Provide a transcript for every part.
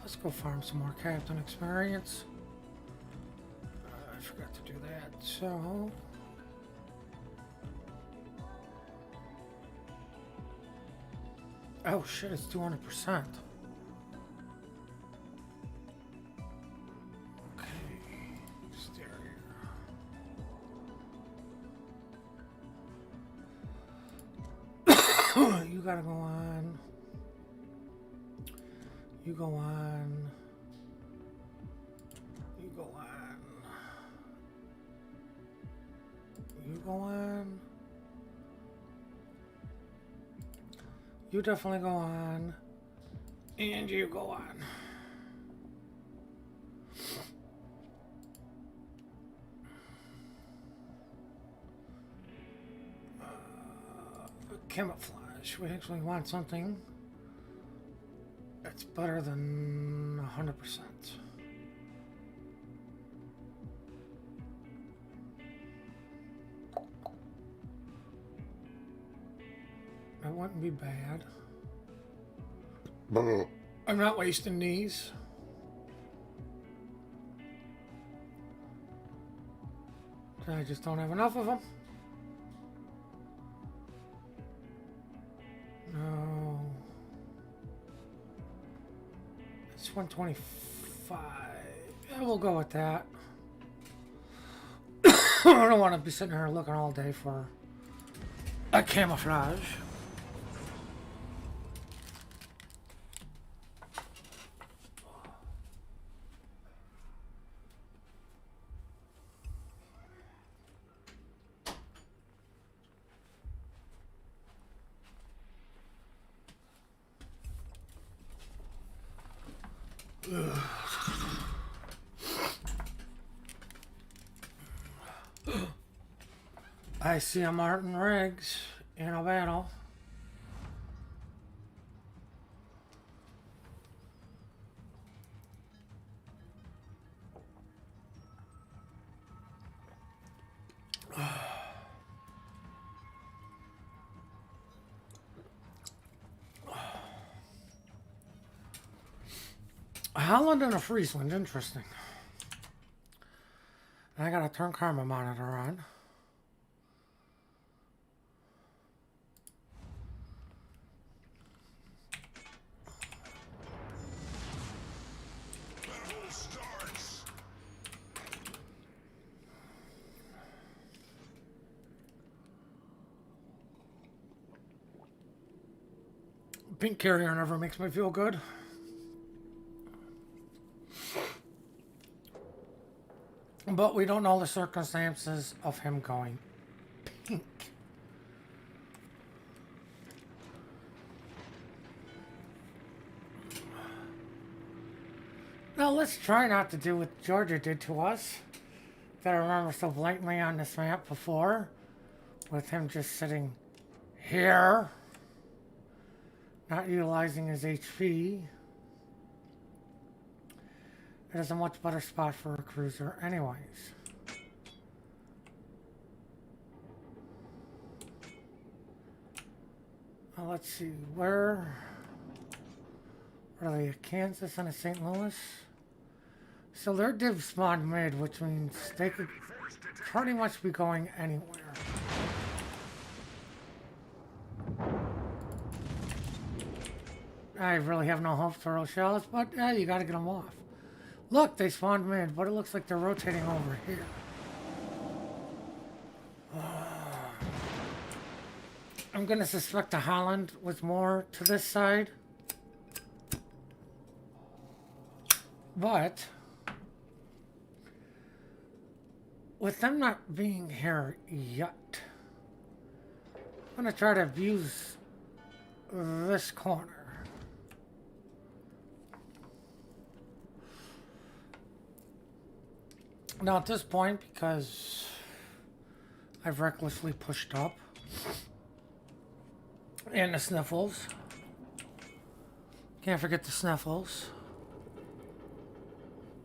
Let's go farm some more captain experience. I forgot to do that, so... Oh shit, it's 200%. Okay, stay here. You gotta go on. You go on. You go on. You go on. You definitely go on. And you go on. Camouflage. We actually want something that's better than 100%. That wouldn't be bad. I'm not wasting these. I just don't have enough of them. No. It's 125. Yeah, we'll go with that. I don't want to be sitting here looking all day for a camouflage. I see a Martin Riggs in a battle. Holland and a Friesland, interesting. I gotta turn karma monitor on. Pink carrier never makes me feel good. But we don't know the circumstances of him going pink. Now let's try not to do what Georgia did to us. That I remember so blatantly on this map before. With him just sitting here. Not utilizing his HP. It is a much better spot for a cruiser anyways. Well, let's see, where are they? Kansas and a St. Louis? So their div spawned mid, which means they could pretty much be going anywhere. I really have no hope for those shells, but you gotta get them off. Look, they spawned mid, but it looks like they're rotating over here. I'm gonna suspect the Holland was more to this side. But with them not being here yet, I'm gonna try to abuse this corner. Now at this point, because I've recklessly pushed up, and the sniffles, can't forget the sniffles,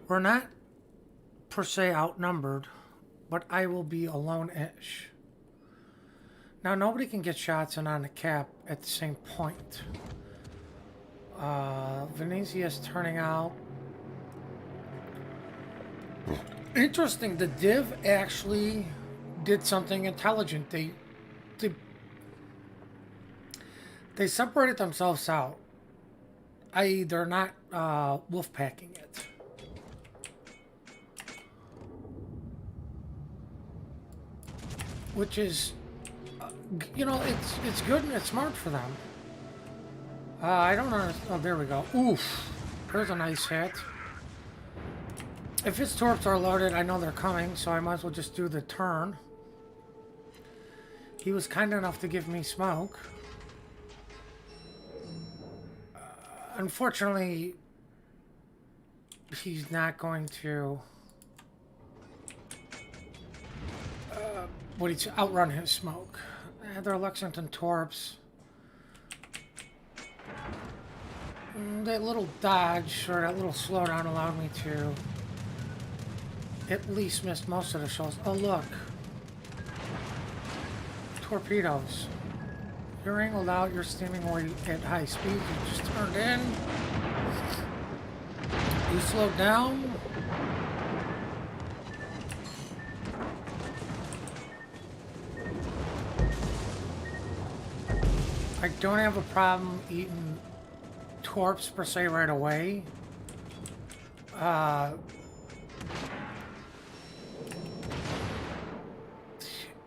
we're not per se outnumbered, but I will be alone-ish. Now nobody can get shots in on the cap at the same point. Venezia's turning out. Interesting, the div actually did something intelligent. They separated themselves out. I.e., they're not wolf packing it. Which is, you know, it's good and it's smart for them. I don't know. Oh, there we go. Oof. There's a nice hit. If his torps are loaded, I know they're coming, so I might as well just do the turn. He was kind enough to give me smoke. Unfortunately, he's not going to outrun his smoke. They're Lexington torps. That little dodge or that little slowdown allowed me to at least miss most of the shots. Oh look, torpedoes. You're angled out, you're steaming where you at high speed, you just turned in. You slowed down. I don't have a problem eating torps per se right away.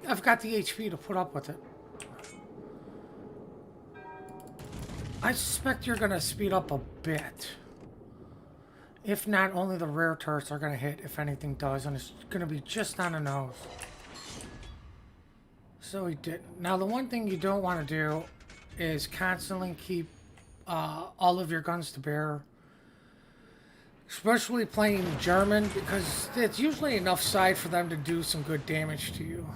I've got the HP to put up with it. I suspect you're going to speed up a bit. If not, only the rear turrets are going to hit, if anything does, and it's going to be just on the nose. So he didn't. Now, the one thing you don't want to do is constantly keep all of your guns to bear. Especially playing German, because it's usually enough side for them to do some good damage to you.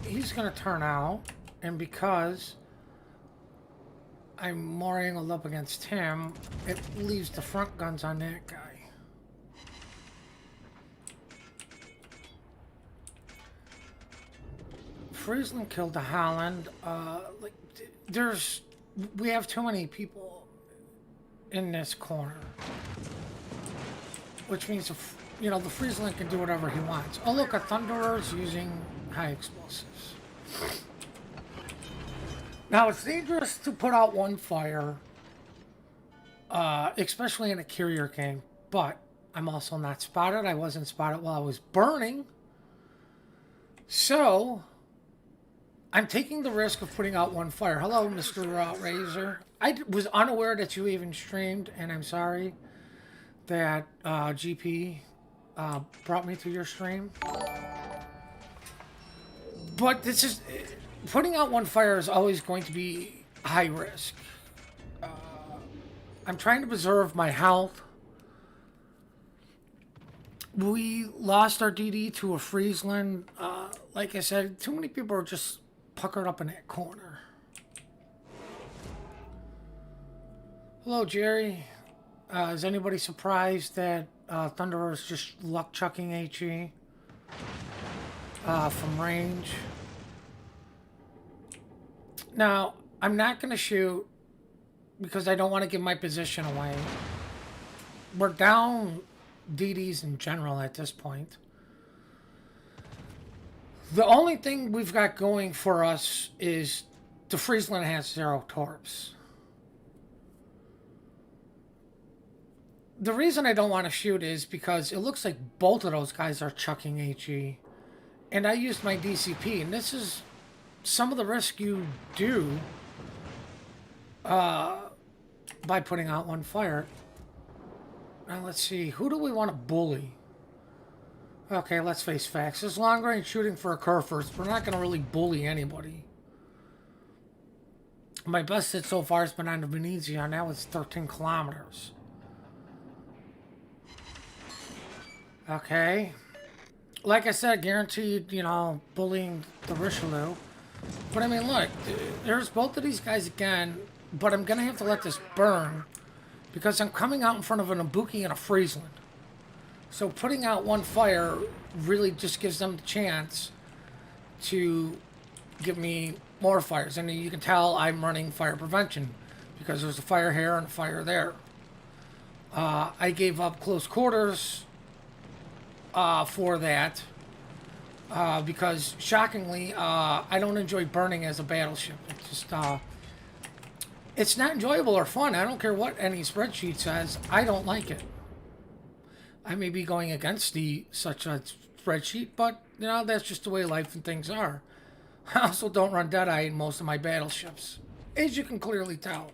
He's going to turn out, and because I'm more angled up against him, it leaves the front guns on that guy. Friesland killed the Holland. We have too many people in this corner, which means, you know, the Friesland can do whatever he wants. Oh look, a Thunderer's using high explosives. Now it's dangerous to put out one fire, especially in a carrier game, but I'm also not spotted. I wasn't spotted while I was burning. So I'm taking the risk of putting out one fire. Hello, Mr. Razor. I was unaware that you even streamed, and I'm sorry that GP brought me to your stream. But this is... Putting out one fire is always going to be high risk. I'm trying to preserve my health. We lost our DD to a Friesland. Like I said, too many people are just puckered up in that corner. Hello, Jerry. Is anybody surprised that Thunderer is just luck chucking HE from range? Now, I'm not going to shoot because I don't want to give my position away. We're down DDs in general at this point. The only thing we've got going for us is the Friesland has 0 torps. The reason I don't want to shoot is because it looks like both of those guys are chucking HE. And I used my DCP, and this is some of the risk you do by putting out one fire. Now let's see, who do we want to bully? Okay, let's face facts. This long range shooting for a Kerfers, we're not going to really bully anybody. My best hit so far has been on the Venezia, and that was 13 kilometers. Okay. Like I said, guaranteed, you know, bullying the Richelieu. But I mean, look, there's both of these guys again, but I'm going to have to let this burn because I'm coming out in front of an Ibuki and a Friesland. So putting out one fire really just gives them the chance to give me more fires. And you can tell I'm running fire prevention because there's a fire here and a fire there. I gave up close quarters for that because, shockingly, I don't enjoy burning as a battleship. It's just, it's not enjoyable or fun. I don't care what any spreadsheet says. I don't like it. I may be going against such a spreadsheet, but, you know, that's just the way life and things are. I also don't run Deadeye in most of my battleships, as you can clearly tell.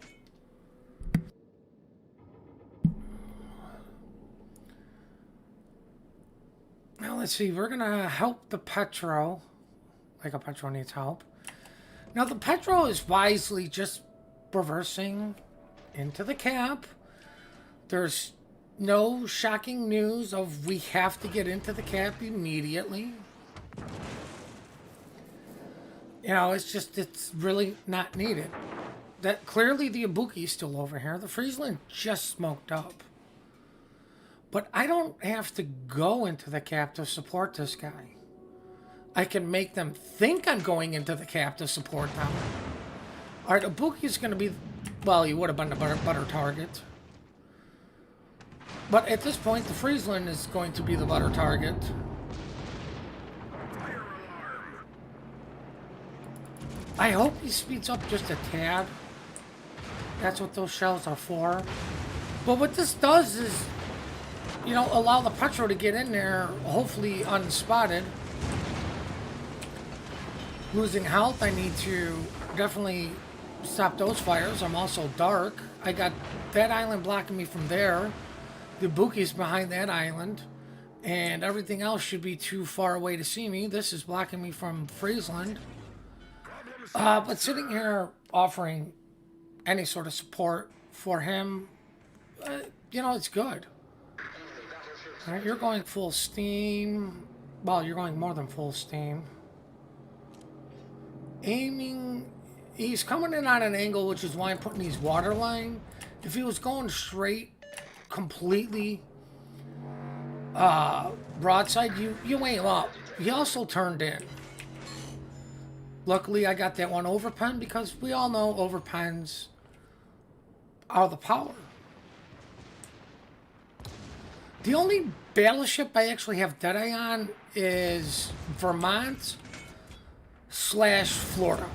Now, let's see. We're going to help the Petro. Like a Petro needs help. Now, the Petro is wisely just reversing into the cap. There's no shocking news of we have to get into the cap immediately. You know, it's really not needed. That clearly the Ibuki's still over here. The Friesland just smoked up. But I don't have to go into the cap to support this guy. I can make them think I'm going into the cap to support them. Alright, Ibuki's going to be... Well, he would have been the butter target. But at this point, the Friesland is going to be the butter target. I hope he speeds up just a tad. That's what those shells are for. But what this does is, you know, allow the Petro to get in there, hopefully unspotted. Losing health, I need to definitely stop those fires. I'm also dark. I got that island blocking me from there. The Ibuki's behind that island. And everything else should be too far away to see me. This is blocking me from Friesland. But sitting here offering any sort of support for him, you know, it's good. All right, you're going full steam. Well, you're going more than full steam. Aiming, he's coming in on an angle, which is why I'm putting these waterline. If he was going straight, completely broadside, you aim up. He also turned in. Luckily, I got that one overpen because we all know overpens are the power. The only battleship I actually have Deadeye on is Vermont / Florida.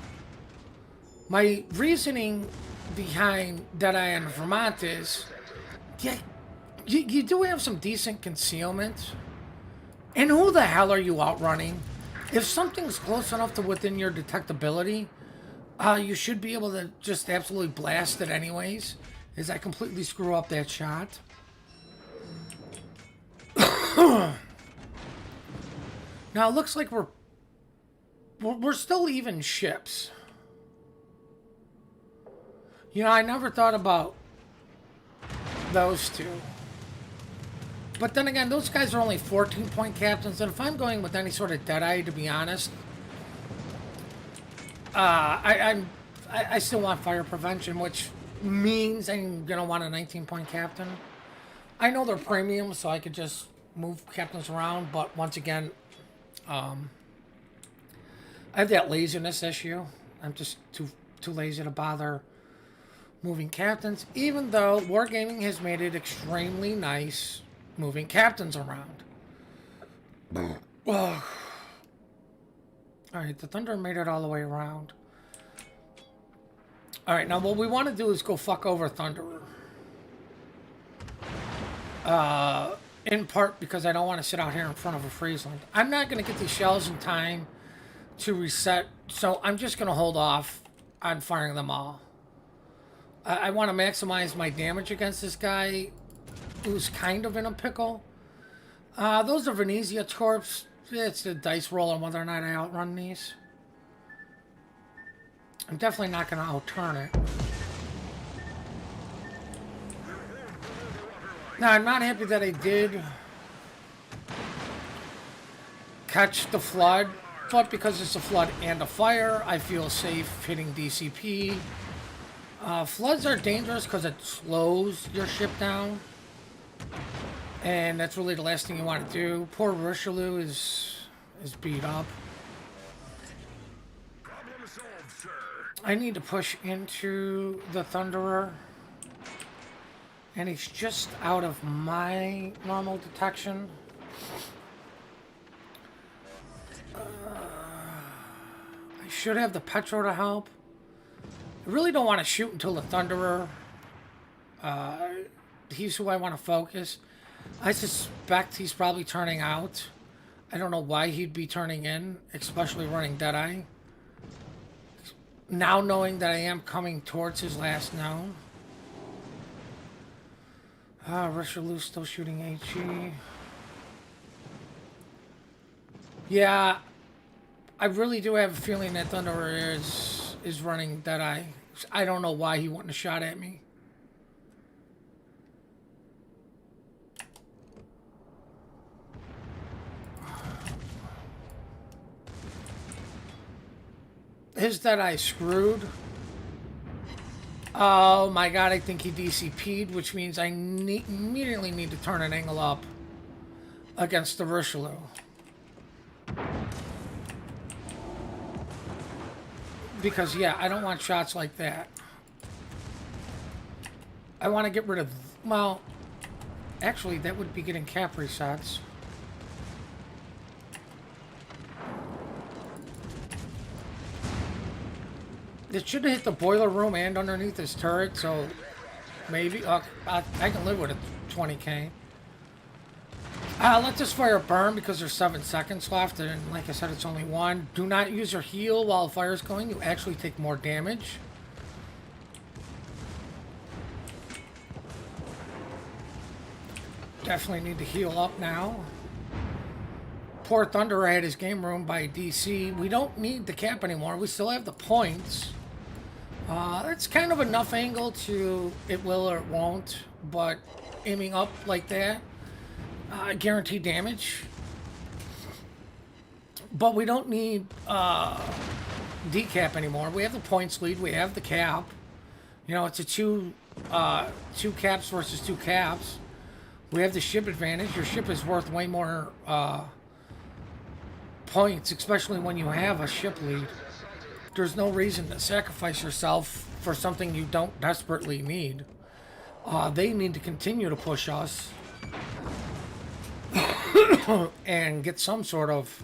My reasoning behind Deadeye on Vermont is, yeah, you do have some decent concealment. And who the hell are you outrunning? If something's close enough to within your detectability, you should be able to just absolutely blast it anyways. As I completely screw up that shot. Now it looks like we're still even ships. You know, I never thought about those two. But then again, those guys are only 14-point captains, and if I'm going with any sort of Deadeye, to be honest, I still want fire prevention, which means I'm gonna want a 19-point captain. I know they're premium, so I could just move captains around, but once again, I have that laziness issue. I'm just too lazy to bother moving captains, even though Wargaming has made it extremely nice moving captains around. Alright, the Thunder made it all the way around. Alright, now what we want to do is go fuck over Thunderer. In part because I don't want to sit out here in front of a Friesland. I'm not going to get these shells in time to reset, so I'm just going to hold off on firing them all. I want to maximize my damage against this guy who's kind of in a pickle. Those are Venezia Torps. It's a dice roll on whether or not I outrun these. I'm definitely not going to outturn it. Now, I'm not happy that I did catch the flood, but because it's a flood and a fire, I feel safe hitting DCP. Floods are dangerous because it slows your ship down. And that's really the last thing you want to do. Poor Richelieu is beat up. I need to push into the Thunderer. And he's just out of my normal detection. I should have the Petro to help. I really don't want to shoot until the Thunderer. He's who I want to focus. I suspect he's probably turning out. I don't know why he'd be turning in, especially running Deadeye. Now knowing that I am coming towards his last known. Richelieu still shooting HE. Yeah, I really do have a feeling that Thunderer is running Deadeye. I don't know why he wouldn't have shot at me. His Deadeye screwed. Oh my god, I think he DCP'd, which means I immediately need to turn an angle up against the Richelieu. Because, yeah, I don't want shots like that. I want to get rid of... Well, actually, that would be getting cap resets. It should have hit the boiler room and underneath his turret, so maybe... I can live with a 20k. Let this fire burn because there's 7 seconds left, and like I said, it's only 1. Do not use your heal while the fire's going. You actually take more damage. Definitely need to heal up now. Poor Thunderer had his game ruined by DC. We don't need the cap anymore. We still have the points. It's kind of enough angle to it will or it won't, but aiming up like that, guaranteed damage. But we don't need decap anymore. We have the points lead. We have the cap. You know, it's a two caps versus 2 caps. We have the ship advantage. Your ship is worth way more points, especially when you have a ship lead. There's no reason to sacrifice yourself for something you don't desperately need. They need to continue to push us and get some sort of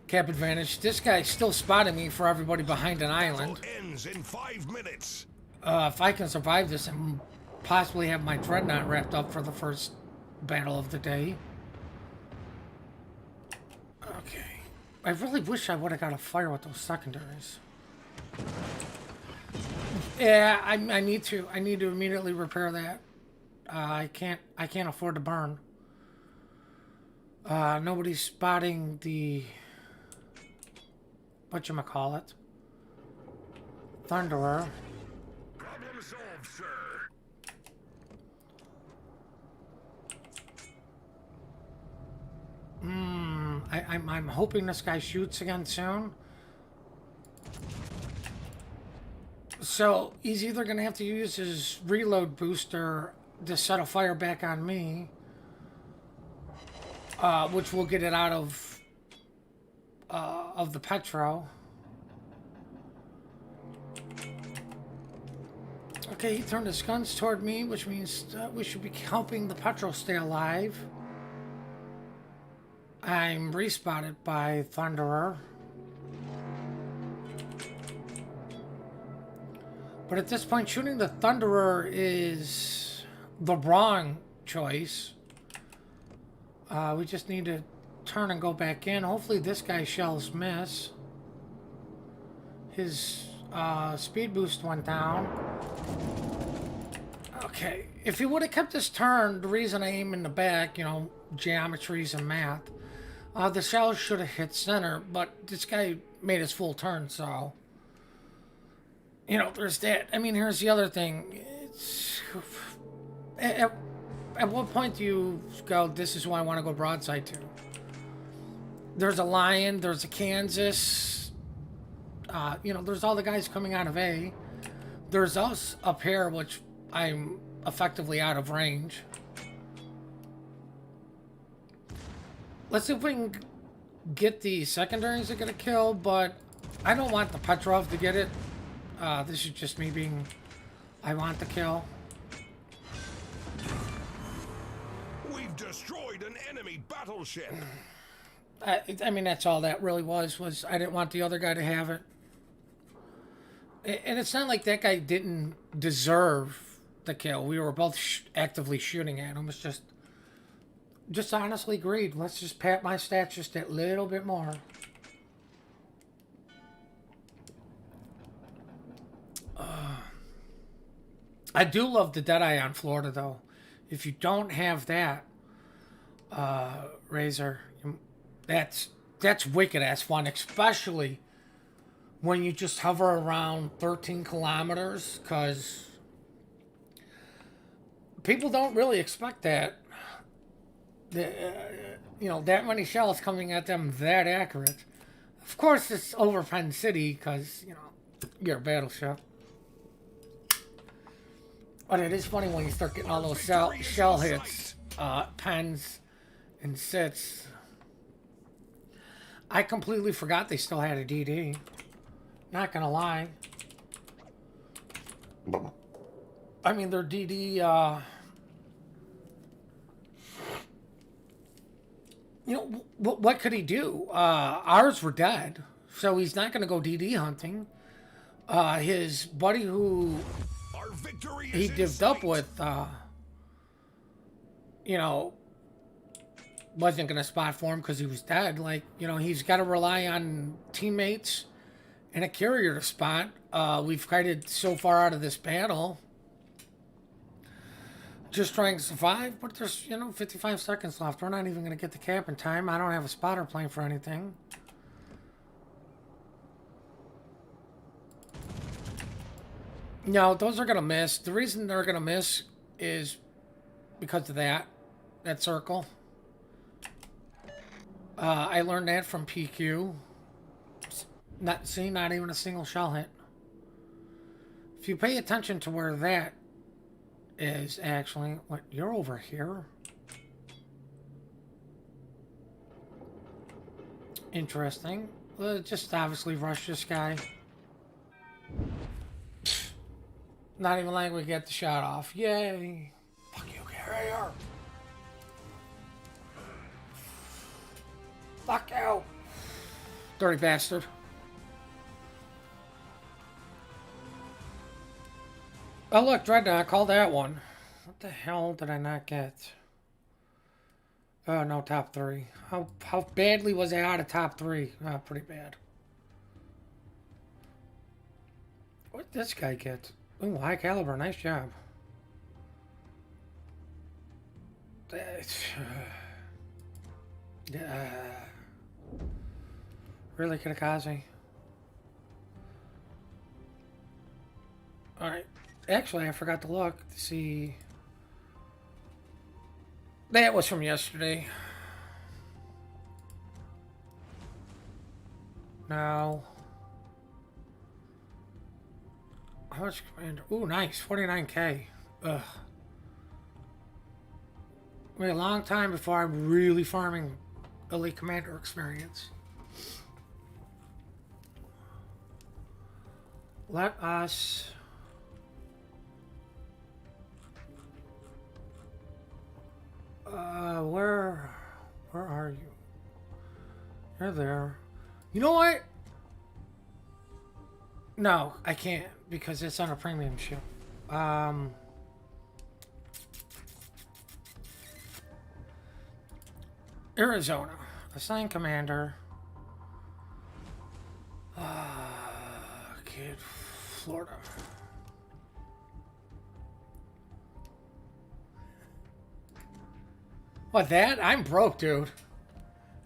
cap advantage. This guy's still spotting me for everybody behind an island. Ends in 5 minutes. If I can survive this and possibly have my dreadnought wrapped up for the first battle of the day. Okay. I really wish I would have got a fire with those secondaries. Yeah, I need to. I need to immediately repair that. I can't afford to burn. Nobody's spotting the whatchamacallit. Thunderer. Problem solved, sir. I'm hoping this guy shoots again soon. So he's either gonna have to use his reload booster to set a fire back on me, which will get it out of the Petro. Okay, he turned his guns toward me, which means we should be helping the Petro stay alive. I'm respotted by Thunderer. But at this point, shooting the Thunderer is the wrong choice. We just need to turn and go back in. Hopefully this guy's shells miss. His speed boost went down. Okay, if he would have kept his turn, the reason I aim in the back, you know, geometries and math, the shell should have hit center, but this guy made his full turn, so... You know, there's that. I mean, here's the other thing. It's... At what point do you go, this is who I want to go broadside to? There's a Lion, there's a Kansas. You know, there's all the guys coming out of A. There's us up here, which I'm effectively out of range. Let's see if we can get the secondaries that get a kill, but I don't want the Petrov to get it. This is just me being... I want the kill. We've destroyed an enemy battleship. I mean, that's all that really was I didn't want the other guy to have it. And it's not like that guy didn't deserve the kill. We were both actively shooting at him. It's just honestly greed. Let's just pat my stats just that little bit more. I do love the Deadeye on Florida, though. If you don't have that, Razor, that's wicked-ass fun, especially when you just hover around 13 kilometers, because people don't really expect that. You know, that many shells coming at them that accurate. Of course, it's over Penn City, because, you know, you're a battleship. But it is funny when you start getting all those shell hits, pens, and sits. I completely forgot they still had a DD. Not gonna lie. I mean, their DD, you know, what could he do? Ours were dead, so he's not gonna go DD hunting. His buddy who he divvied up with, you know, wasn't going to spot for him because he was dead. Like, you know, he's got to rely on teammates and a carrier to spot. We've kited so far out of this battle. Just trying to survive, but there's, you know, 55 seconds left. We're not even going to get the cap in time. I don't have a spotter plane for anything. No, those are going to miss. The reason they're going to miss is because of that circle. I learned that from PQ. Not even a single shell hit. If you pay attention to where that is actually, what, you're over here. Interesting. Well, just obviously rush this guy. Not even like we get the shot off. Yay. Fuck you, carrier. Fuck you. Dirty bastard. Oh, look, Dreadnought, call that one. What the hell did I not get? Oh, no, top 3. How badly was I out of top 3? Oh, pretty bad. What did this guy get? Ooh, high caliber, nice job. Really, Kamikaze? Alright. Actually, I forgot to look to see. That was from yesterday. No. How much commander? Ooh, nice. 49k. Ugh. Wait a long time before I'm really farming elite commander experience. Let us... where are you? You're there. You know what? No, I can't because it's on a premium ship. Arizona. Assign commander. Kid, Florida. What, that? I'm broke, dude.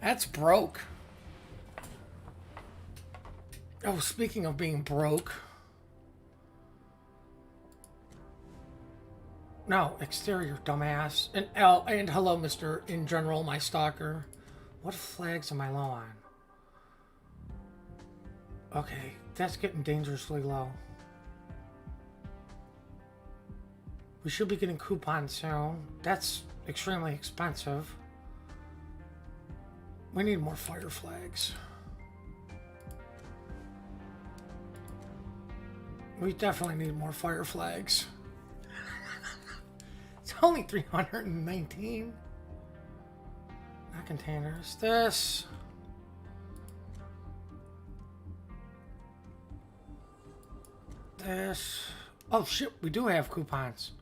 That's broke. Oh, speaking of being broke. No, exterior, dumbass. And hello, Mr. In General, my stalker. What flags am I low on? Okay, that's getting dangerously low. We should be getting coupons soon. That's extremely expensive. We need more fire flags. We definitely need more fire flags. It's only 319. Not containers. This. This. Oh shit, we do have coupons.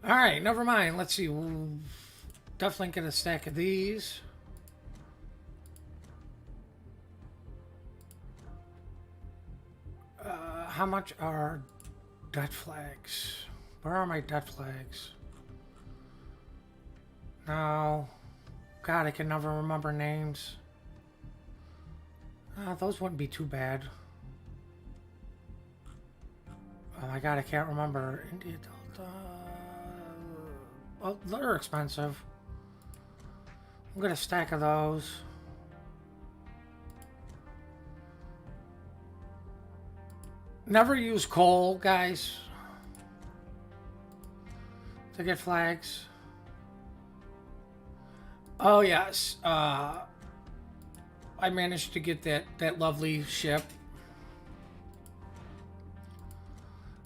Alright, never mind. Let's see. We'll definitely get a stack of these. How much are debt flags? Where are my debt flags? No. God, I can never remember names. Those wouldn't be too bad. Oh my god, I can't remember. India Delta. Well, they're expensive. I'll get a stack of those. Never use coal, guys, to get flags. Oh yes, I managed to get that lovely ship.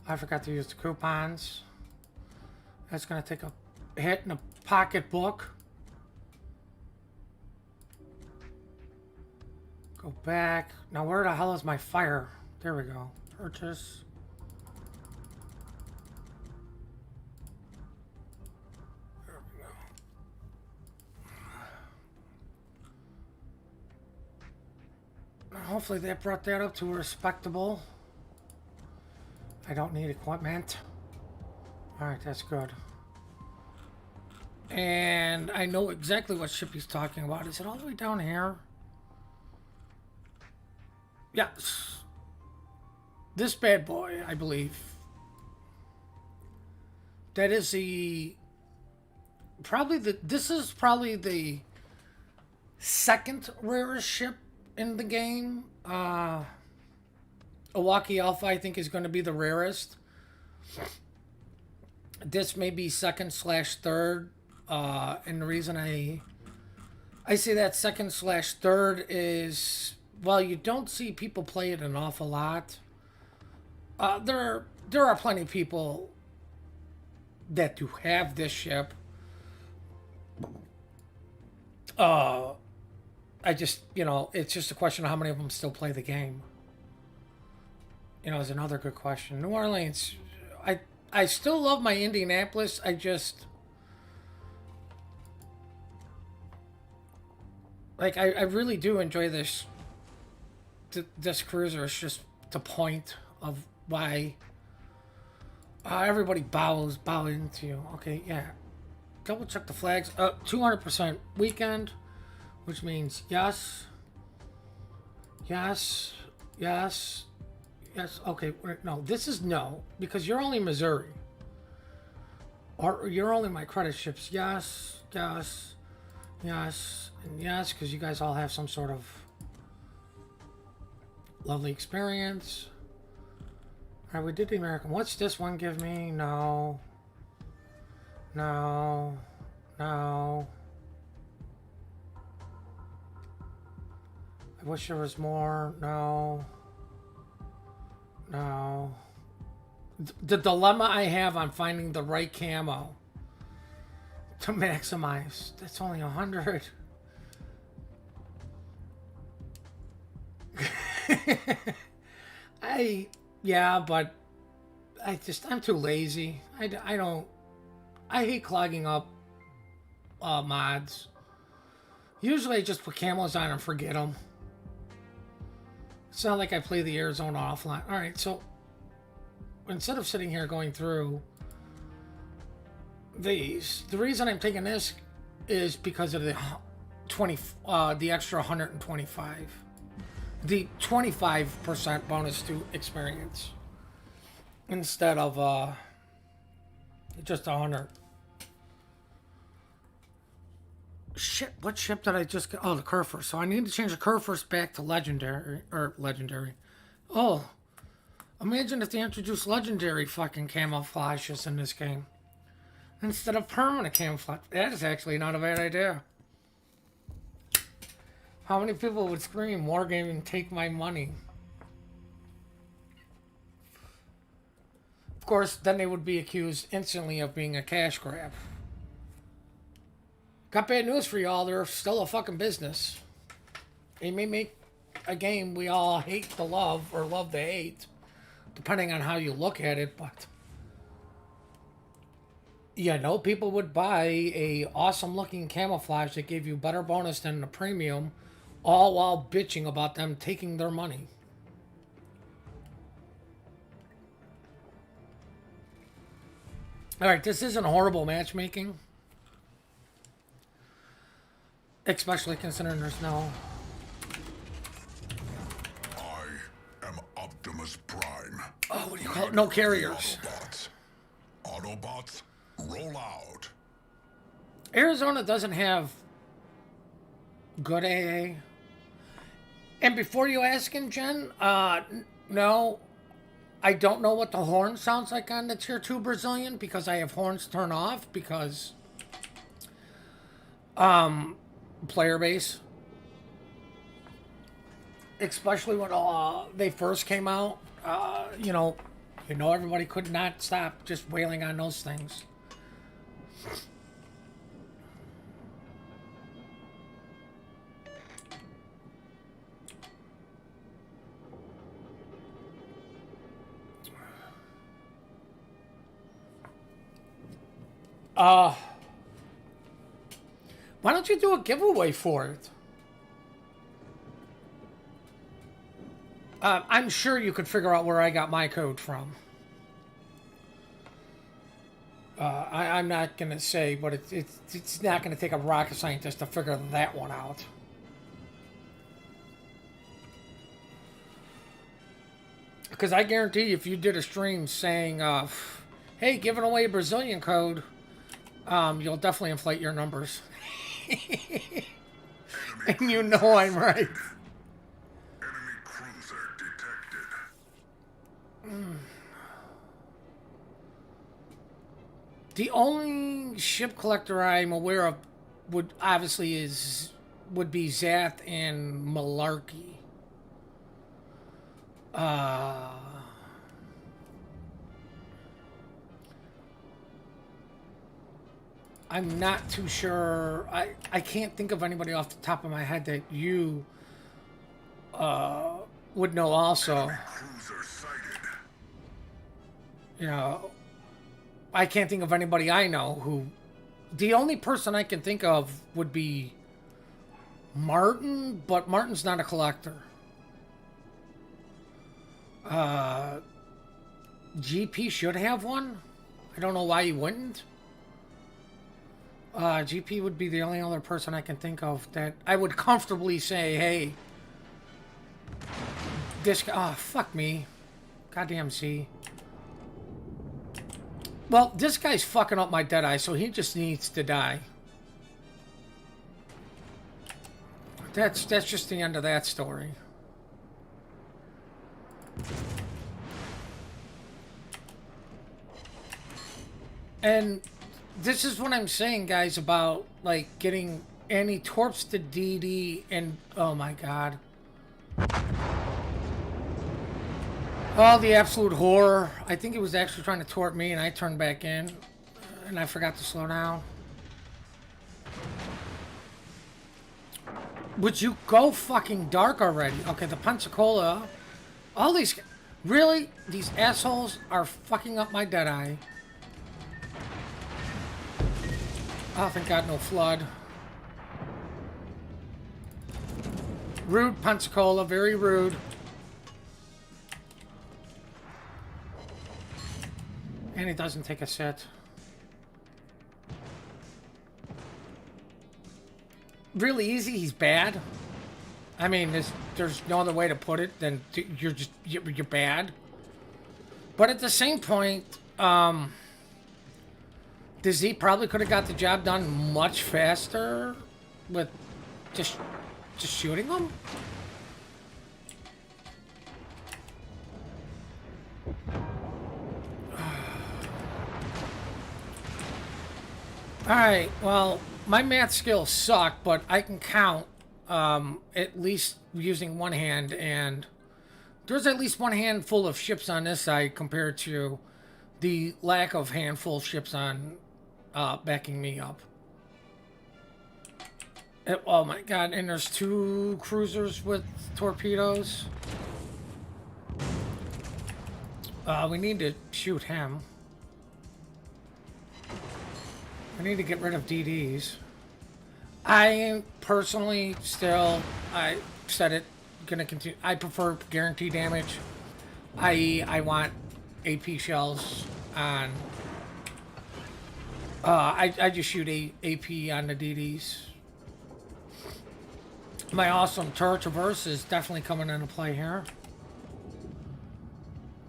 I forgot to use the coupons. That's gonna take a hit in a pocketbook. Go back. Now where the hell is my fire? There we go. Purchase. There we go. Hopefully that brought that up to a respectable. I don't need equipment. Alright, that's good. And I know exactly what ship he's talking about. Is it all the way down here? Yes. This bad boy, I believe. That is the... This is probably the second rarest ship in the game. Iwaki Alpha, I think, is going to be the rarest. This may be second slash third. And the reason I say that second slash third is, while you don't see people play it an awful lot, there are plenty of people that do have this ship. I just, it's just a question of how many of them still play the game. Is another good question. New Orleans, I still love my Indianapolis. I just, like, I really do enjoy this cruiser. It's just the point of why everybody bow into you. Okay, yeah. Double check the flags. 200% weekend, which means yes, yes, yes, yes. Okay, no, this is no, because you're only Missouri. Or you're only my credit ships. Yes, yes, yes, and yes, because you guys all have some sort of lovely experience. Alright, we did the American. What's this one give me? No. No. No. I wish there was more. No. No. The dilemma I have on finding the right camo to maximize. That's only 100. Yeah, but I'm too lazy. I hate clogging up mods. Usually I just put camos on and forget them. It's not like I play the Arizona offline. Alright, so instead of sitting here going through these, the reason I'm taking this is because of the extra 125. The 25% bonus to experience instead of just 100. Shit, what ship did I just get? Oh, the Curfer. So I need to change the Curfers back to legendary. Oh, imagine if they introduced legendary fucking camouflages in this game instead of permanent camouflage. That is actually not a bad idea. How many people would scream, Wargaming, take my money? course, then they would be accused instantly of being a cash grab. Got bad news for y'all. They're still a fucking business. They may make a game we all hate to love or love to hate, depending on how you look at it, but you know, people would buy a awesome looking camouflage that gave you better bonus than the premium, all while bitching about them taking their money. Alright, this isn't horrible matchmaking. Especially considering there's no... I am Optimus Prime. Oh, what do you call it? No carriers. Autobots, roll out. Arizona doesn't have good AA. And before you asking, Jen, no, I don't know what the horn sounds like on the Tier 2 Brazilian because I have horns turned off because player base. Especially when they first came out, you know, everybody could not stop just wailing on those things. Why don't you do a giveaway for it? I'm sure you could figure out where I got my code from. I'm not going to say, but it's not going to take a rocket scientist to figure that one out. Because I guarantee you, if you did a stream saying, hey, giving away a Brazilian code, you'll definitely inflate your numbers. And you know I'm right. Enemy cruiser detected. The only ship collector I'm aware of would be Zath and Malarkey. I'm not too sure. I can't think of anybody off the top of my head that you would know also. Cruiser sighted. You know, I can't think of anybody I know who... The only person I can think of would be Martin, but Martin's not a collector. GP should have one. I don't know why he wouldn't. GP would be the only other person I can think of that I would comfortably say, hey, this guy... Oh, fuck me. Goddamn C. Well, this guy's fucking up my Deadeye, so he just needs to die. That's just the end of that story. And this is what I'm saying, guys, about, like, getting any torps to DD and... Oh, my God. Oh, the absolute horror. I think it was actually trying to torp me, and I turned back in. And I forgot to slow down. Would you go fucking dark already? Okay, the Pensacola. All these... Really? These assholes are fucking up my Deadeye. Oh, thank God, no flood. Rude, Pensacola. Very rude. And he doesn't take a set. Really easy, he's bad. I mean, there's no other way to put it than you're bad. But at the same point, the Z probably could have got the job done much faster with just shooting them. Alright, well, my math skills suck, but I can count at least using one hand, and there's at least one handful of ships on this side compared to the lack of handful ships on backing me up. Oh my god, and there's 2 cruisers with torpedoes. We need to shoot him. I need to get rid of DDs. I personally still, I said it, gonna continue. I prefer guaranteed damage. I.e., I want AP shells on. I just shoot AP on the DDs. My awesome turret traverse is definitely coming into play here.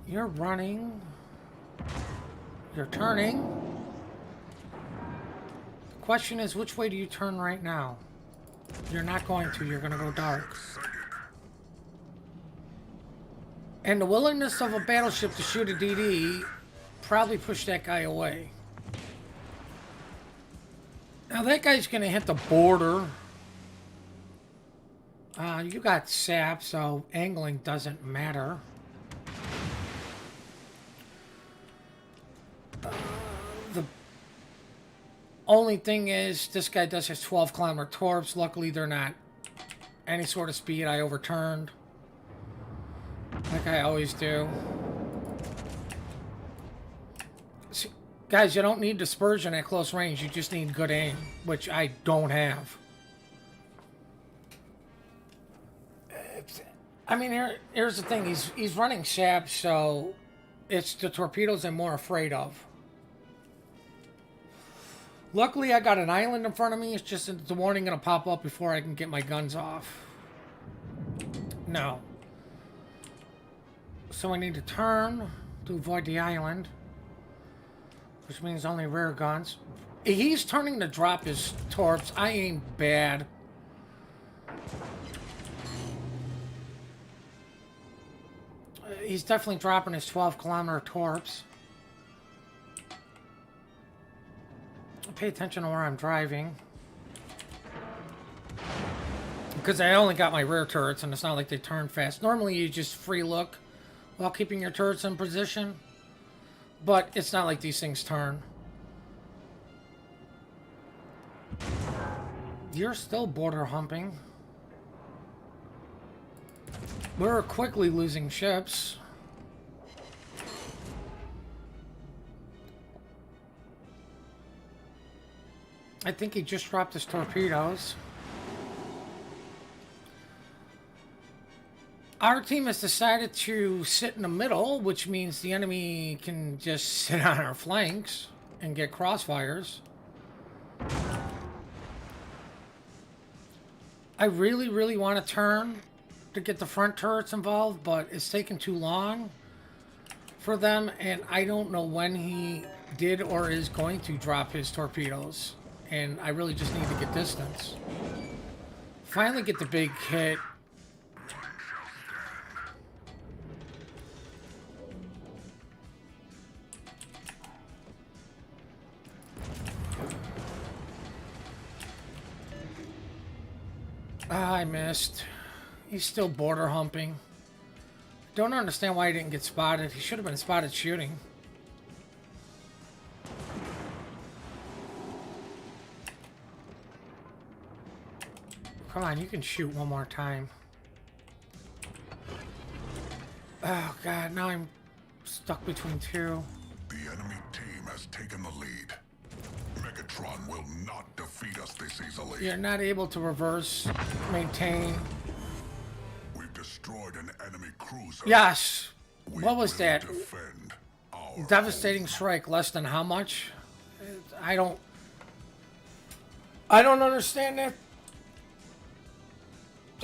You're running. You're turning. The question is, which way do you turn right now? You're not going to. You're going to go dark. And the willingness of a battleship to shoot a DD probably pushed that guy away. Now that guy's going to hit the border. You got sap, so angling doesn't matter. The only thing is, this guy does his 12-kilometer torps. Luckily, they're not any sort of speed. I overturned, like I always do. See, guys, you don't need dispersion at close range. You just need good aim, which I don't have. I mean, here's the thing. He's running sap, so it's the torpedoes I'm more afraid of. Luckily, I got an island in front of me. It's just the warning going to pop up before I can get my guns off. No. So I need to turn to avoid the island, which means only rear guns. He's turning to drop his torps. I aim bad. He's definitely dropping his 12-kilometer torps. Pay attention to where I'm driving, because I only got my rear turrets and it's not like they turn fast. Normally you just free look while keeping your turrets in position, but it's not like these things turn. You're still border humping. We're quickly losing ships. I think he just dropped his torpedoes. Our team has decided to sit in the middle, which means the enemy can just sit on our flanks and get crossfires. I really, really want to turn to get the front turrets involved, but it's taken too long for them, and I don't know when he did or is going to drop his torpedoes. And I really just need to get distance. Finally get the big hit. Ah, I missed. He's still border humping. Don't understand why he didn't get spotted. He should have been spotted shooting. Come on, you can shoot one more time. Oh god, now I'm stuck between 2. The enemy team has taken the lead. Megatron will not defeat us this easily. You're not able to reverse, maintain. We've destroyed an enemy cruiser. Yes! We What was will that? defend our Devastating strike, less than how much? I don't understand that.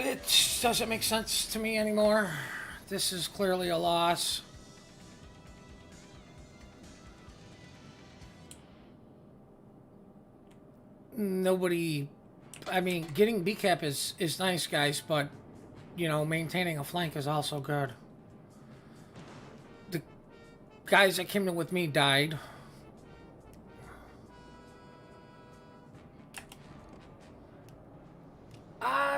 It doesn't make sense to me anymore. This is clearly a loss. Nobody, I mean, getting BCAP is nice, guys, but, you know, maintaining a flank is also good. The guys that came in with me died.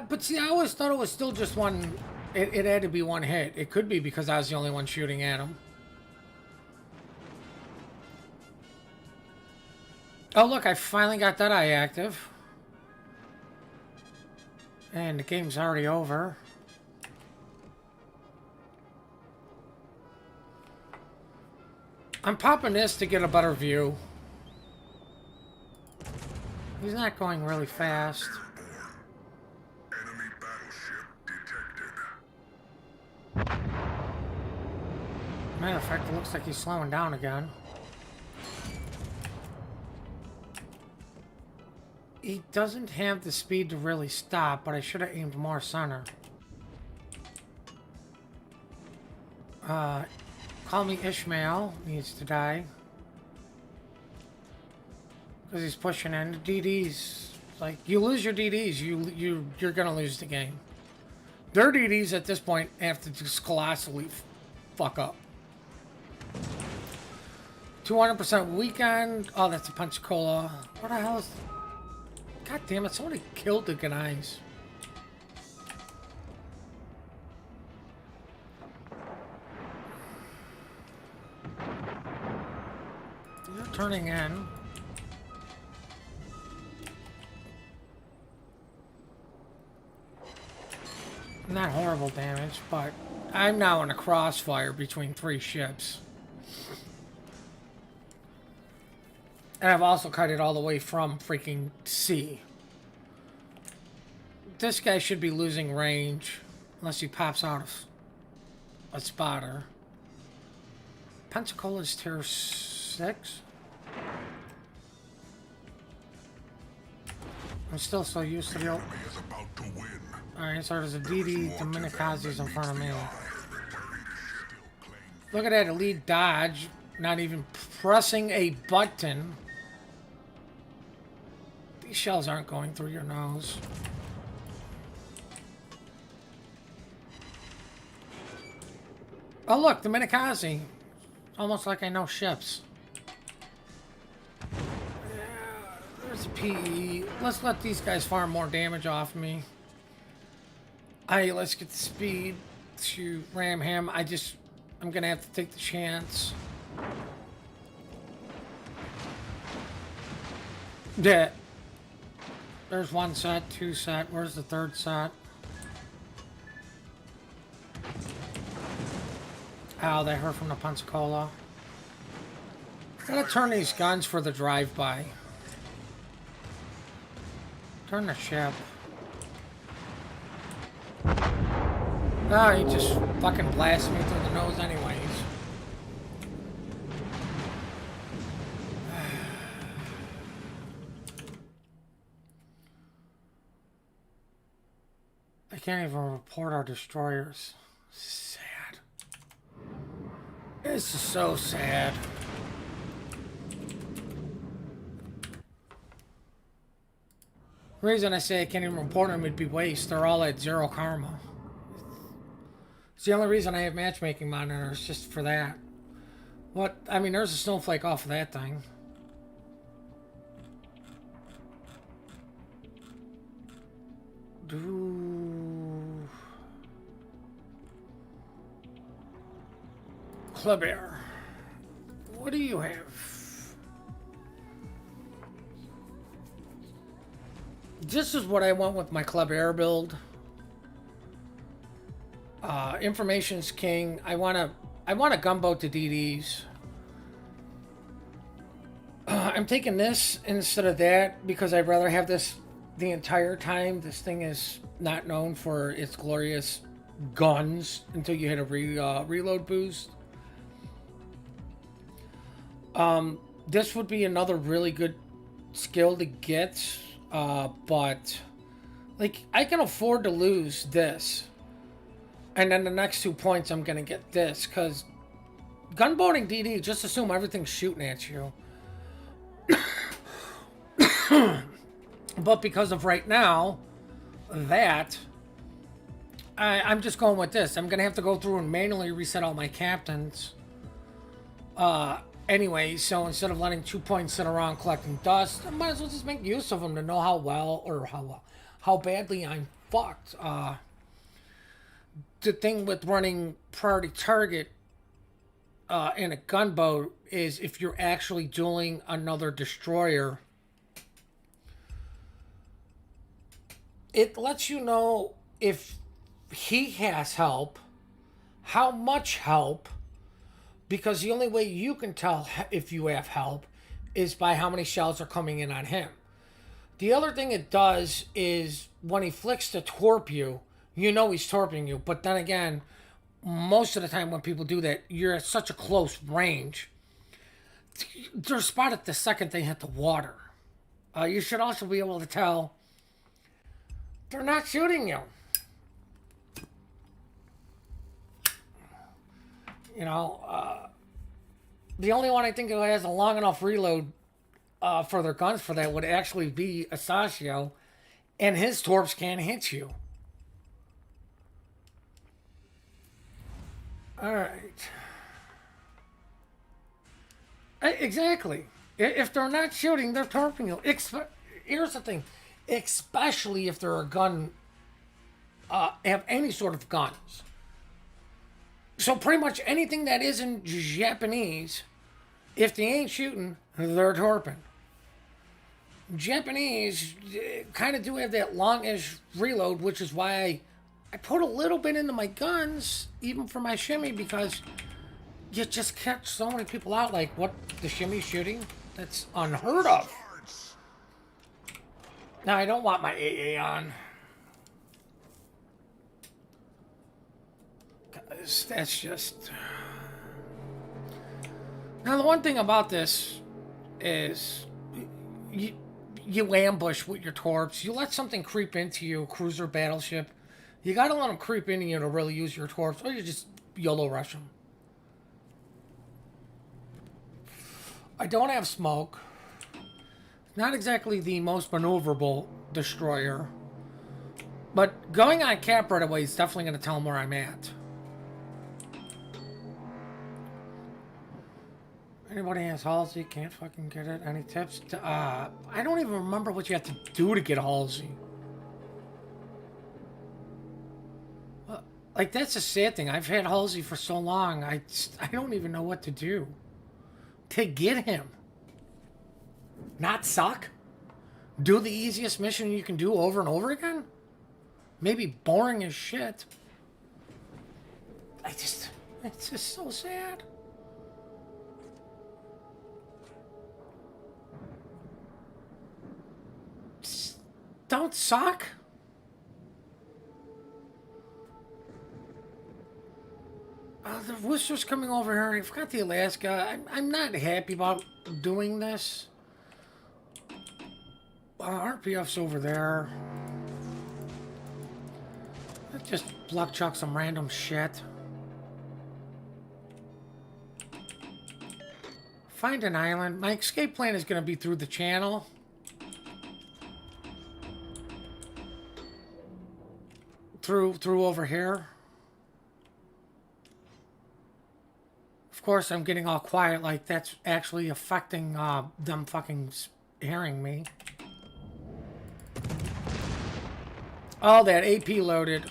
But see, I always thought it was still just one. It had to be one hit. It could be because I was the only one shooting at him. Oh, look, I finally got that eye active. And the game's already over. I'm popping this to get a better view. He's not going really fast. Enemy battleship detected. Matter of fact, it looks like he's slowing down again. He doesn't have the speed to really stop, but I should have aimed more center. Call me Ishmael needs to die. Because he's pushing in. The DDs, like, you lose your DDs, you're gonna lose the game. Their DDs at this point have to just colossally fuck up. 200% weekend. Oh, that's a Pensacola. What the hell is... God damn it, somebody killed the guys. They're turning in. Not horrible damage, but I'm now in a crossfire between 3 ships. And I've also cut it all the way from freaking sea. This guy should be losing range unless he pops out of a spotter. Pensacola's tier 6. I'm still so used to the old... Alright, so there's a DD Dominikazi's in front of me. Look at that elite dodge. Not even pressing a button. These shells aren't going through your nose. Oh look, the Dominikazi. Almost like I know ships. Yeah, there's a PE. Let's let these guys farm more damage off me. Let's get the speed to ram him. I'm gonna have to take the chance. Yeah. There's 1 set, 2 set. Where's the 3rd set? Ow, they heard from the Pensacola. Gotta turn these guns for the drive-by. Turn the ship. Ah, he just fucking blasted me through the nose anyways. I can't even report our destroyers. Sad. This is so sad. The reason I say I can't even report them would be waste. They're all at 0 karma. It's the only reason I have matchmaking monitors, just for that. What? I mean, there's a snowflake off of that thing. Club Air. What do you have? This is what I want with my Club Air build. Information's king. I want a gunboat to DDs. I'm taking this instead of that because I'd rather have this the entire time. This thing is not known for its glorious guns until you hit a reload boost. This would be another really good skill to get, but like I can afford to lose this. And then the next 2 points, I'm going to get this. Because gunboating DD, just assume everything's shooting at you. But because of right now, I'm just going with this. I'm going to have to go through and manually reset all my captains. Anyway, so instead of letting 2 points sit around collecting dust, I might as well just make use of them to know how well or how badly I'm fucked. The thing with running priority target, in a gunboat is if you're actually dueling another destroyer, it lets you know if he has help, how much help, because the only way you can tell if you have help is by how many shells are coming in on him. The other thing it does is when he flicks to torp you, you know he's torping you. But then again, most of the time when people do that, you're at such a close range. They're spotted the second they hit the water. You should also be able to tell they're not shooting you. You know, the only one I think who has a long enough reload for their guns for that would actually be Asasio, and his torps can't hit you. Alright. Exactly. If they're not shooting, they're torping you. Here's the thing. Especially if they're a gun, have any sort of guns. So pretty much anything that isn't Japanese, if they ain't shooting, they're torping. Japanese kind of do have that longish reload, which is why I put a little bit into my guns, even for my shimmy, because you just catch so many people out. Like, what, the shimmy shooting? That's unheard of. Now, I don't want my AA on. That's just... Now, the one thing about this is you ambush with your torps. You let something creep into you, cruiser, battleship. You gotta let them creep into you to really use your torps, or you just YOLO rush them. I don't have smoke. Not exactly the most maneuverable destroyer. But going on cap right away is definitely going to tell them where I'm at. Anybody has Halsey? Can't fucking get it. Any tips? I don't even remember what you have to do to get Halsey. Like, that's a sad thing. I've had Halsey for so long, I don't even know what to do to get him. Not suck? Do the easiest mission you can do over and over again? Maybe boring as shit. It's just so sad. Just don't suck. The Worcester's coming over here. I forgot the Alaska. I'm not happy about doing this. RPF's over there. Let's just block chuck some random shit. Find an island. My escape plan is going to be through the channel. Through over here. Of course, I'm getting all quiet like that's actually affecting them fucking hearing me. Oh, that AP loaded.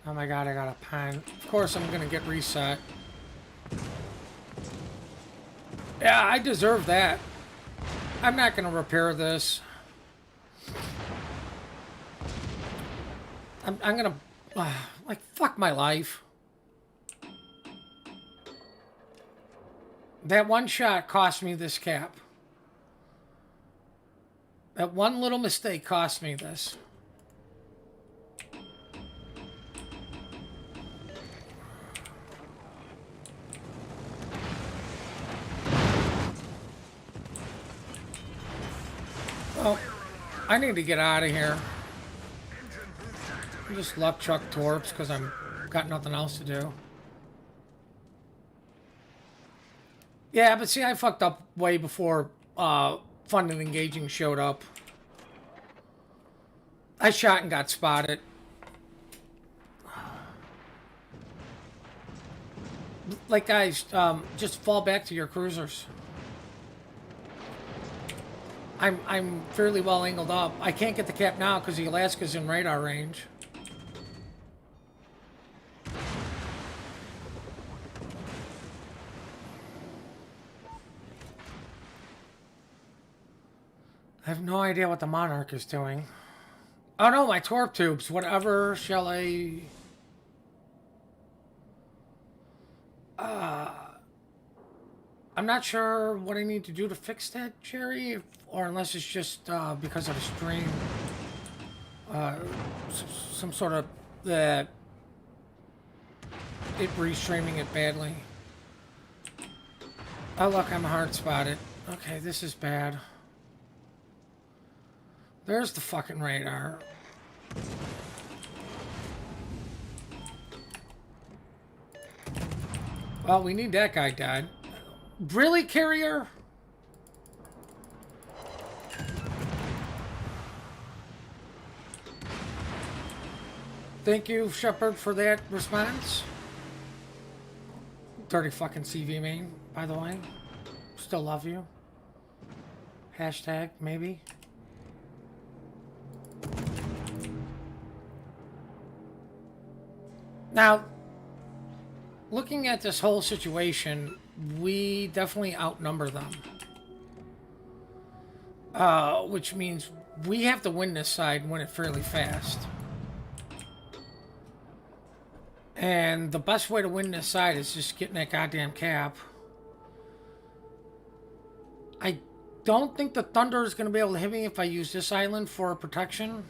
Oh my god, I got a pen. Of course, I'm gonna get reset. Yeah, I deserve that. I'm not gonna repair this. I'm gonna, like, fuck my life. That one shot cost me this cap. That one little mistake cost me this. Well, I need to get out of here. Just luck truck torps because I'm got nothing else to do. Yeah, but see, I fucked up way before Fun and Engaging showed up. I shot and got spotted. Like, guys, just fall back to your cruisers. I'm fairly well angled up. I can't get the cap now because the Alaska's in radar range. I have no idea what the Monarch is doing. Oh no, my torp tubes. Whatever shall I... I'm not sure what I need to do to fix that, Jerry, or unless it's just because of the stream. Some sort of it restreaming it badly. Oh look, I'm hard spotted. Okay, this is bad. There's the fucking radar. Well, we need that guy dead. Really, Carrier? Thank you, Shepard, for that response. Dirty fucking CV main, by the way. Still love you. Hashtag, maybe. Now, looking at this whole situation, we definitely outnumber them. Which means we have to win this side and win it fairly fast. And the best way to win this side is just getting that goddamn cap. I don't think the Thunder is going to be able to hit me if I use this island for protection.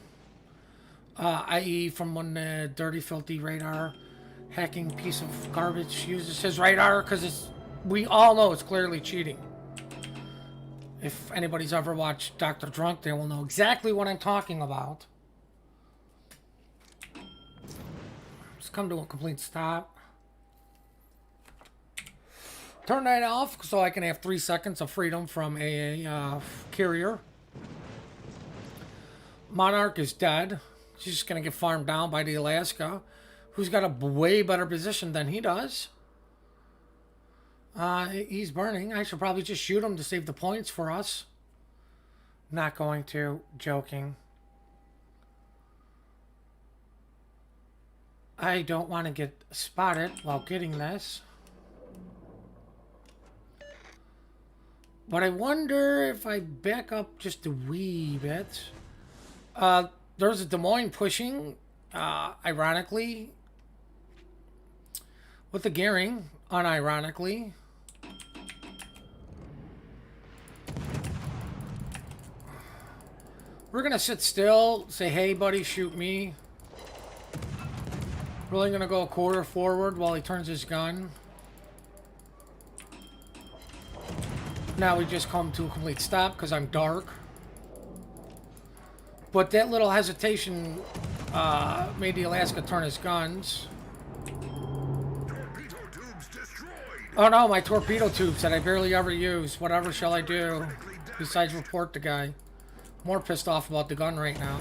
I.e. from when the dirty, filthy radar hacking piece of garbage uses his radar, because we all know it's clearly cheating. If anybody's ever watched Dr. Drunk, they will know exactly what I'm talking about. Just come to a complete stop. Turn that off so I can have 3 seconds of freedom from a carrier. Monarch is dead. She's just going to get farmed down by the Alaska, who's got a way better position than he does. He's burning. I should probably just shoot him to save the points for us. Not going to. Joking. I don't want to get spotted while getting this. But I wonder if I back up just a wee bit. There's a Des Moines pushing, ironically, with the gearing, unironically. We're gonna sit still, say, hey buddy, shoot me. Really gonna go a quarter forward while he turns his gun. Now we just come to a complete stop because I'm dark. But that little hesitation made the Alaska turn his guns. Torpedo tubes destroyed. Oh no, my torpedo tubes that I barely ever use. Whatever shall I do besides report the guy? More pissed off about the gun right now.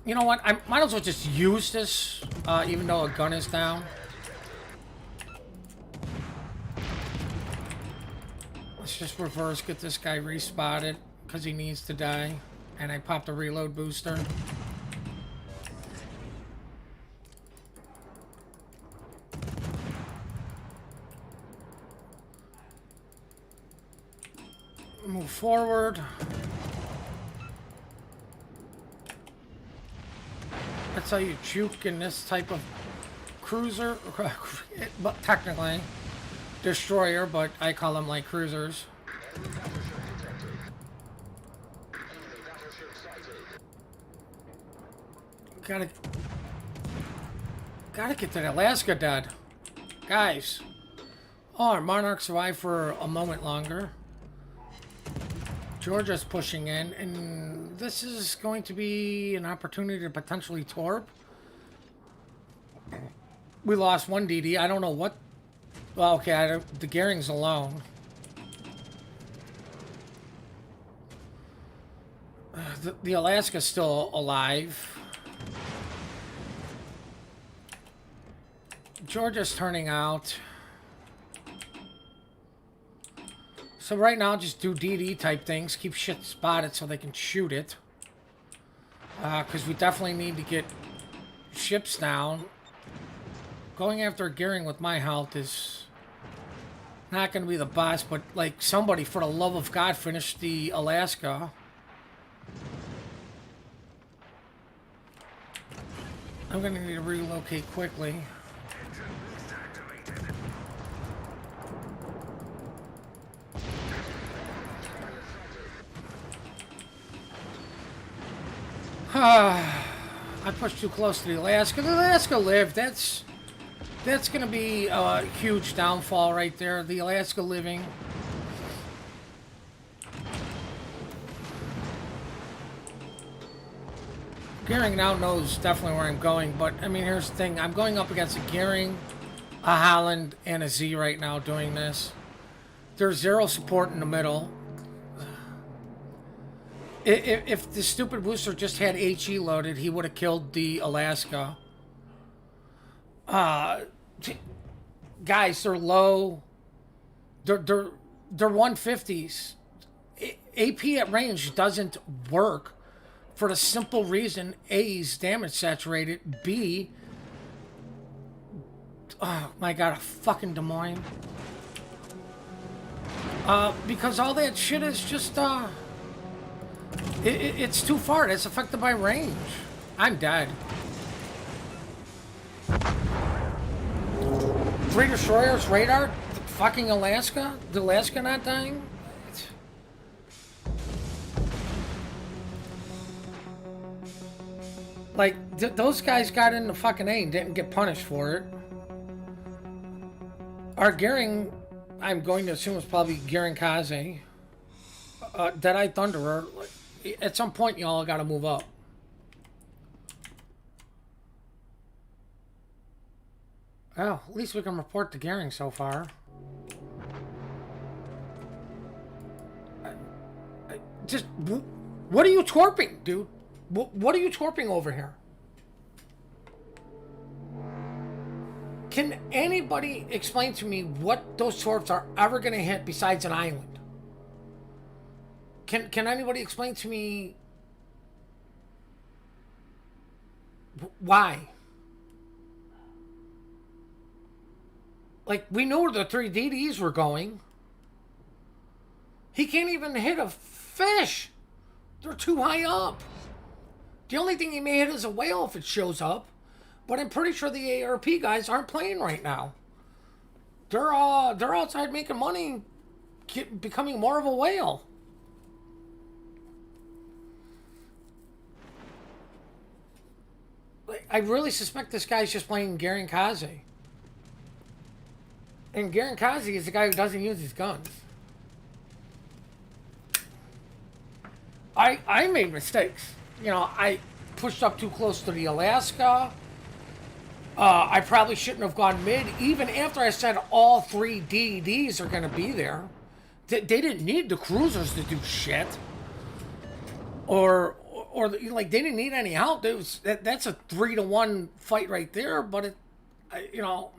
You know what? I might as well just use this, even though a gun is down. Let's just reverse, get this guy respotted, because he needs to die. And I popped a reload booster. Move forward. That's how you juke in this type of cruiser. But technically, destroyer, but I call them like cruisers. Gotta get to Alaska dead. Guys. Oh, our Monarch survived for a moment longer. Georgia's pushing in, and this is going to be an opportunity to potentially torp. We lost one DD. I don't know what... Well, okay, the gearing's alone. The Alaska's still alive. Georgia's turning out. So right now, just do DD type things. Keep shit spotted so they can shoot it. Because we definitely need to get ships down. Going after Gearing with my health is not going to be the boss, but like somebody, for the love of God, finish the Alaska. I'm going to need to relocate quickly. I pushed too close to the Alaska. The Alaska lived. That's going to be a huge downfall right there. The Alaska living. Gearing now knows definitely where I'm going, but I mean, here's the thing. I'm going up against a Gearing, a Holland, and a Z right now doing this. There's zero support in the middle. If the stupid booster just had HE loaded, he would have killed the Alaska. Guys, they're low. They're 150s. AP at range doesn't work for the simple reason A, he's damage saturated. B, oh my god, a fucking Des Moines. Because all that shit is just it's too far. It's affected by range. I'm dead. 3 destroyers, radar, fucking Alaska? The Alaska not dying? Like, those guys got in the fucking A and didn't get punished for it. Our Gearing, I'm going to assume, is probably Gearing Kaze. Deadeye Thunderer. At some point, y'all gotta move up. Well, at least we can report the Gearing so far. Just, what are you twerping, dude? What are you twerping over here? Can anybody explain to me what those twerps are ever going to hit besides an island? Can anybody explain to me why? Like, we know where the 3 DDs were going. He can't even hit a fish. They're too high up. The only thing he may hit is a whale if it shows up. But I'm pretty sure the ARP guys aren't playing right now. They're outside making money, becoming more of a whale. I really suspect this guy's just playing Gearing Kaze. And Gearing Kaze is the guy who doesn't use his guns. I made mistakes. You know, I pushed up too close to the Alaska. I probably shouldn't have gone mid, even after I said all 3 DDs are going to be there. They didn't need the cruisers to do shit. Or like, they didn't need any help. That's a 3-to-1 fight right there, but you know,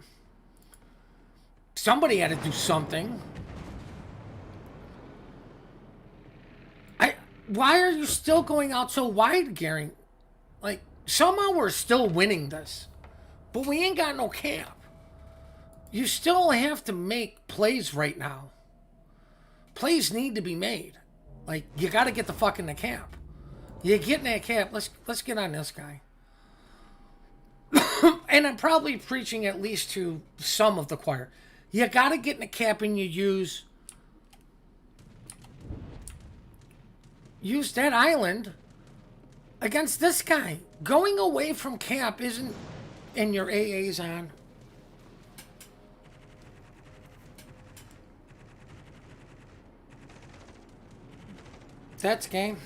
somebody had to do something. Why are you still going out so wide, Gearing? Like, somehow we're still winning this. But we ain't got no camp. You still have to make plays right now. Plays need to be made. Like, you got to get the fuck in the camp. You get in that camp. Let's get on this guy. And I'm probably preaching at least to some of the choir. You got to get in the camp and you use that island against this guy. Going away from camp isn't in your AA's on. That's game.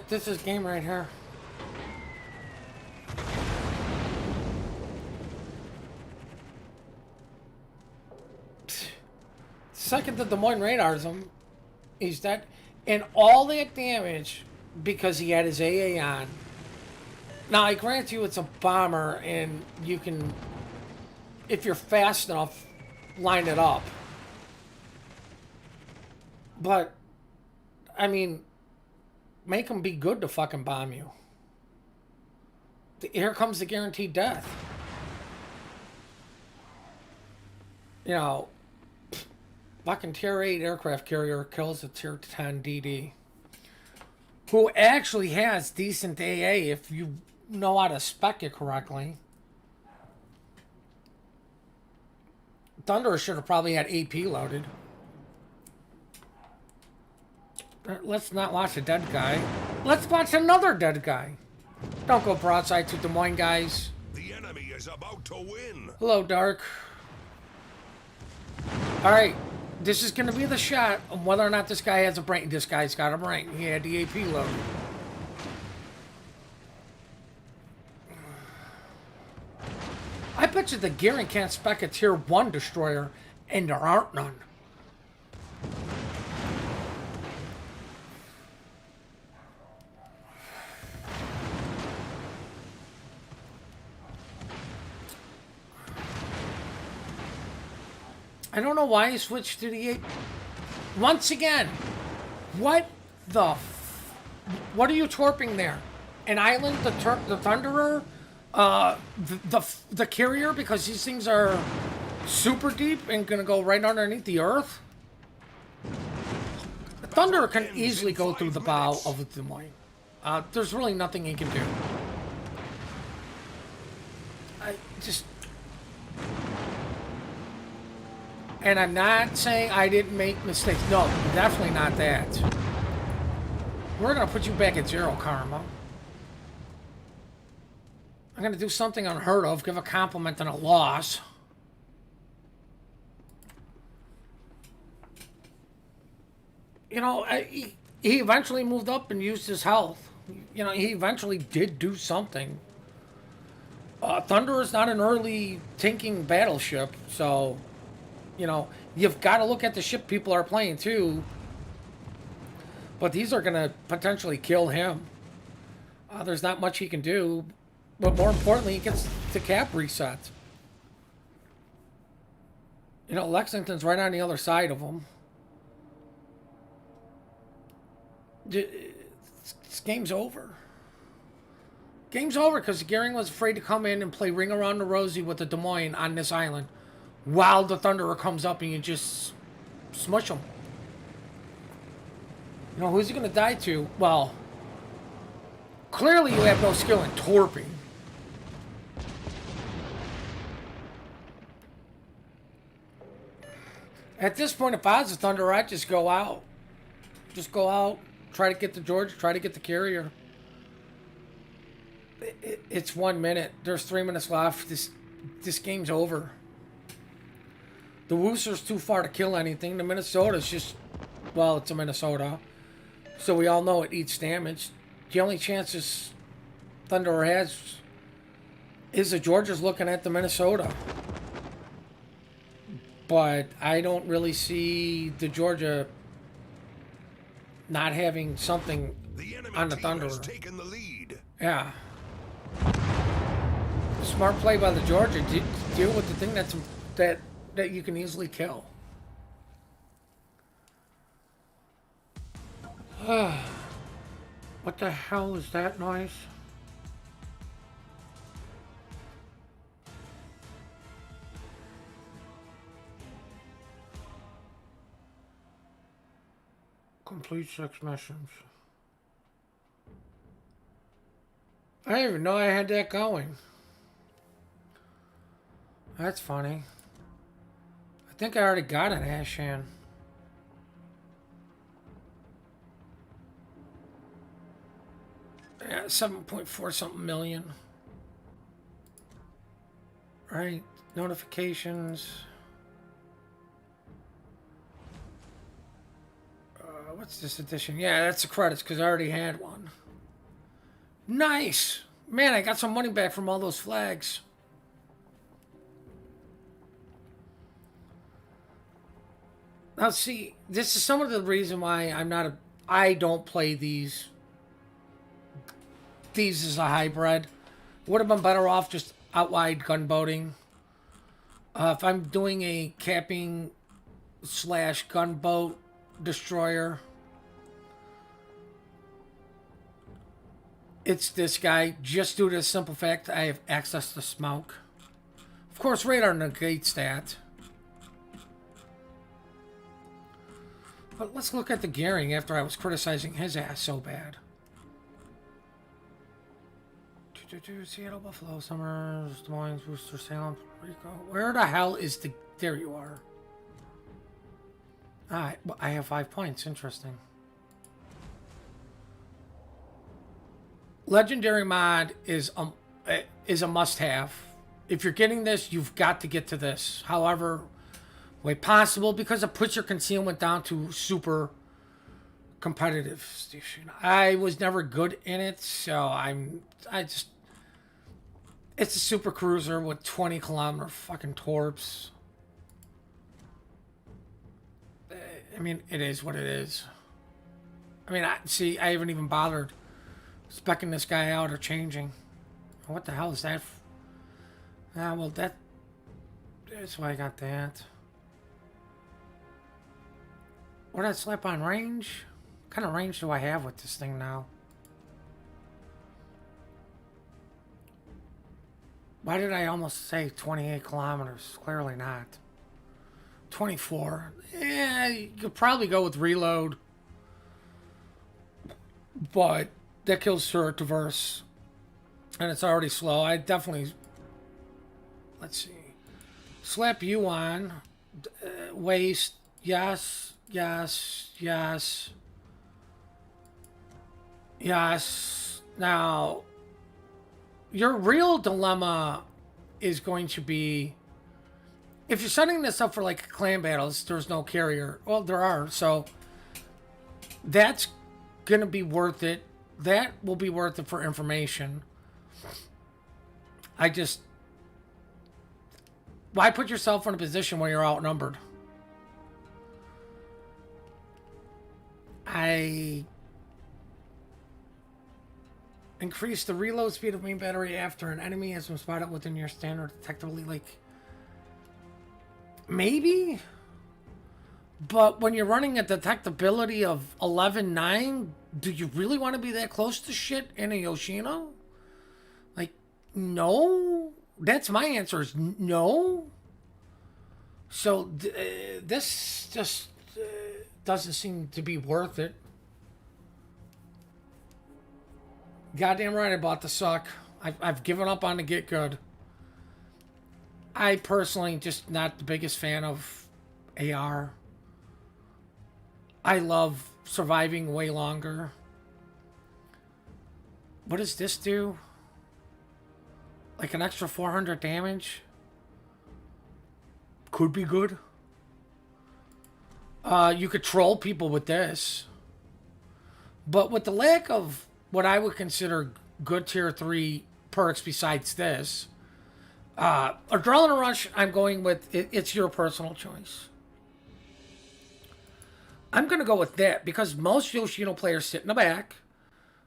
This is game right here. Second the Des Moines radars him. He's dead. And all that damage because he had his AA on. Now, I grant you it's a bomber and you can if you're fast enough, line it up. But, I mean, make them be good to fucking bomb you. Here comes the guaranteed death. You know, fucking Tier 8 aircraft carrier kills a Tier 10 DD. Who actually has decent AA if you know how to spec it correctly. Thunderer should have probably had AP loaded. Let's not watch a dead guy. Let's watch another dead guy. Don't go broadside to Des Moines, guys. The enemy is about to win. Hello, Dark. Alright. This is going to be the shot of whether or not this guy has a brain. This guy's got a brain. He had the AP loaded. I bet you the Gearing can't spec a Tier 1 destroyer, and there aren't none. I don't know why he switched to the 8. Once again, what the what are you torping there? An island, the Thunderer, the carrier, because these things are super deep and gonna go right underneath the earth. The Thunderer can easily go through the bow of the Des Moines. There's really nothing he can do. I just. And I'm not saying I didn't make mistakes. No, definitely not that. We're going to put you back at 0, Karma. I'm going to do something unheard of. Give a compliment and a loss. You know, he eventually moved up and used his health. You know, he eventually did do something. Thunder is not an early tanking battleship, so... You know, you've got to look at the ship people are playing too. But these are going to potentially kill him. There's not much he can do. But more importantly, he gets the cap reset. You know, Lexington's right on the other side of him. This game's over. Game's over because Gearing was afraid to come in and play Ring Around the Rosie with the Des Moines on this island. While the Thunderer comes up and you just smush him. You know, who's he going to die to? Well, clearly you have no skill in torping. At this point, if I was a Thunderer, I'd just go out. Just go out, try to get the Georgia, try to get the carrier. It's 1 minute. There's 3 minutes left. This game's over. The Wooster's too far to kill anything. The Minnesota's just... Well, it's a Minnesota. So we all know it eats damage. The only chances Thunderer has is the Georgia's looking at the Minnesota. But I don't really see the Georgia not having something on the Thunderer. Taken the lead. Yeah. Smart play by the Georgia. Deal with the thing that you can easily kill. What the hell is that noise? Complete 6 missions. I didn't even know I had that going. That's funny. I think I already got an Ashan. Yeah, 7.4 something million. Right, notifications. What's this edition? Yeah, that's the credits because I already had one. Nice! Man, I got some money back from all those flags. Now see, this is some of the reason why I don't play these as a hybrid. Would have been better off just out wide gunboating. If I'm doing a capping slash gunboat destroyer, it's this guy, just due to the simple fact I have access to smoke. Of course, radar negates that. But let's look at the gearing after I was criticizing his ass so bad. Seattle, Buffalo, Summers, Des Moines, Worcester, Salem, Puerto Rico. Where the hell is the... There you are. Alright, well, I have 5 points. Interesting. Legendary mod is a must-have. If you're getting this, you've got to get to this. However way possible, because it puts your concealment down to super competitive station. I was never good in it, so it's a super cruiser with 20 kilometer fucking torps. I mean, it is what it is. I mean, I haven't even bothered specking this guy out or changing. What the hell is that? Well, that's why I got that. What did I slap on range? What kind of range do I have with this thing now? Why did I almost say 28 kilometers? Clearly not. 24. Yeah, you could probably go with reload. But that kills turret diverse. And it's already slow. I definitely... Let's see. Slap you on. Waste. Yes. Yes. Yes. Yes. Now... Your real dilemma is going to be, if you're setting this up for like clan battles, there's no carrier. Well, there are, so that's going to be worth it. That will be worth it for information. Why put yourself in a position where you're outnumbered? Increase the reload speed of main battery after an enemy has been spotted within your standard detectively. Like, maybe? But when you're running a detectability of 11.9, do you really want to be that close to shit in a Yoshino? Like, no? That's my answer, is no. So, this just doesn't seem to be worth it. Goddamn right I bought the suck. I've given up on the Get Good. I personally just not the biggest fan of AR. I love surviving way longer. What does this do? Like an extra 400 damage? Could be good. You could troll people with this. But with the lack of what I would consider good tier 3 perks besides this, Adrenaline Rush, I'm going with, it's your personal choice. I'm going to go with that because most Yoshino players sit in the back,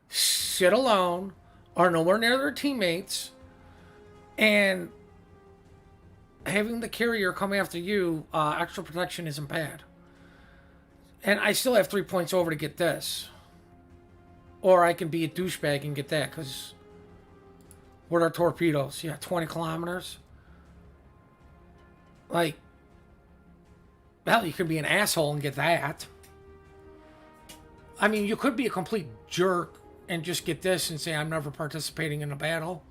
sit alone, are nowhere near their teammates, and having the carrier come after you, extra protection isn't bad. And I still have 3 points over to get this. Or I can be a douchebag and get that, because what are torpedoes? Yeah, 20 kilometers. Like, well, you could be an asshole and get that. I mean, you could be a complete jerk and just get this and say, I'm never participating in a battle.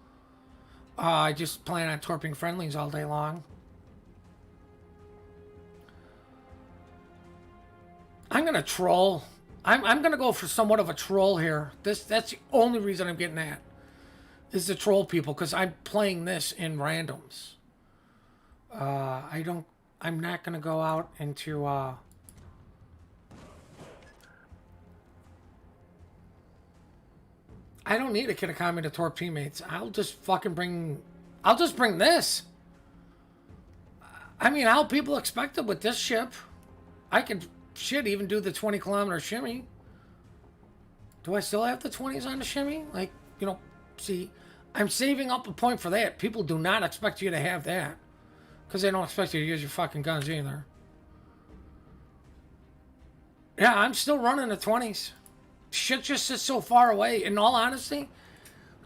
I just plan on torping friendlies all day long. I'm going to troll. I'm going to go for somewhat of a troll here. That's the only reason I'm getting that. Is to troll people, because I'm playing this in randoms. I'm not going to go out into, I don't need a Kitakami to torp teammates. I'll just bring this. I mean, how people expect it with this ship. I could, shit, even do the 20 kilometer shimmy. Do I still have the 20s on the shimmy? Like, see, I'm saving up a point for that. People do not expect you to have that. Because they don't expect you to use your fucking guns either. Yeah, I'm still running the 20s. Shit just is so far away. In all honesty,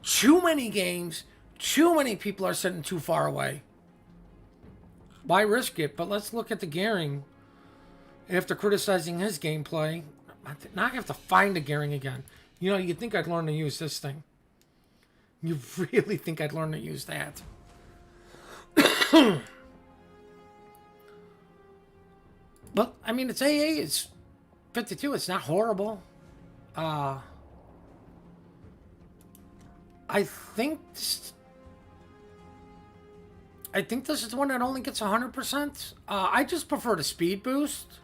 too many games, too many people are sitting too far away. Why risk it? But let's look at the Gehring. After criticizing his gameplay, now I have to find the Gehring again. You know, you'd think I'd learn to use this thing. You really think I'd learn to use that? But, I mean, it's AA. It's 52. It's not horrible. I think this is the one that only gets 100%. I just prefer the speed boost.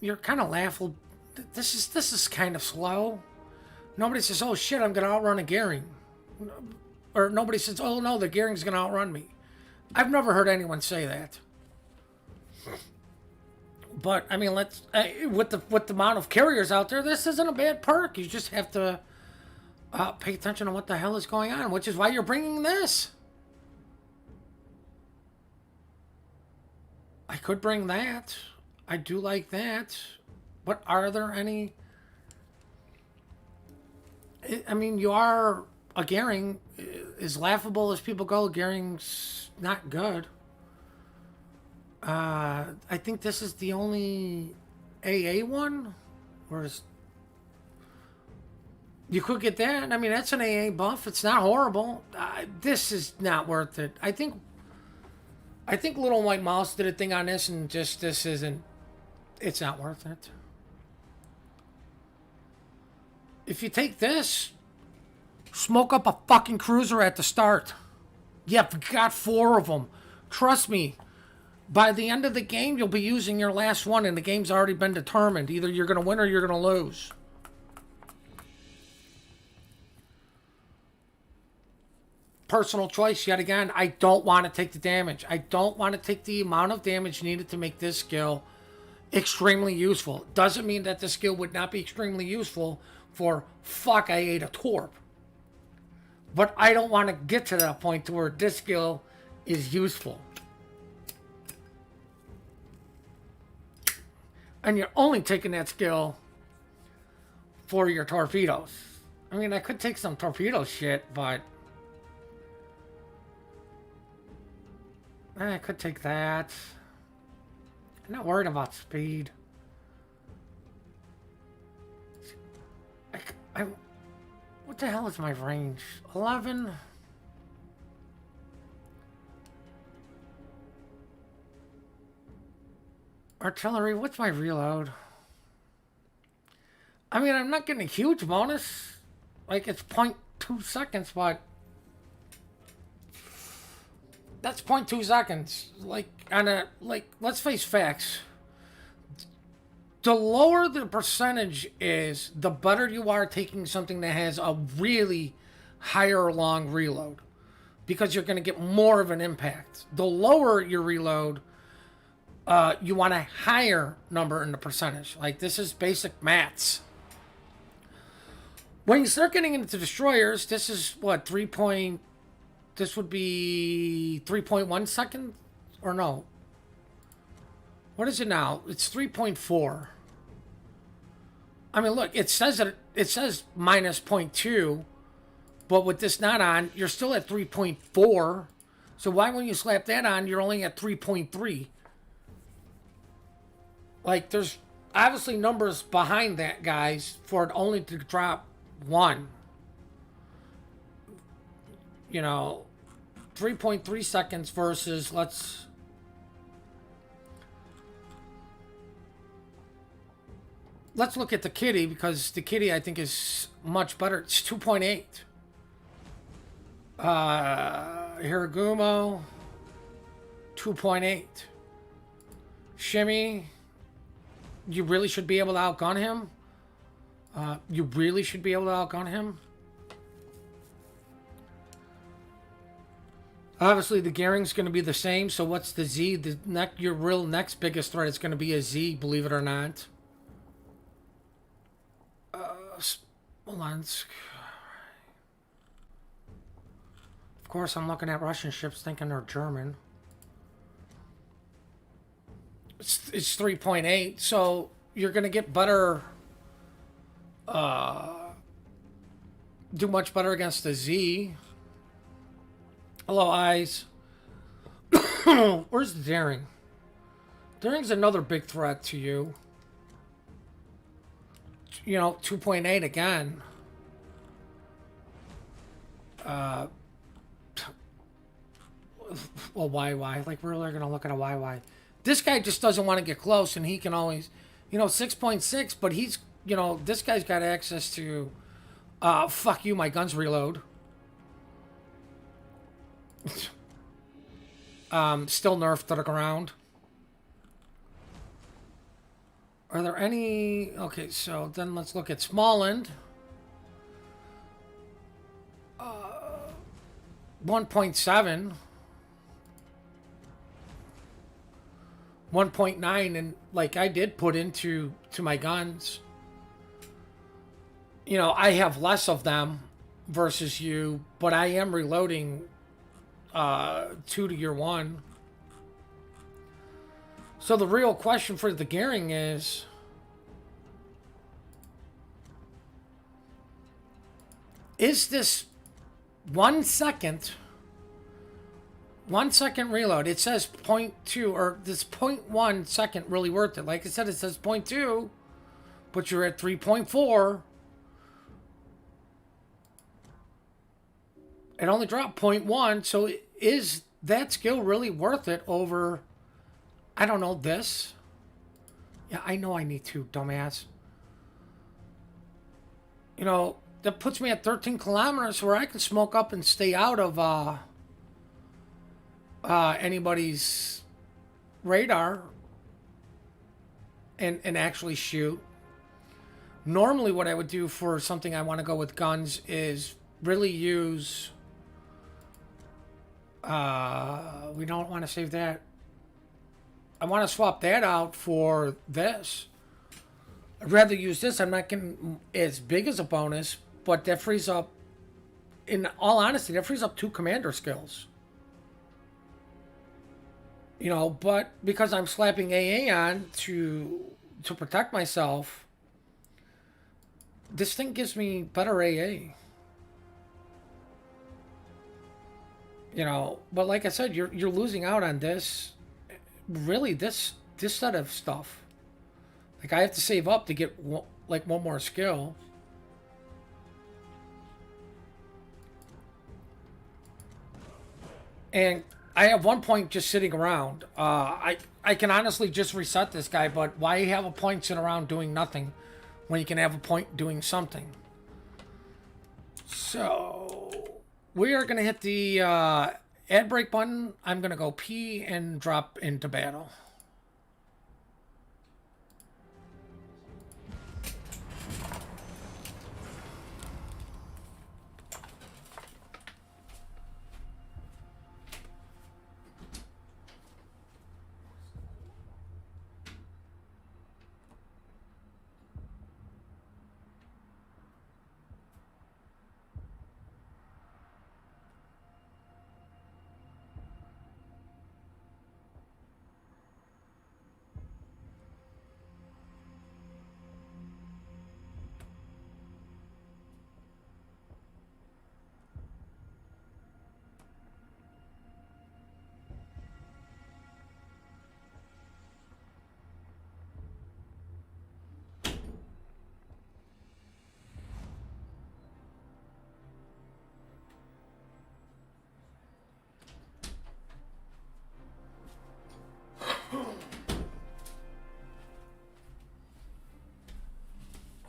You're kind of laughable. This is kind of slow. Nobody says, "Oh shit, I'm gonna outrun a Gehring," or nobody says, "Oh no, the Gehring's gonna outrun me." I've never heard anyone say that. But I mean, let's with the amount of carriers out there, this isn't a bad perk. You just have to pay attention to what the hell is going on, which is why you're bringing this. I could bring that. I do like that. But are there any? I mean, you are a Gehring. As laughable as people go, Gehring's not good. I think this is the only AA one. Whereas you could get that. I mean, that's an AA buff. It's not horrible. This is not worth it. I think Little White Mouse did a thing on this, and just this isn't. It's not worth it. If you take this, smoke up a fucking cruiser at the start. You've got 4 of them. Trust me. By the end of the game, you'll be using your last one, and the game's already been determined. Either you're going to win or you're going to lose. Personal choice, yet again. I don't want to take the damage. I don't want to take the amount of damage needed to make this skill extremely useful. Doesn't mean that the skill would not be extremely useful for fuck, I ate a torp. But I don't want to get to that point to where this skill is useful. And you're only taking that skill for your torpedoes. I mean, I could take some torpedo shit, but I could take that. I'm not worried about speed. What the hell is my range? 11? Artillery, what's my reload? I mean, I'm not getting a huge bonus. Like, it's 0.2 seconds, but that's 0.2 seconds. Like, let's face facts. The lower the percentage is, the better you are taking something that has a really higher long reload. Because you're going to get more of an impact. The lower your reload, you want a higher number in the percentage. Like, this is basic maths. When you start getting into destroyers, this is what, this would be 3.1 seconds? Or no? What is it now? It's 3.4. I mean, look, it says minus 0.2, but with this not on, you're still at 3.4. So why when you slap that on, you're only at 3.3? Like, there's obviously numbers behind that, guys, for it only to drop 1. You know, 3.3 seconds versus, let's look at the kitty, because the kitty, I think, is much better. It's 2.8. Hiragumo, 2.8. Shimmy, you really should be able to outgun him. You really should be able to outgun him. Obviously, the Gehring's going to be the same, so what's the Z? Your real next biggest threat is going to be a Z, believe it or not. Smolensk. Of course, I'm looking at Russian ships thinking they're German. It's 3.8, so you're going to get better, do much better against the Z. Hello, eyes. Where's Daring? Daring's another big threat to you. You know, 2.8 again. Well, YY. Like, we're really going to look at a YY. This guy just doesn't want to get close, and he can always, you know, 6.6, but he's, you know, this guy's got access to, fuck you, my guns reload. Still nerfed to the ground. Are there any... Okay, so then let's look at Smallland. 1.7. 1.9, and like I did put into my guns. You know, I have less of them versus you, but I am reloading 2 to your 1. So the real question for the gearing is, this 1 second reload? It says 0.2, or this 0.1 second really worth it? Like I said, it says 0.2, but you're at 3.4. It only dropped 0.1, so is that skill really worth it over, I don't know, this? Yeah, I know I need to, dumbass. You know, that puts me at 13 kilometers where I can smoke up and stay out of anybody's radar and actually shoot. Normally what I would do for something I want to go with guns is really use... we don't want to save that. I want to swap that out for this. I'd rather use this. I'm not getting as big as a bonus, but that frees up, in all honesty, that frees up 2 commander skills. You know, but because I'm slapping AA on to protect myself, this thing gives me better AA. You know, but like I said, you're losing out on this. Really, this set of stuff. Like, I have to save up to get one more skill. And I have 1 point just sitting around. I can honestly just reset this guy, but why have a point sitting around doing nothing when you can have a point doing something? So we are going to hit the ad break button. I'm going to go pee and drop into battle.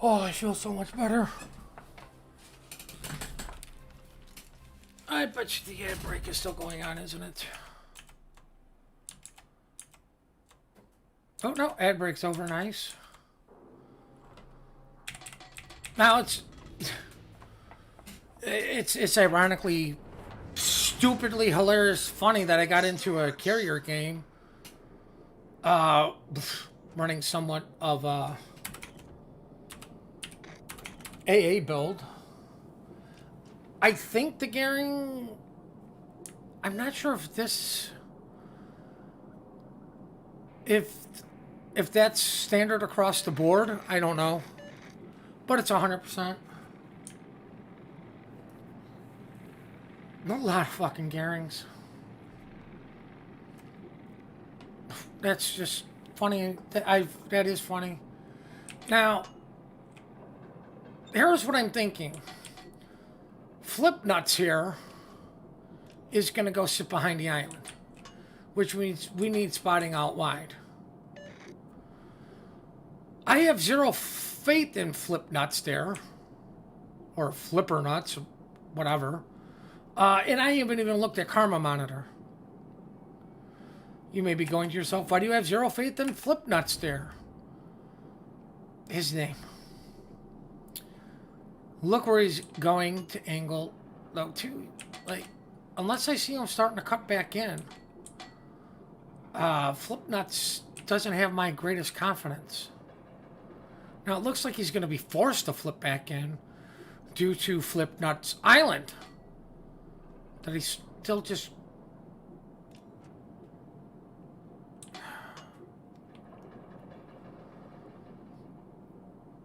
Oh, I feel so much better. I bet you the ad break is still going on, isn't it? Oh, no, ad break's over. Nice. Now it's ironically, stupidly hilarious, funny that I got into a carrier game, running somewhat of a AA build. I think the gearing I'm not sure if this... If that's standard across the board, I don't know. But it's 100%. A lot of fucking Gearings. That's just funny. That is funny. Now, here's what I'm thinking. Flipnuts here is going to go sit behind the island, which means we need spotting out wide. I have zero faith in Flipnuts there, or Flipper Nuts, whatever. And I haven't even looked at Karma Monitor. You may be going to yourself, why do you have zero faith in Flipnuts there? His name. Look where he's going to angle. No, too. Like, unless I see him starting to cut back in. Flipnuts doesn't have my greatest confidence. Now, it looks like he's going to be forced to flip back in due to Flipnuts Island. That he's still just...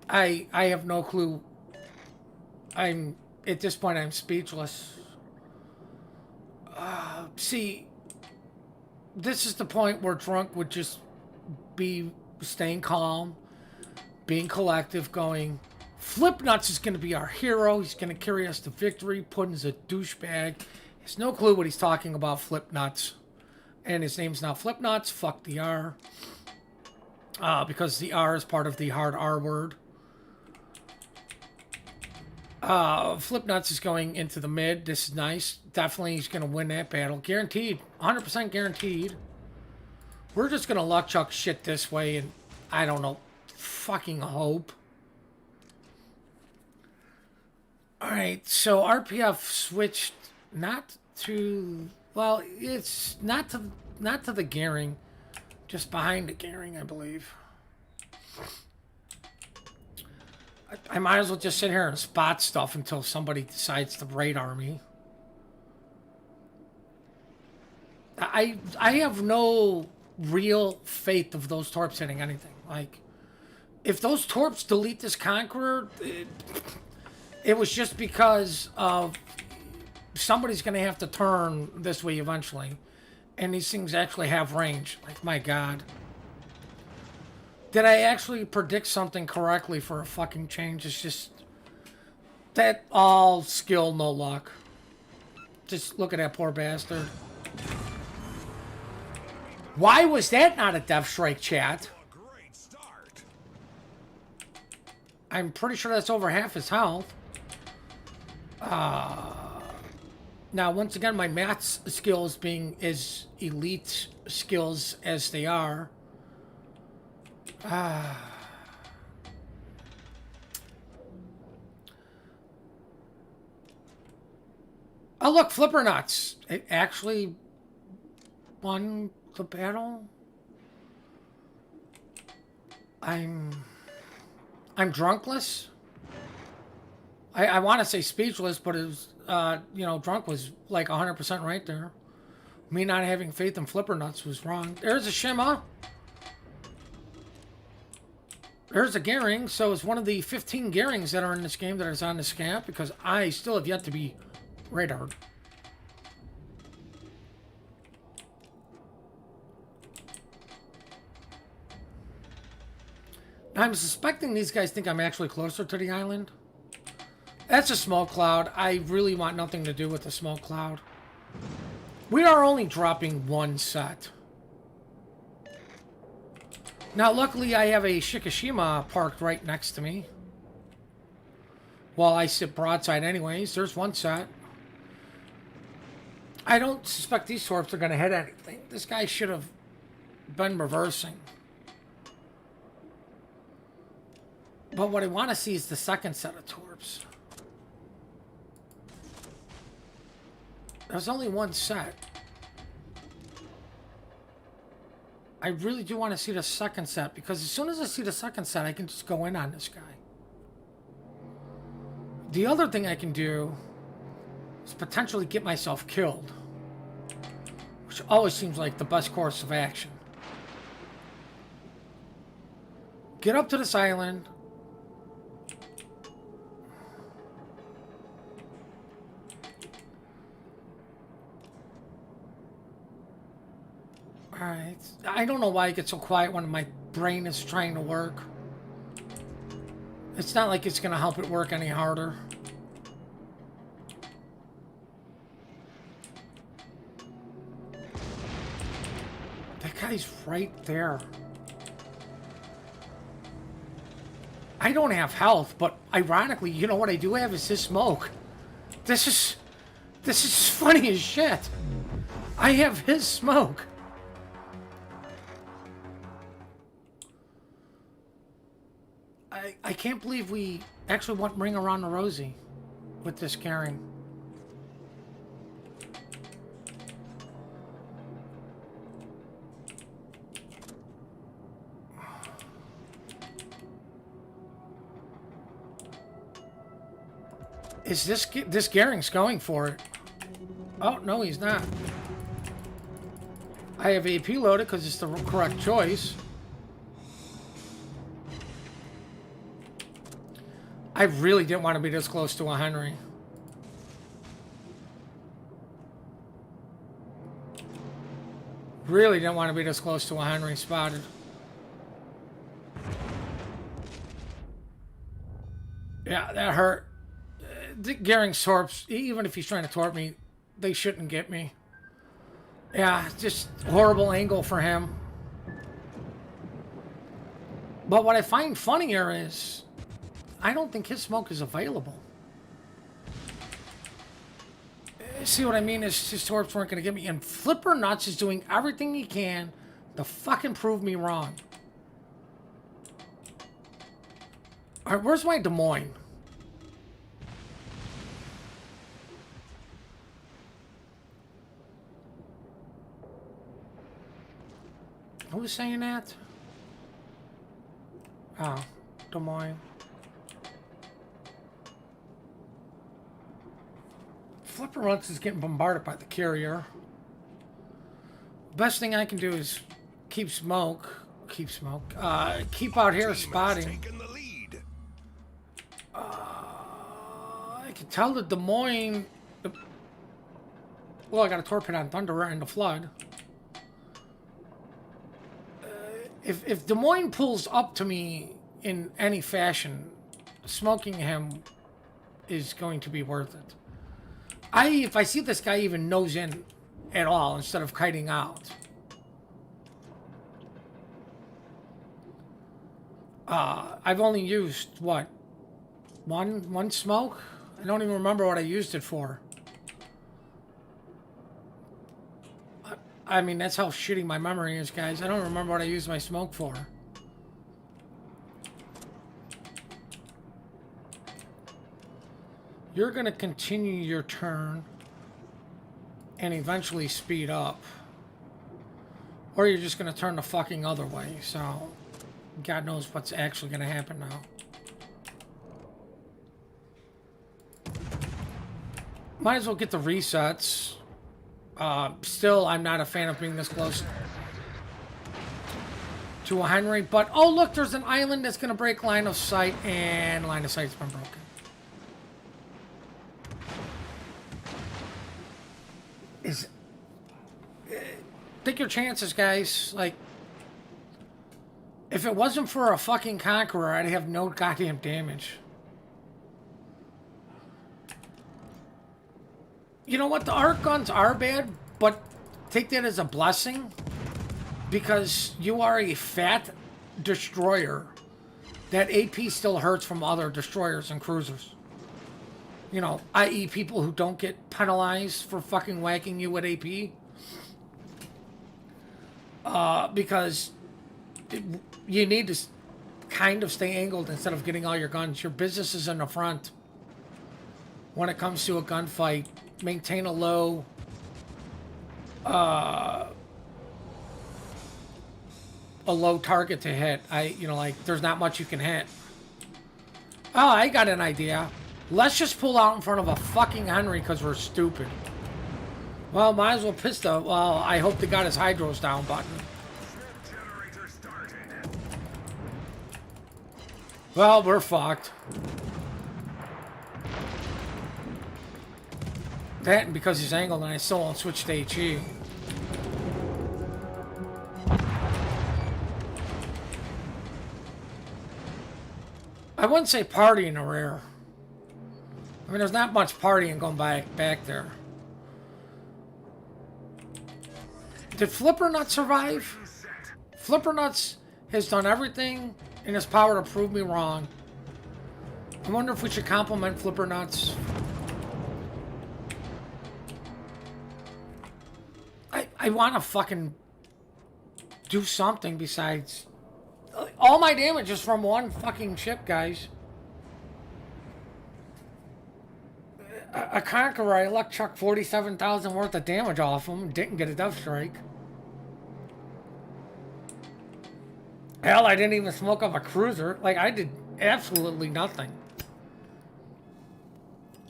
I have no clue. At this point, I'm speechless. See, this is the point where Drunk would just be staying calm, being collective, going, Flipnuts is going to be our hero. He's going to carry us to victory. Puddin's a douchebag. He has no clue what he's talking about, Flipnuts. And his name's not Flipnuts. Fuck the R. Because the R is part of the hard R word. Flipnuts is going into the mid. This is nice. Definitely he's going to win that battle. Guaranteed. 100% guaranteed. We're just going to luck chuck shit this way and, I don't know, fucking hope. Alright, so RPF switched not to... Well, it's not to the gearing. Just behind the gearing, I believe. I might as well just sit here and spot stuff until somebody decides to radar me. I have no real faith of those torps hitting anything. Like, if those torps delete this Conqueror, it was just because of somebody's going to have to turn this way eventually. And these things actually have range. Like, my God. Did I actually predict something correctly for a fucking change? It's just... That all skill, no luck. Just look at that poor bastard. Why was that not a Death Strike, chat? I'm pretty sure that's over half his health. Now, once again, my maths skills being as elite skills as they are... Oh, look, Flipper Nuts. It actually won the battle. I'm drunkless. I want to say speechless, but it was, you know, Drunk was like 100% right there. Me not having faith in Flipper Nuts was wrong. There's a Shima. There's a Gearing, so it's one of the 15 Gearings that are in this game that is on the scamp, because I still have yet to be radared. I'm suspecting these guys think I'm actually closer to the island. That's a smoke cloud. I really want nothing to do with the smoke cloud. We are only dropping one set. Now, luckily, I have a Shikishima parked right next to me. While I sit broadside anyways. There's one set. I don't suspect these torps are going to hit anything. This guy should have been reversing. But what I want to see is the second set of torps. There's only one set. I really do want to see the second set, because as soon as I see the second set, I can just go in on this guy. The other thing I can do is potentially get myself killed. which always seems like the best course of action. Get up to this island. Alright. I don't know why I get so quiet when my brain is trying to work. It's not like it's going to help it work any harder. That guy's right there. I don't have health, but ironically, you know what I do have is his smoke. This is funny as shit. I have his smoke. I can't believe we actually want Ring Around the Rosie with this carrying. Is this Garing's going for it? Oh, no, he's not. I have AP loaded because it's the correct choice. I really didn't want to be this close to a Henry. Really didn't want to be this close to a Henry spotted. Yeah, that hurt. Garing torps, even if he's trying to torp me, they shouldn't get me. Yeah, just horrible angle for him. But what I find funnier is I don't think his smoke is available. See what I mean? His torps weren't going to get me. And Flipper Nuts is doing everything he can to fucking prove me wrong. Alright, where's my Des Moines? Who was saying that? Oh, Des Moines. Flipper Nuts is getting bombarded by the carrier. Best thing I can do is keep out here spotting. I can tell that Des Moines. Well, I got a torpedo on Thunder and the Flood. If Des Moines pulls up to me in any fashion, smoking him is going to be worth it. If I see this guy even nose in at all instead of kiting out. I've only used, what? One smoke? I don't even remember what I used it for. I mean, that's how shitty my memory is, guys. I don't remember what I used my smoke for. You're going to continue your turn and eventually speed up. Or you're just going to turn the fucking other way. So, God knows what's actually going to happen now. Might as well get the resets. Still, I'm not a fan of being this close to a Henry. But, oh, look, there's an island that's going to break line of sight. And line of sight's been broken. Take your chances, guys. Like, if it wasn't for a fucking Conqueror, I'd have no goddamn damage. You know what? The arc guns are bad, but take that as a blessing because you are a fat destroyer. That AP still hurts from other destroyers and cruisers. You know, i.e. people who don't get penalized for fucking whacking you with AP. Because you need to kind of stay angled instead of getting all your guns. Your business is in the front. When it comes to a gunfight, maintain a low... a low target to hit. There's not much you can hit. Oh, I got an idea. Let's just pull out in front of a fucking Henry because we're stupid. Well, might as well piss the, well, I hope they got his hydros down button. Well, we're fucked. That and because he's angled and I still won't switch to HE. I wouldn't say party in the rear. I mean, there's not much partying going back there. Did Flippernuts survive? Flippernuts has done everything in his power to prove me wrong. I wonder if we should compliment Flippernuts. I want to fucking do something besides... All my damage is from one fucking chip, guys. A Conqueror, I luck chucked 47,000 worth of damage off him. Didn't get a Death Strike. Hell, I didn't even smoke up a cruiser. Like, I did absolutely nothing.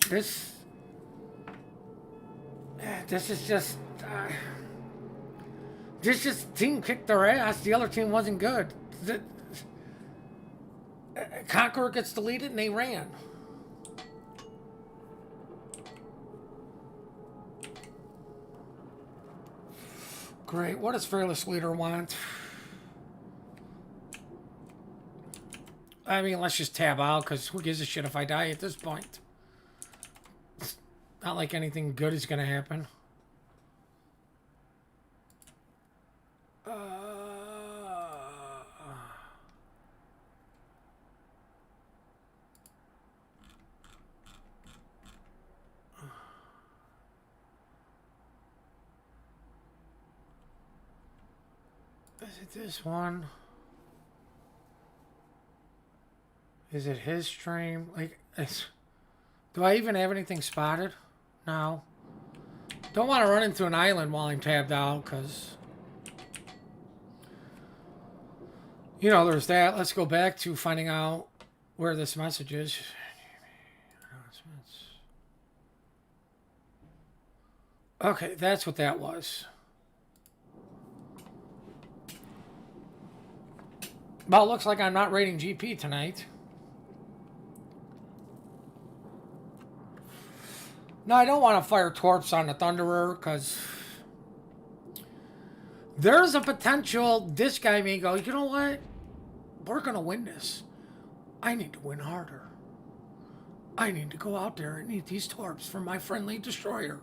This is just... this just team kicked their ass. The other team wasn't good. Conqueror gets deleted and they ran. Great. What does Fearless Leader want? I mean, let's just tab out, because who gives a shit if I die at this point? It's not like anything good is going to happen. Is it this one? Is it his stream? Like, do I even have anything spotted? No. Don't want to run into an island while I'm tabbed out, because... You know, there's that. Let's go back to finding out where this message is. Okay, that's what that was. Well, it looks like I'm not rating GP tonight. No, I don't want to fire torps on the Thunderer, because there's a potential this guy may go, you know what? We're going to win this. I need to win harder. I need to go out there and eat these torps from my friendly destroyer.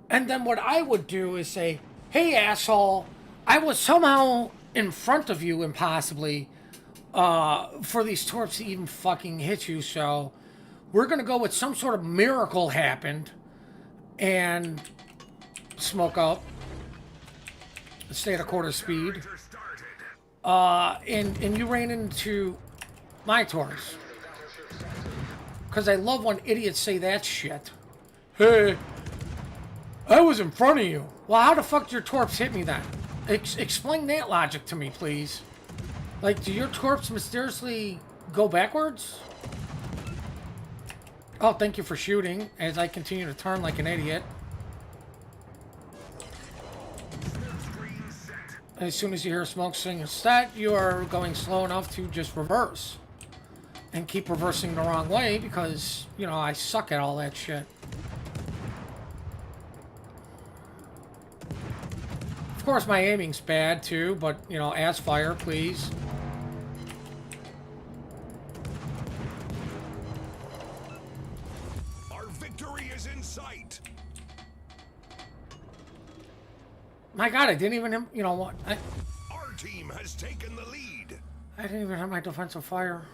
And then what I would do is say, hey, asshole, I was somehow in front of you impossibly for these torps to even fucking hit you, so we're going to go with some sort of miracle happened and smoke up. Stay at a quarter speed. And you ran into my torps. Because I love when idiots say that shit. Hey, I was in front of you. Well, how the fuck did your torps hit me then? Explain that logic to me, please. Like, do your torps mysteriously go backwards? Oh, thank you for shooting as I continue to turn like an idiot. As soon as you hear smoke sing a set, you are going slow enough to just reverse. And keep reversing the wrong way because, you know, I suck at all that shit. Of course, my aiming's bad too, but, you know, ass fire, please. Our victory is in sight. My God, I didn't even, you know what? Our team has taken the lead. I didn't even have my defensive fire.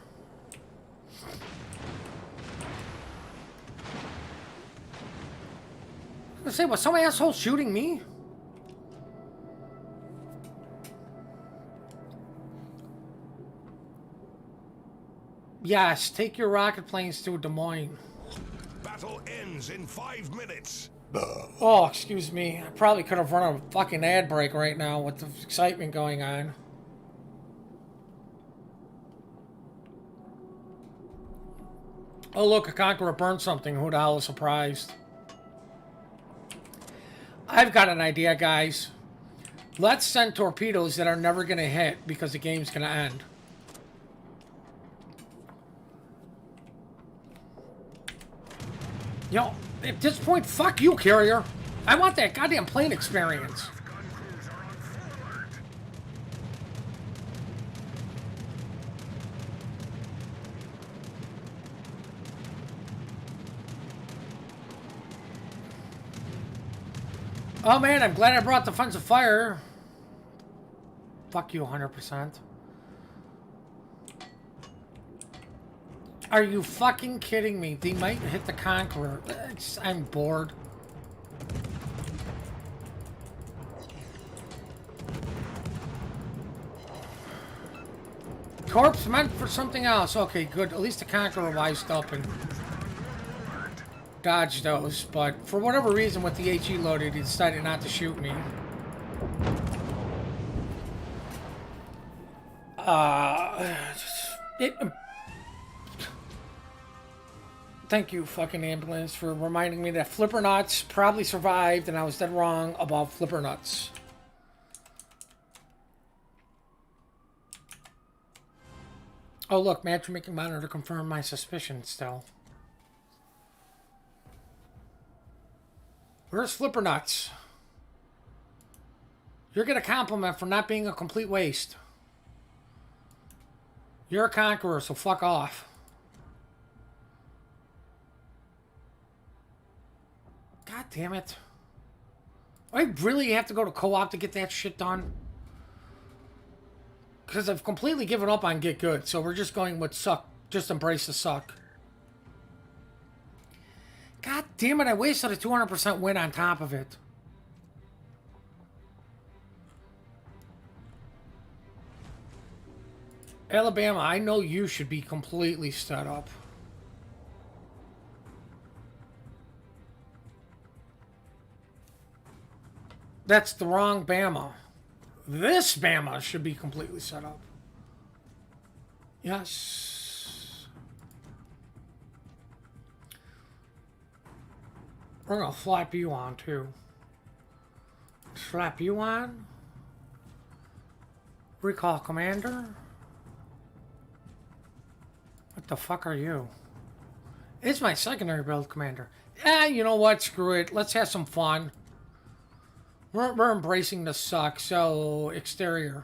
I was say, was some asshole shooting me? Yes, take your rocket planes to Des Moines. Battle ends in 5 minutes. Oh, excuse me. I probably could have run a fucking ad break right now with the excitement going on. Oh, look, a Conqueror burned something. Who the hell is surprised? I've got an idea, guys. Let's send torpedoes that are never going to hit because the game's going to end. You know, at this point, fuck you, carrier. I want that goddamn plane experience. Oh man, I'm glad I brought defensive fire. Fuck you 100%. Are you fucking kidding me? They might hit the Conqueror. I'm bored. Corpse meant for something else. Okay, good. At least the Conqueror wised up and dodged those. But for whatever reason, with the HE loaded, he decided not to shoot me. Thank you, fucking ambulance, for reminding me that Flipper Nuts probably survived, and I was dead wrong about Flipper Nuts. Oh, look, matchmaking monitor confirmed my suspicion still. Where's Flipper Nuts? You're getting a compliment for not being a complete waste. You're a conqueror, so fuck off. God damn it. I really have to go to co-op to get that shit done? Because I've completely given up on Get Good, so we're just going with suck. Just embrace the suck. God damn it, I wasted a 200% win on top of it. Alabama, I know you should be completely set up. That's the wrong Bama. This Bama should be completely set up. Yes. We're gonna flap you on too. Slap you on. Recall commander. What the fuck are you? It's my secondary build commander. You know what? Screw it. Let's have some fun. We're embracing the suck, so exterior.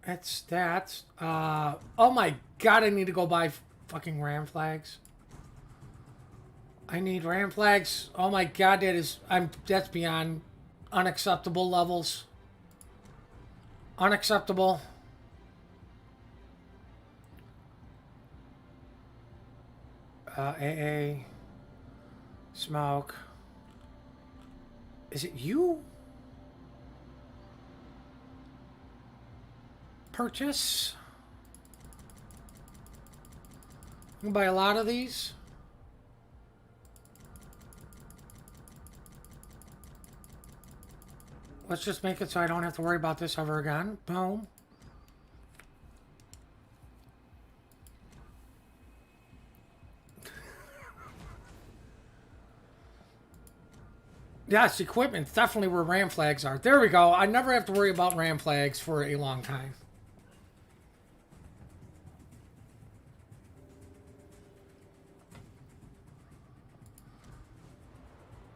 That's that. Oh my god, I need to go buy fucking ram flags. I need ram flags. Oh my god, that's beyond unacceptable levels. Unacceptable. AA. Smoke. Is it you? Purchase. You can buy a lot of these. Let's just make it so I don't have to worry about this ever again. Boom. Yes, equipment. Definitely where ram flags are. There we go. I never have to worry about ram flags for a long time.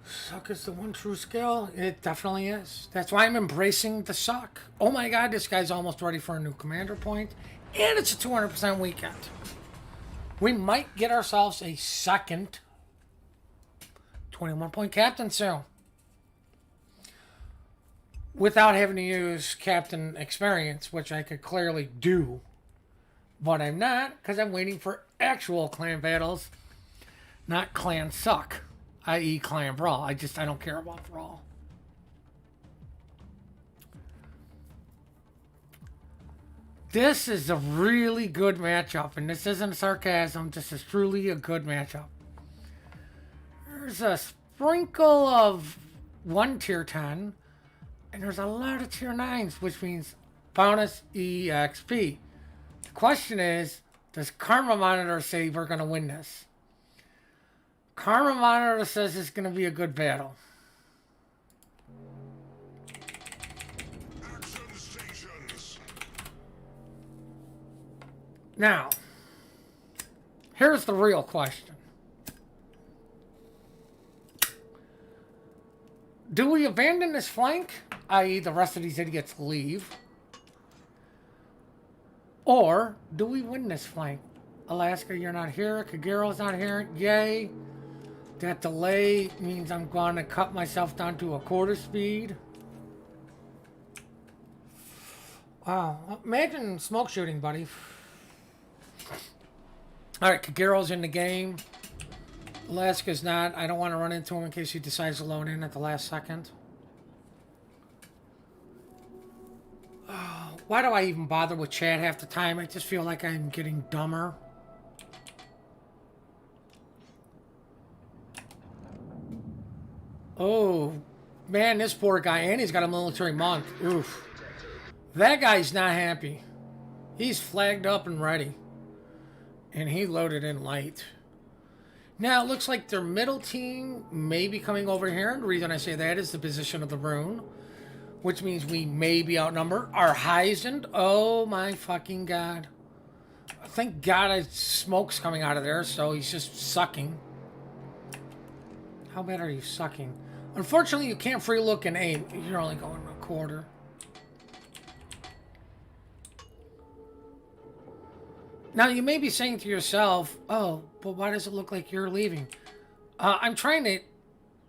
Suck is the one true skill. It definitely is. That's why I'm embracing the suck. Oh my god, this guy's almost ready for a new commander point. And it's a 200% weekend. We might get ourselves a second 21-point captain soon. Without having to use captain experience, which I could clearly do. But I'm not, because I'm waiting for actual clan battles, not clan suck, i.e. clan brawl. I don't care about brawl. This is a really good matchup, and this isn't sarcasm, this is truly a good matchup. There's a sprinkle of 1 tier 10, and there's a lot of tier 9s, which means bonus EXP. The question is, does Karma Monitor say we're going to win this? Karma Monitor says it's going to be a good battle. Action stations. Now, here's the real question. Do we abandon this flank, i.e. the rest of these idiots leave? Or do we win this flank? Alaska, you're not here. Kagero's not here. Yay. That delay means I'm going to cut myself down to a quarter speed. Wow. Imagine smoke shooting, buddy. Alright, Kagero's in the game. Alaska's not. I don't want to run into him in case he decides to load in at the last second. Oh, why do I even bother with chat half the time? I just feel like I'm getting dumber. Oh, man, this poor guy. And he's got a military monk. Oof. That guy's not happy. He's flagged up and ready. And he loaded in light. Now, it looks like their middle team may be coming over here. And the reason I say that is the position of the rune. Which means we may be outnumbered. Our Heisend. Oh, my fucking God. Thank God smoke's coming out of there. So he's just sucking. How bad are you sucking? Unfortunately, you can't free look and aim. You're only going a quarter. Now, you may be saying to yourself, oh, but why does it look like you're leaving? I'm trying to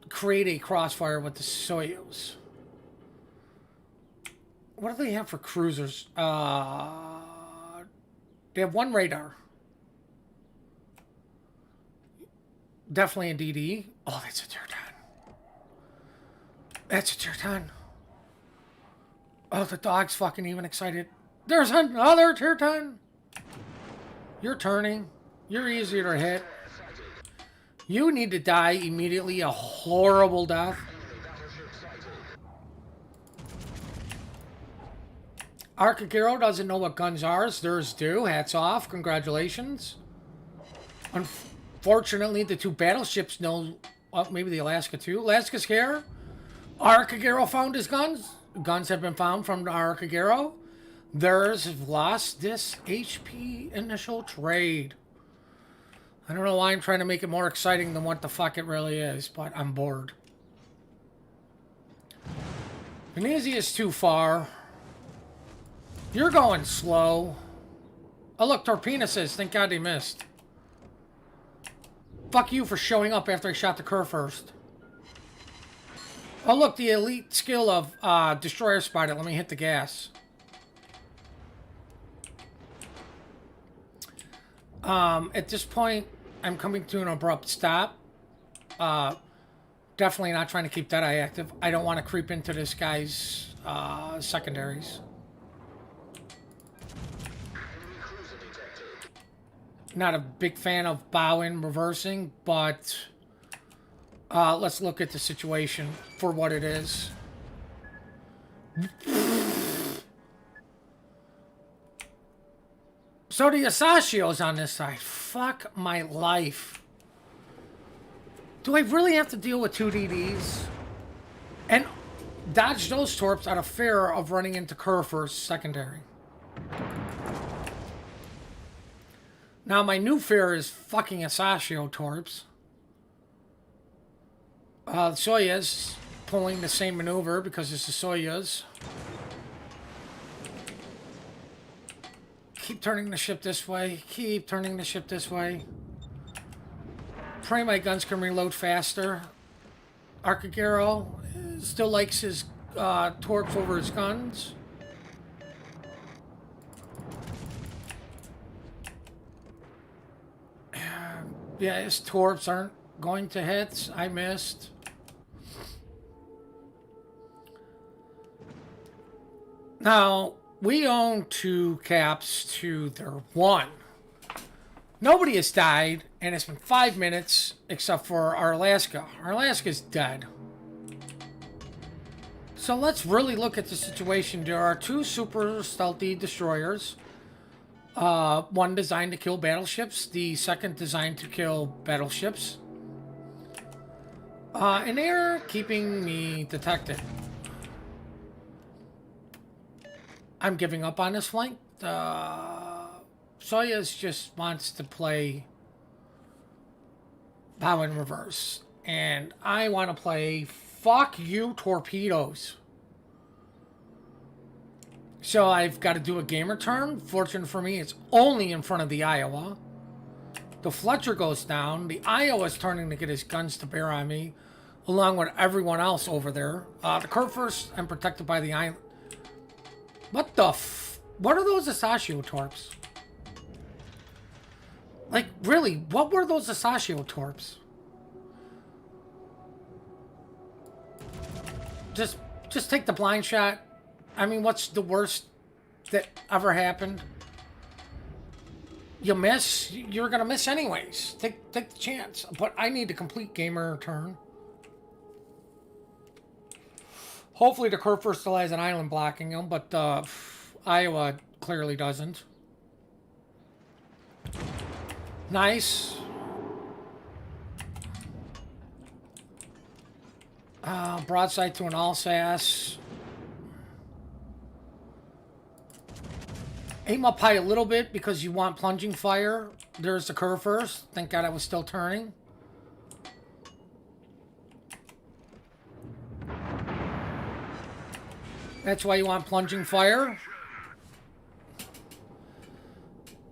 create a crossfire with the Soyuz. What do they have for cruisers? They have one radar. Definitely a DD. Oh, that's a Turton. That's a Turton. Oh, the dog's fucking even excited. There's another Turton. You're turning. You're easier to hit. You need to die immediately. A horrible death. Arkagero doesn't know what guns are. Theirs do. Hats off. Congratulations. Unfortunately, the two battleships know... Oh, maybe the Alaska too. Alaska's here. Arkagero found his guns. Guns have been found from the Arkagero. Theirs have lost this HP initial trade. I don't know why I'm trying to make it more exciting than what the fuck it really is, but I'm bored. Venezia is too far. You're going slow. Oh, look, Torpina says, thank God they missed. Fuck you for showing up after I shot the Kerr first. Oh, look, the elite skill of Destroyer Spider. Let me hit the gas. At this point, I'm coming to an abrupt stop. Definitely not trying to keep that eye active. I don't want to creep into this guy's secondaries. Not a big fan of bowing, reversing, but let's look at the situation for what it is. So the Asashio's on this side. Fuck my life. Do I really have to deal with two DDs? And dodge those torps out of fear of running into Kerr first secondary. Now my new fear is fucking Asashio torps. Soyuz pulling the same maneuver because it's a Soyuz. Keep turning the ship this way. Keep turning the ship this way. Pray my guns can reload faster. Arkagero still likes his torps over his guns. Yeah, his torps aren't going to hit. I missed. Now, we own two caps to their one. Nobody has died, and it's been 5 minutes, except for our Alaska. Our Alaska's dead. So let's really look at the situation. There are two super stealthy destroyers. One designed to kill battleships. The second designed to kill battleships. An error keeping me detected. I'm giving up on this flank. Soyuz just wants to play power in reverse. And I want to play fuck you torpedoes. So I've got to do a gamer turn. Fortunate for me, it's only in front of the Iowa. The Fletcher goes down. The Iowa's turning to get his guns to bear on me, along with everyone else over there. The Kurfürst, I'm protected by the island. What the what are those Asashio torps? Like, really, what were those Asashio torps? Just take the blind shot. I mean, what's the worst that ever happened? You miss, you're gonna miss anyways. Take the chance. But I need a complete gamer turn. Hopefully the Kurfürst still has an island blocking him, but Iowa clearly doesn't. Nice. Broadside to an Alsace. Aim up high a little bit because you want plunging fire. There's the Kurfürst. Thank God I was still turning. That's why you want plunging fire.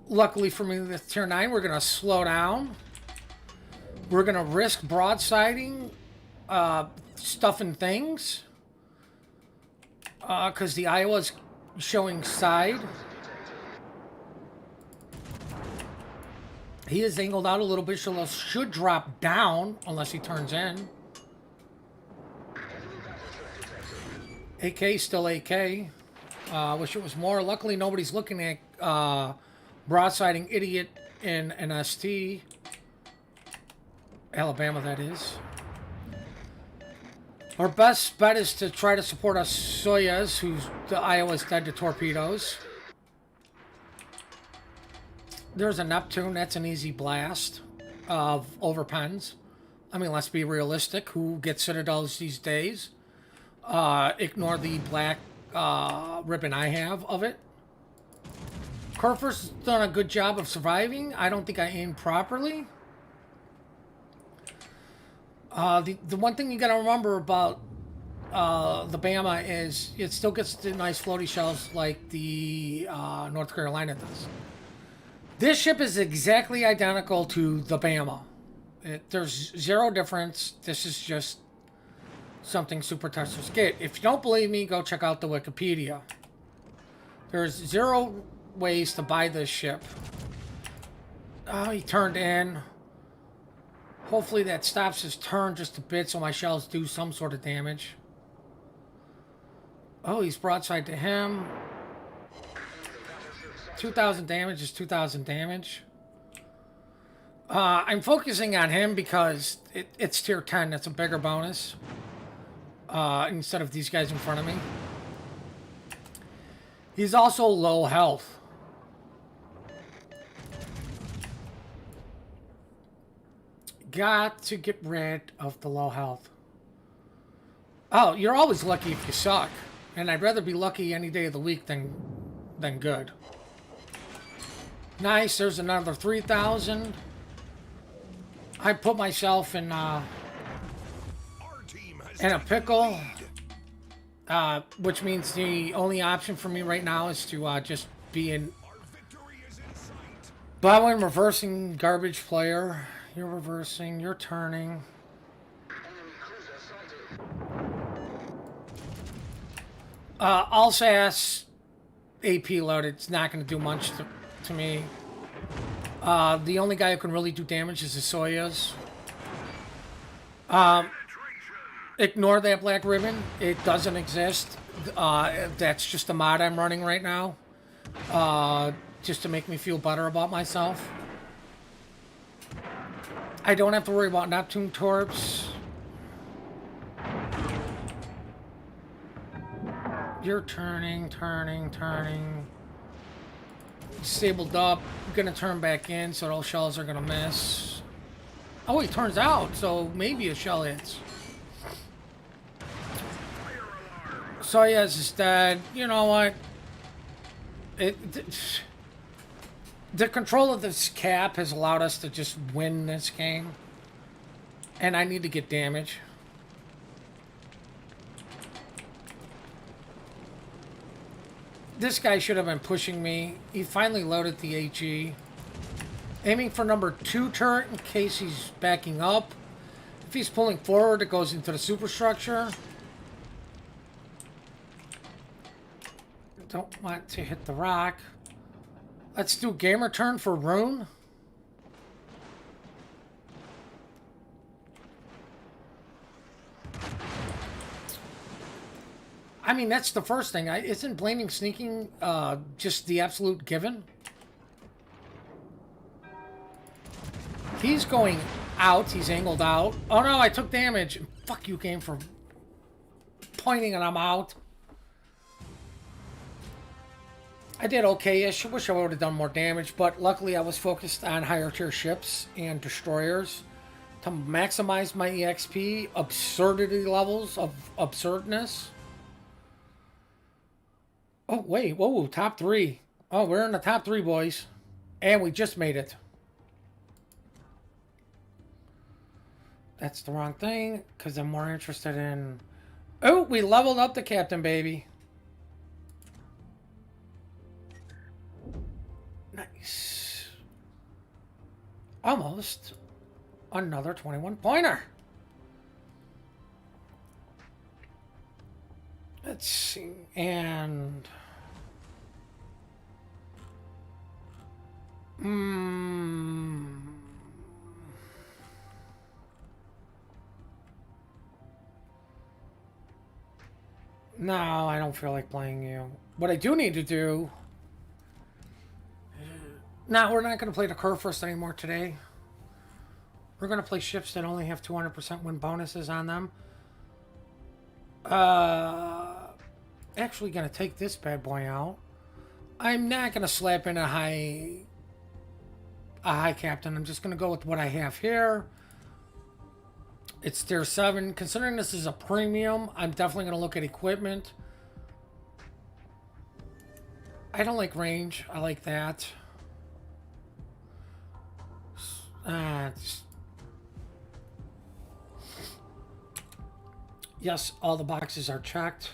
Luckily for me with tier 9, we're going to slow down. We're going to risk broadsiding stuff and things. Because the Iowa's showing side. He is angled out a little bit, so should drop down unless he turns in. AK still AK. Wish it was more. Luckily, nobody's looking at broadsiding idiot in an ST. Alabama, that is. Our best bet is to try to support us Soyuz, who's the Iowa's dead to torpedoes. There's a Neptune. That's an easy blast of overpens. I mean, let's be realistic. Who gets Citadels these days? Ignore the black ribbon I have of it. Kurfürst's done a good job of surviving. I don't think I aimed properly. The one thing you got to remember about the Bama is it still gets the nice floaty shells like the North Carolina does. This ship is exactly identical to the Bama. There's zero difference. This is just something super testers get. If you don't believe me, go check out the Wikipedia. There's zero ways to buy this ship. Oh, he turned in. Hopefully that stops his turn just a bit so my shells do some sort of damage. Oh, he's broadside to him. 2,000 damage is 2,000 damage. I'm focusing on him because it's tier 10. That's a bigger bonus. Instead of these guys in front of me. He's also low health. Got to get rid of the low health. Oh, you're always lucky if you suck. And I'd rather be lucky any day of the week than good. Nice, there's another 3,000. I put myself in a pickle. Which means the only option for me right now is to just be in... But I'm reversing garbage player. You're reversing, you're turning. Alsace AP loaded. It's not going to do much to me. The only guy who can really do damage is the Soyuz. Ignore that black ribbon. It doesn't exist. That's just a mod I'm running right now. Just to make me feel better about myself. I don't have to worry about Neptune torps. You're turning. Disabled up. I'm gonna turn back in, so those shells are gonna miss. Oh, he turns out, so maybe a shell hits. Soyuz is dead. You know what? The control of this cap has allowed us to just win this game. And I need to get damage. This guy should have been pushing me. He finally loaded the HE. Aiming for number 2 turret in case he's backing up. If he's pulling forward, it goes into the superstructure. Don't want to hit the rock. Let's do gamer turn for Rune. I mean, that's the first thing. Isn't blaming sneaking just the absolute given? He's going out. He's angled out. Oh no, I took damage. Fuck you, game, for pointing and I'm out. I did okay-ish. I wish I would have done more damage, but luckily I was focused on higher tier ships and destroyers to maximize my EXP, absurdity levels of absurdness. Oh, wait. Whoa, top 3. Oh, we're in the top 3, boys. And we just made it. That's the wrong thing, because I'm more interested in... Oh, we leveled up the captain, baby. Nice. Almost another 21-pointer. Let's see. And... No, I don't feel like playing you. What I do need to do... No, we're not going to play the curve first anymore today. We're going to play ships that only have 200% win bonuses on them. Actually going to take this bad boy out. I'm not going to slap in a high captain. I'm just going to go with what I have here. It's tier 7. Considering this is a premium, I'm definitely going to look at equipment. I don't like range. I like that. Yes, all the boxes are checked.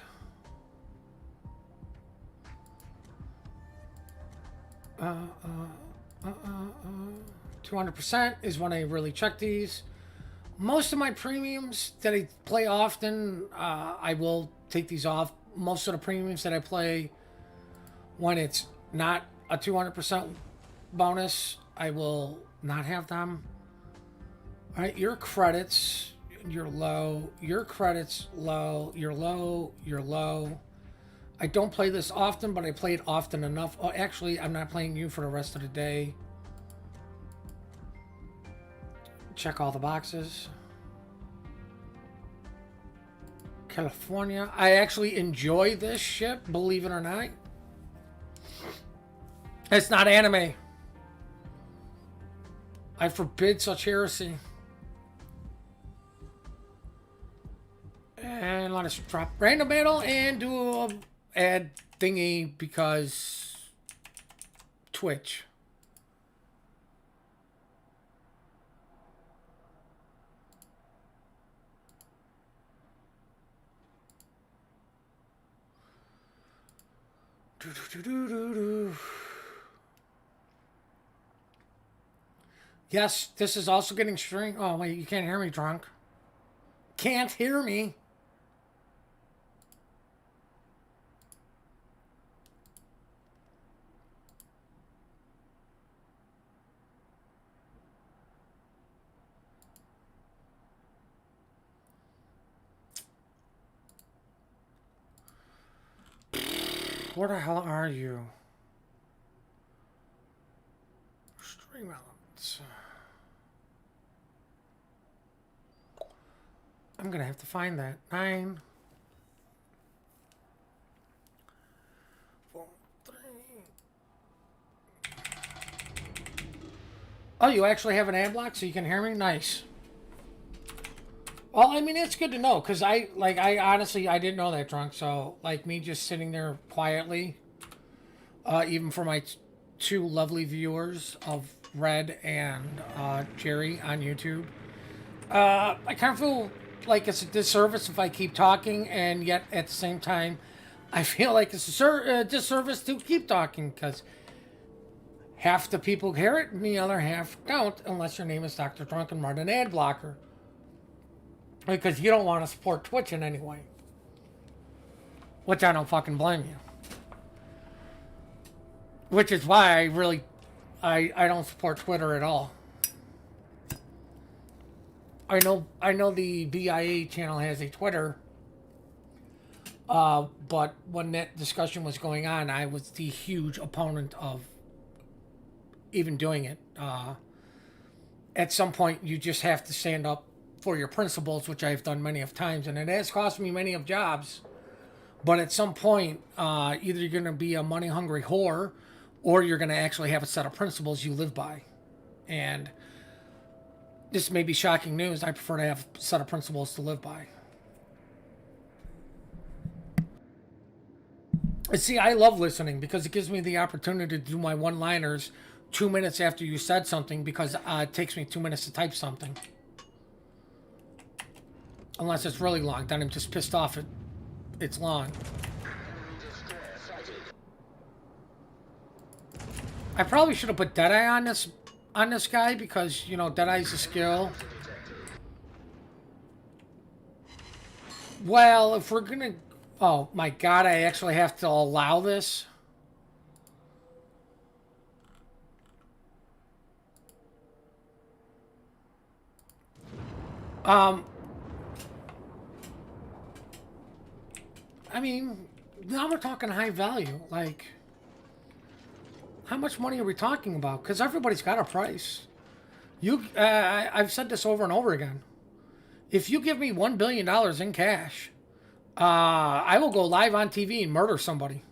200% is when I really check these. Most of my premiums that I play often, I will take these off. Most of the premiums that I play when it's not a 200% bonus, I will not have them. All right, your credits, you're low. Your credits, low. You're low. You're low. I don't play this often, but I play it often enough. Oh, actually, I'm not playing you for the rest of the day. Check all the boxes. California. I actually enjoy this ship, believe it or not. It's not anime. I forbid such heresy. And let us drop random battle and do a ad thingy because Twitch. Yes, this is also getting string. Oh, wait, you can't hear me, drunk. Can't hear me. Where the hell are you? Stream elements. I'm gonna have to find that. 9, 4, 3. Oh, you actually have an ad block so you can hear me? Nice. Well, I mean, it's good to know because I honestly I didn't know that, drunk. So like me just sitting there quietly, even for my two lovely viewers of Red and Jerry on YouTube, I kind of feel like it's a disservice if I keep talking, and yet at the same time, I feel like it's a disservice to keep talking because half the people hear it and the other half don't, unless your name is Dr. Drunk and run an ad blocker. Because you don't want to support Twitch in any way. Which I don't fucking blame you. Which is why I don't support Twitter at all. I know the BIA channel has a Twitter. But when that discussion was going on, I was the huge opponent of even doing it. At some point, you just have to stand up for your principles, which I've done many of times, and it has cost me many of jobs. But at some point, either you're going to be a money-hungry whore, or you're going to actually have a set of principles you live by. And this may be shocking news. I prefer to have a set of principles to live by. And see, I love listening because it gives me the opportunity to do my one-liners 2 minutes after you said something, because it takes me 2 minutes to type something. Unless it's really long, then I'm just pissed off it's long. I probably should have put Deadeye on this guy because, you know, Deadeye's a skill. Well, if we're gonna... Oh my god, I actually have to allow this? I mean, now we're talking high value. Like, how much money are we talking about? Because everybody's got a price. I've said this over and over again. If you give me $1 billion in cash, I will go live on TV and murder somebody.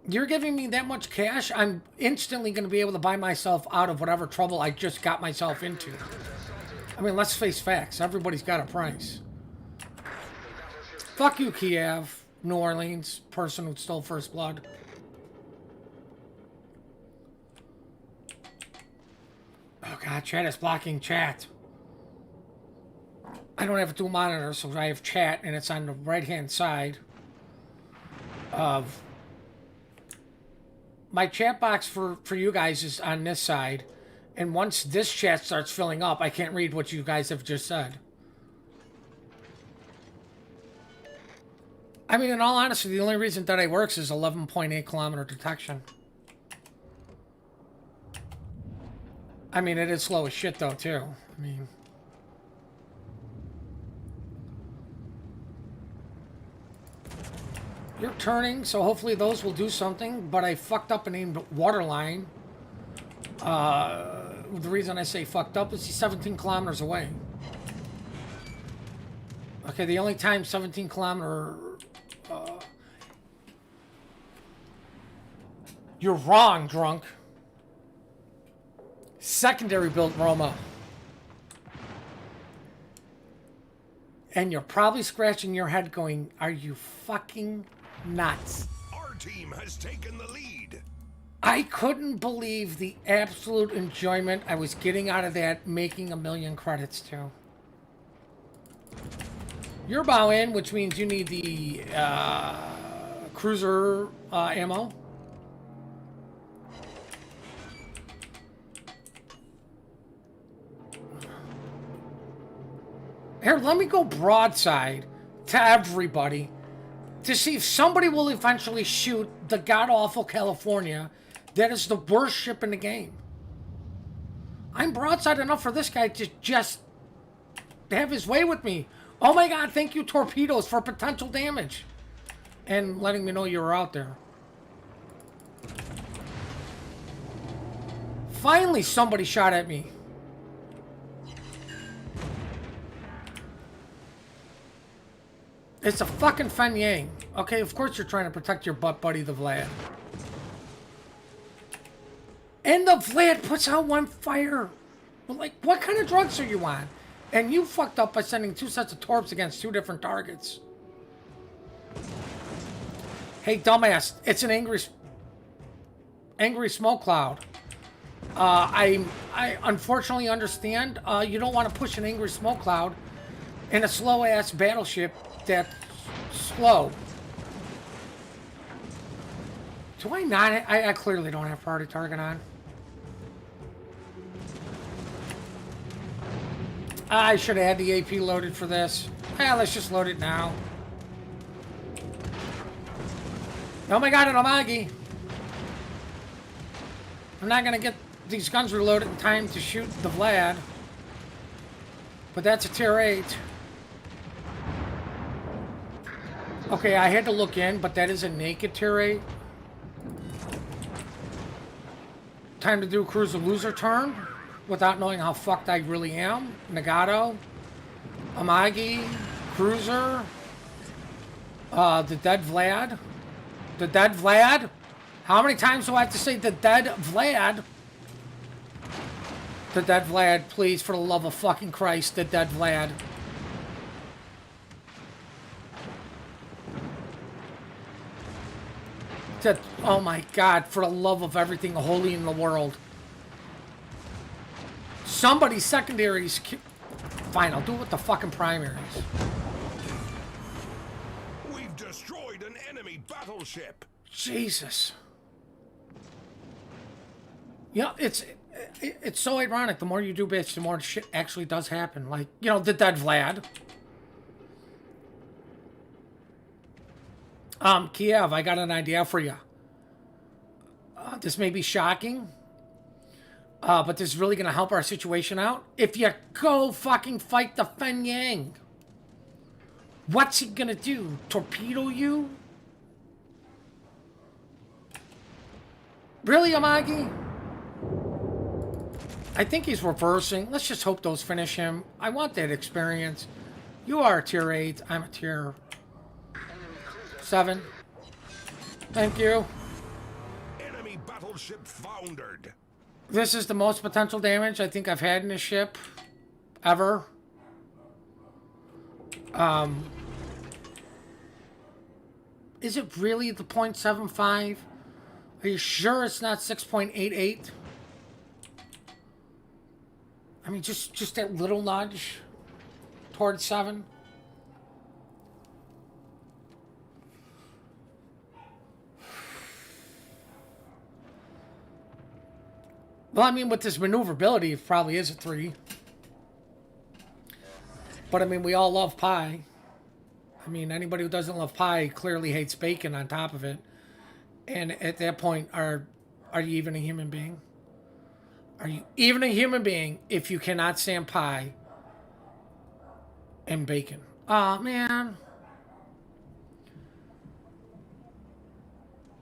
You're giving me that much cash, I'm instantly going to be able to buy myself out of whatever trouble I just got myself into. I mean, let's face facts. Everybody's got a price. Fuck you, Kiev, New Orleans, person who stole First Blood. Oh god, chat is blocking chat. I don't have a dual monitor, so I have chat, and it's on the right-hand side of... My chat box for you guys is on this side, and once this chat starts filling up, I can't read what you guys have just said. I mean, in all honesty, the only reason that it works is 11.8 kilometer detection. I mean, it is slow as shit, though, too. I mean... You're turning, so hopefully those will do something, but I fucked up and aimed waterline. The reason I say fucked up is he's 17 kilometers away. Okay, the only time 17 kilometer... You're wrong, drunk. Secondary built Roma. And you're probably scratching your head going, are you fucking nuts? Our team has taken the lead. I couldn't believe the absolute enjoyment I was getting out of that, making 1 million credits too. You're bow in, which means you need the cruiser ammo. Here, let me go broadside to everybody to see if somebody will eventually shoot the god-awful California that is the worst ship in the game. I'm broadside enough for this guy to just have his way with me. Oh my god, thank you, torpedoes, for potential damage. And letting me know you were out there. Finally, somebody shot at me. It's a fucking Fen Yang. Okay, of course you're trying to protect your butt buddy, the Vlad. And the Vlad puts out one fire But, like, what kind of drugs are you on? And you fucked up by sending 2 sets of torps against 2 different targets. Hey, dumbass, it's an angry smoke cloud. I unfortunately understand you don't want to push an angry smoke cloud in a slow-ass battleship that's slow. Do I not? I clearly don't have priority target on. I should have had the AP loaded for this. Yeah, let's just load it now. Oh my god, an Omagi! I'm not gonna get these guns reloaded in time to shoot the Vlad. But that's a tier 8. Okay, I had to look in, but that is a naked tier 8. Time to do a cruiser loser turn without knowing how fucked I really am. Nagato, Amagi, cruiser, the dead Vlad. The dead Vlad? How many times do I have to say the dead Vlad? The dead Vlad, please, for the love of fucking Christ, the dead Vlad. Oh my god, for the love of everything holy in the world. Somebody's secondaries... Fine, I'll do it with the fucking primaries. We've destroyed an enemy battleship. Jesus. You know, it's so ironic. The more you do bitch, the more shit actually does happen. Like, you know, the dead Vlad. Kiev, I got an idea for you. This may be shocking, but this is really going to help our situation out. If you go fucking fight the Fen Yang, what's he going to do? Torpedo you? Really, Amagi? I think he's reversing. Let's just hope those finish him. I want that experience. You are a tier 8. I'm a tier 7. Thank you. Enemy battleship foundered. This is the most potential damage I think I've had in a ship ever. Is it really the 0.75? Are you sure it's not 6.88? I mean, just that little nudge towards 7. Well, I mean, with this maneuverability, it probably is a 3. But, I mean, we all love pie. I mean, anybody who doesn't love pie clearly hates bacon on top of it. And at that point, are you even a human being? Are you even a human being if you cannot stand pie and bacon? Aw, man.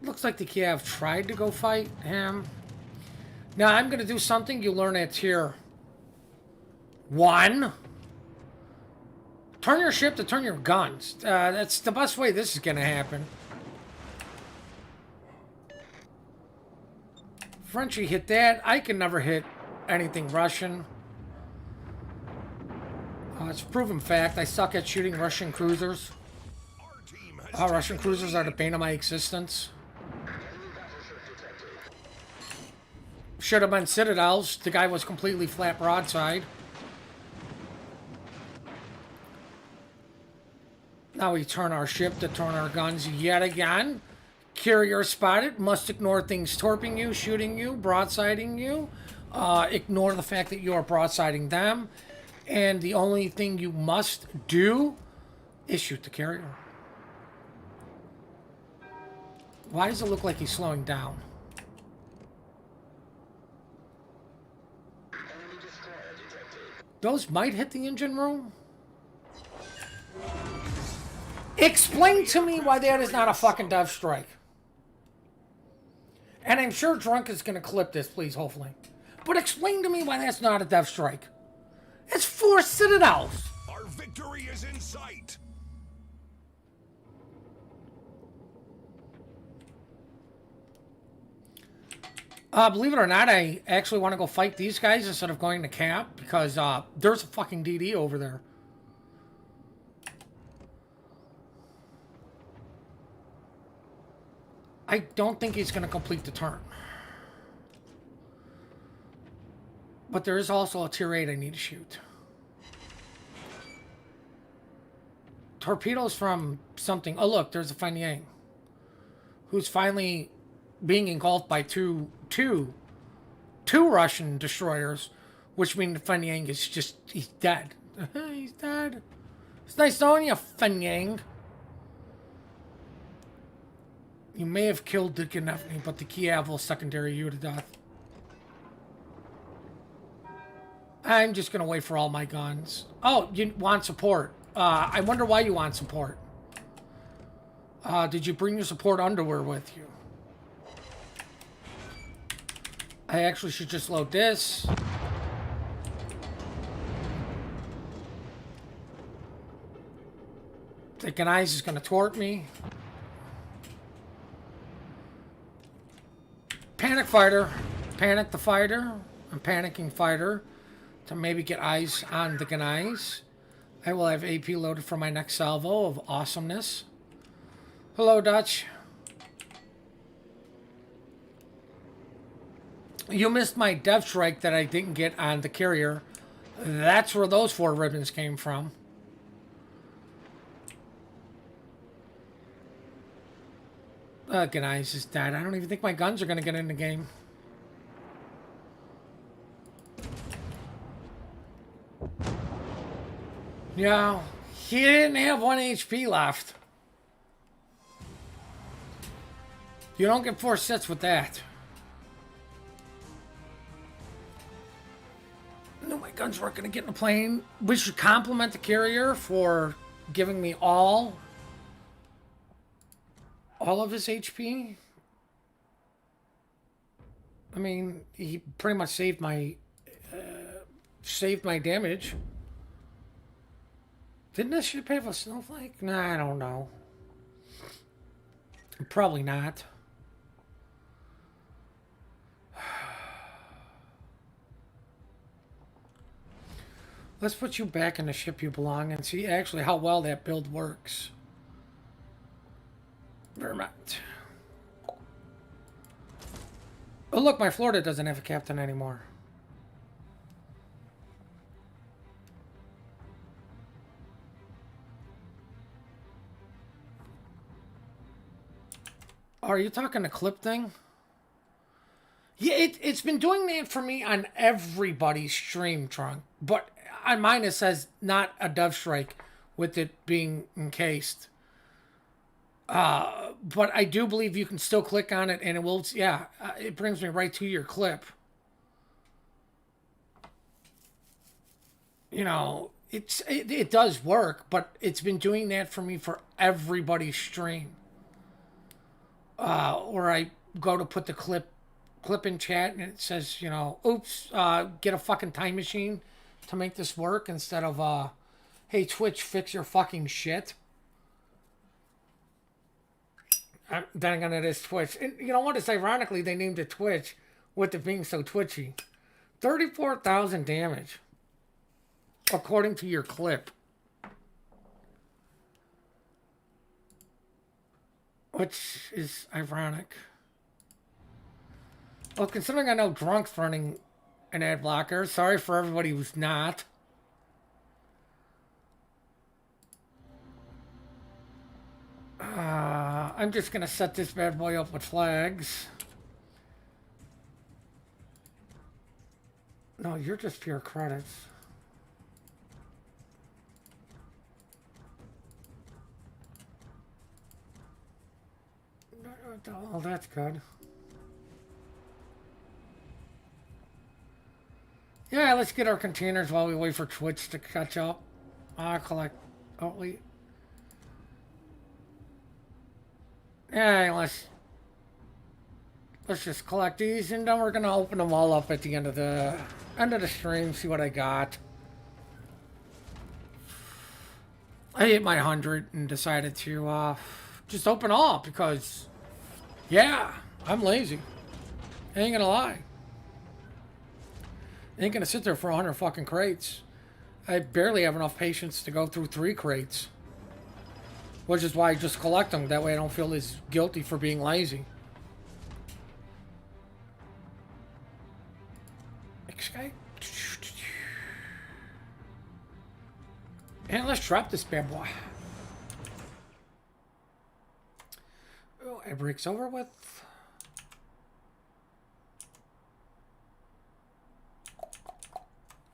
Looks like the Kiev tried to go fight him. Now, I'm going to do something you learn at tier 1. Turn your ship to turn your guns. That's the best way this is going to happen. Frenchie hit that. I can never hit anything Russian. It's a proven fact. I suck at shooting Russian cruisers. Russian cruisers are the bane of my existence. Should have been Citadels. The guy was completely flat broadside. Now we turn our ship to turn our guns yet again. Carrier spotted. Must ignore things torping you, shooting you, broadsiding you. Ignore the fact that you are broadsiding them. And the only thing you must do is shoot the carrier. Why does it look like he's slowing down? Those might hit the engine room. Explain to me why that is not a fucking Dev Strike. And I'm sure Drunk is going to clip this, please, hopefully. But explain to me why that's not a Dev Strike. It's 4 Citadels. Our victory is in sight. Believe it or not, I actually want to go fight these guys instead of going to camp because there's a fucking DD over there. I don't think he's going to complete the turn. But there is also a tier 8 I need to shoot. Torpedoes from something. Oh, look, there's a Fan Yang. Who's finally being engulfed by two Russian destroyers. Which means Fan Yang is just... He's dead. He's dead. It's nice knowing you, Fan Yang. You may have killed the Gnevny, but the Kiev will secondary you to death. I'm just going to wait for all my guns. Oh, you want support. I wonder why you want support. Did you bring your support underwear with you? I actually should just load this. Thinking Eyes is going to tort me. Panic fighter. Panic the fighter. I'm panicking fighter. To maybe get eyes on the Gnais. I will have AP loaded for my next salvo of awesomeness. Hello, Dutch. You missed my dev strike that I didn't get on the carrier. That's where those 4 ribbons came from. Gnais is dead. I don't even think my guns are going to get in the game. Yeah, he didn't have 1 HP left. You don't get 4 sets with that. No, my guns weren't going to get in the plane. We should compliment the carrier for giving me all of his HP. I mean, he pretty much saved my damage. Didn't this ship have a snowflake? Nah, I don't know. Probably not. Let's put you back in the ship you belong and see actually how well that build works. Vermont. Oh look, my Florida doesn't have a captain anymore. Are you talking the clip thing? Yeah, it's been doing that for me on everybody's stream, Trunk. But on mine it says not a dove strike with it being encased. But I do believe you can still click on it and it will, yeah, it brings me right to your clip. You know, it does work, but it's been doing that for me for everybody's stream. Or I go to put the clip in chat and it says, you know, oops, get a fucking time machine to make this work instead of, hey, Twitch, fix your fucking shit. Dang on it is Twitch. And you know what? It's ironically they named it Twitch with it being so twitchy. 34,000 damage. According to your clip. Which is ironic. Well, considering I know Drunk's running an ad blocker, sorry for everybody who's not. I'm just going to set this bad boy up with flags. No, you're just pure credits. Oh, that's good. Yeah, let's get our containers while we wait for Twitch to catch up. Collect. Oh, wait. Yeah, let's just collect these, and then we're gonna open them all up at the end of the stream. See what I got. I hit my 100 and decided to just open all because, yeah, I'm lazy. I ain't gonna lie. I ain't gonna sit there for 100 fucking crates. I barely have enough patience to go through 3 crates. Which is why I just collect them. That way I don't feel as guilty for being lazy. Okay. And let's drop this bad boy. Oh, it breaks over with.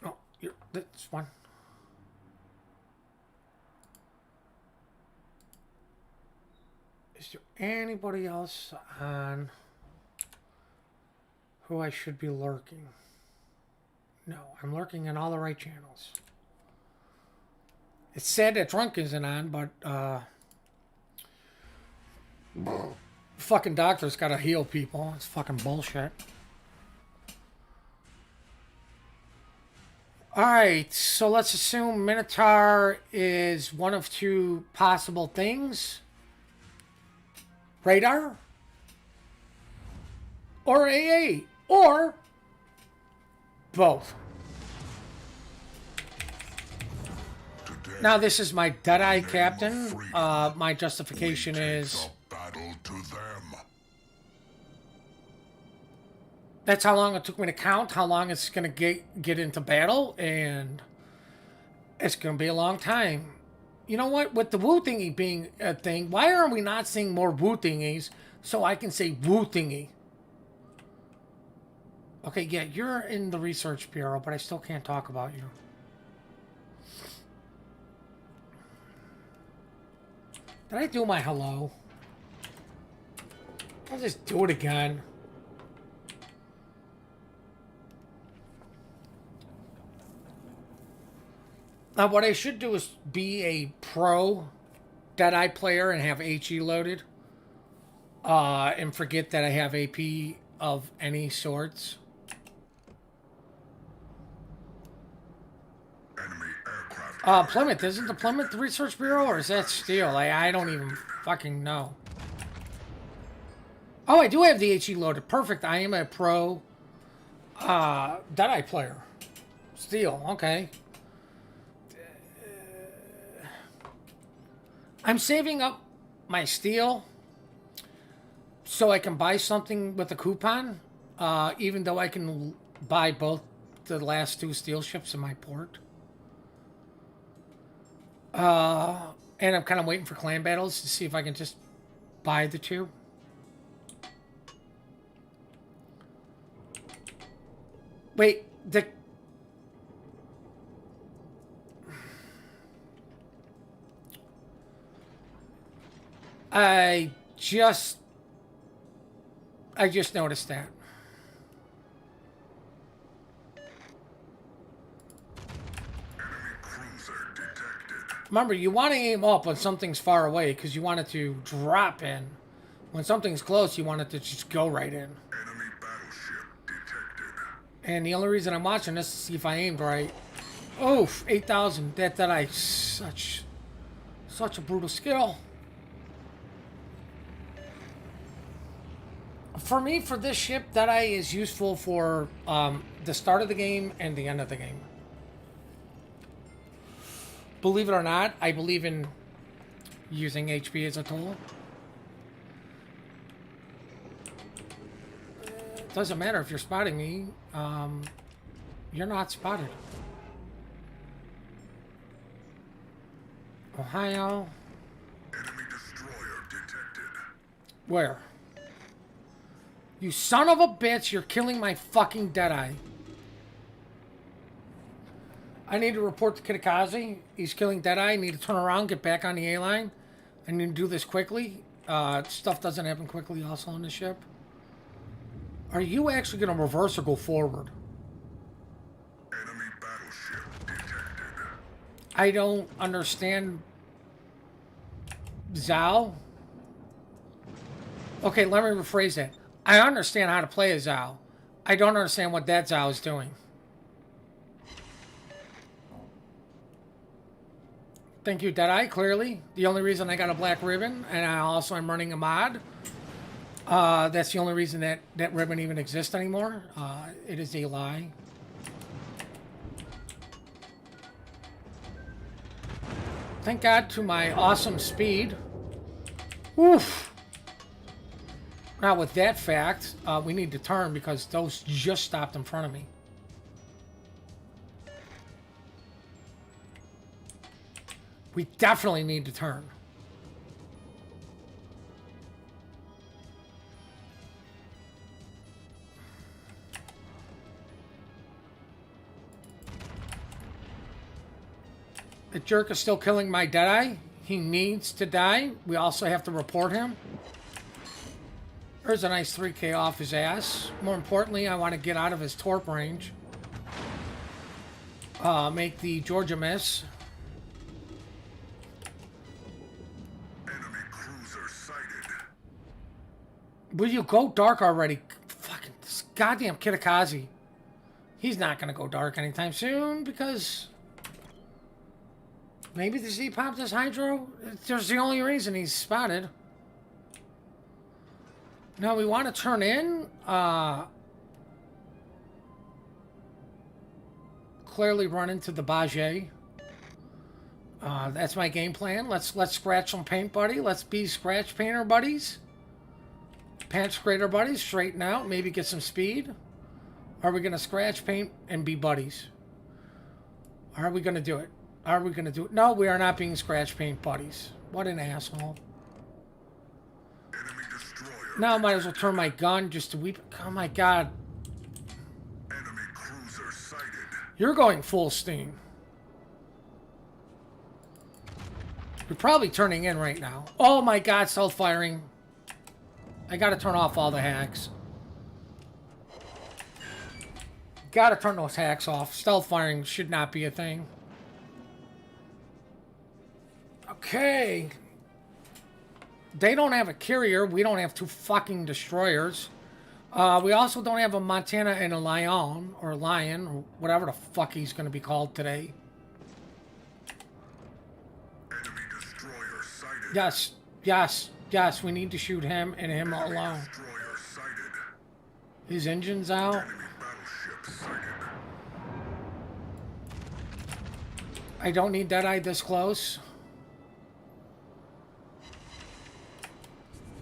Oh, this one. Is there anybody else on who I should be lurking? No, I'm lurking in all the right channels. It's sad that Drunk isn't on, but fucking doctor's gotta heal people. It's fucking bullshit. Alright, so let's assume Minotaur is one of 2 possible things. Radar. Or AA. Or both. Now, this is my Deadeye captain. My justification is... battle to them. That's how long it took me to count how long it's going to get into battle, and it's going to be a long time. You know what? With the woo thingy being a thing, why are we not seeing more woo thingies so I can say woo thingy? Okay, yeah, you're in the research bureau, but I still can't talk about you. Did I do my hello? I'll just do it again. Now, what I should do is be a pro Deadeye player and have HE loaded. And forget that I have AP of any sorts. Enemy aircraft. Plymouth. Isn't the Plymouth the Research Bureau, or is that Steel? I don't even fucking know. Oh, I do have the HE loaded. Perfect. I am a pro Deadeye player. Steel. Okay. I'm saving up my steel so I can buy something with a coupon, even though I can buy both the last 2 steel ships in my port. And I'm kind of waiting for clan battles to see if I can just buy the 2. Wait, I just noticed that. Enemy cruiser detected. Remember, you want to aim up when something's far away because you want it to drop in. When something's close, you want it to just go right in. Enemy battleship detected. And the only reason I'm watching this is to see if I aimed right. Oof, 8,000. That I such a brutal skill. For me, for this ship, Deadeye is useful for the start of the game and the end of the game. Believe it or not, I believe in using HP as a tool. It doesn't matter if you're spotting me. You're not spotted. Ohio. Enemy destroyer detected. Where? You son of a bitch, you're killing my fucking Deadeye. I need to report to Kitakazi. He's killing Deadeye. I need to turn around, get back on the A-line. I need to do this quickly. Stuff doesn't happen quickly also on the ship. Are you actually going to reverse or go forward? Enemy battleship detected. I don't understand. Zao? Okay, let me rephrase that. I understand how to play a Zao. I don't understand what that Zao is doing. Thank you, Deadeye, clearly. The only reason I got a black ribbon, and I also am running a mod, That's the only reason that that ribbon even exists anymore. It is a lie. Thank God to my awesome speed. Oof. Now with that fact, we need to turn because those just stopped in front of me. We definitely need to turn. The jerk is still killing my Deadeye. He needs to die. We also have to report him. There's a nice 3K off his ass. More importantly, I want to get out of his torp range. Make the Georgia miss. Enemy cruiser sighted. Will you go dark already? Fucking this goddamn Kitakazi. He's not going to go dark anytime soon because... Maybe the Z popped his hydro? There's the only reason he's spotted. Now we want to turn in. Clearly run into the Bajé. That's my game plan. Let's scratch some paint, buddy. Let's be scratch painter buddies. Patch grader buddies. Straighten out. Maybe get some speed. Are we going to scratch paint and be buddies? Are we going to do it? Are we going to do it? No, we are not being scratch paint buddies. What an asshole. Enemy destroyer. Now I might as well turn my gun just to weep. Oh my god. Enemy cruiser sighted. You're going full steam. You're probably turning in right now. Oh my god, self-firing. I gotta turn off all the hacks. Gotta turn those hacks off. Stealth firing should not be a thing. Okay. They don't have a carrier. We don't have 2 fucking destroyers. We also don't have a Montana and a Lion, or whatever the fuck he's going to be called today. Enemy destroyer sighted. Yes, yes, yes, we need to shoot him and him Enemy alone. destroyer sighted. His engine's out. Enemy battleship sighted. I don't need Deadeye this close.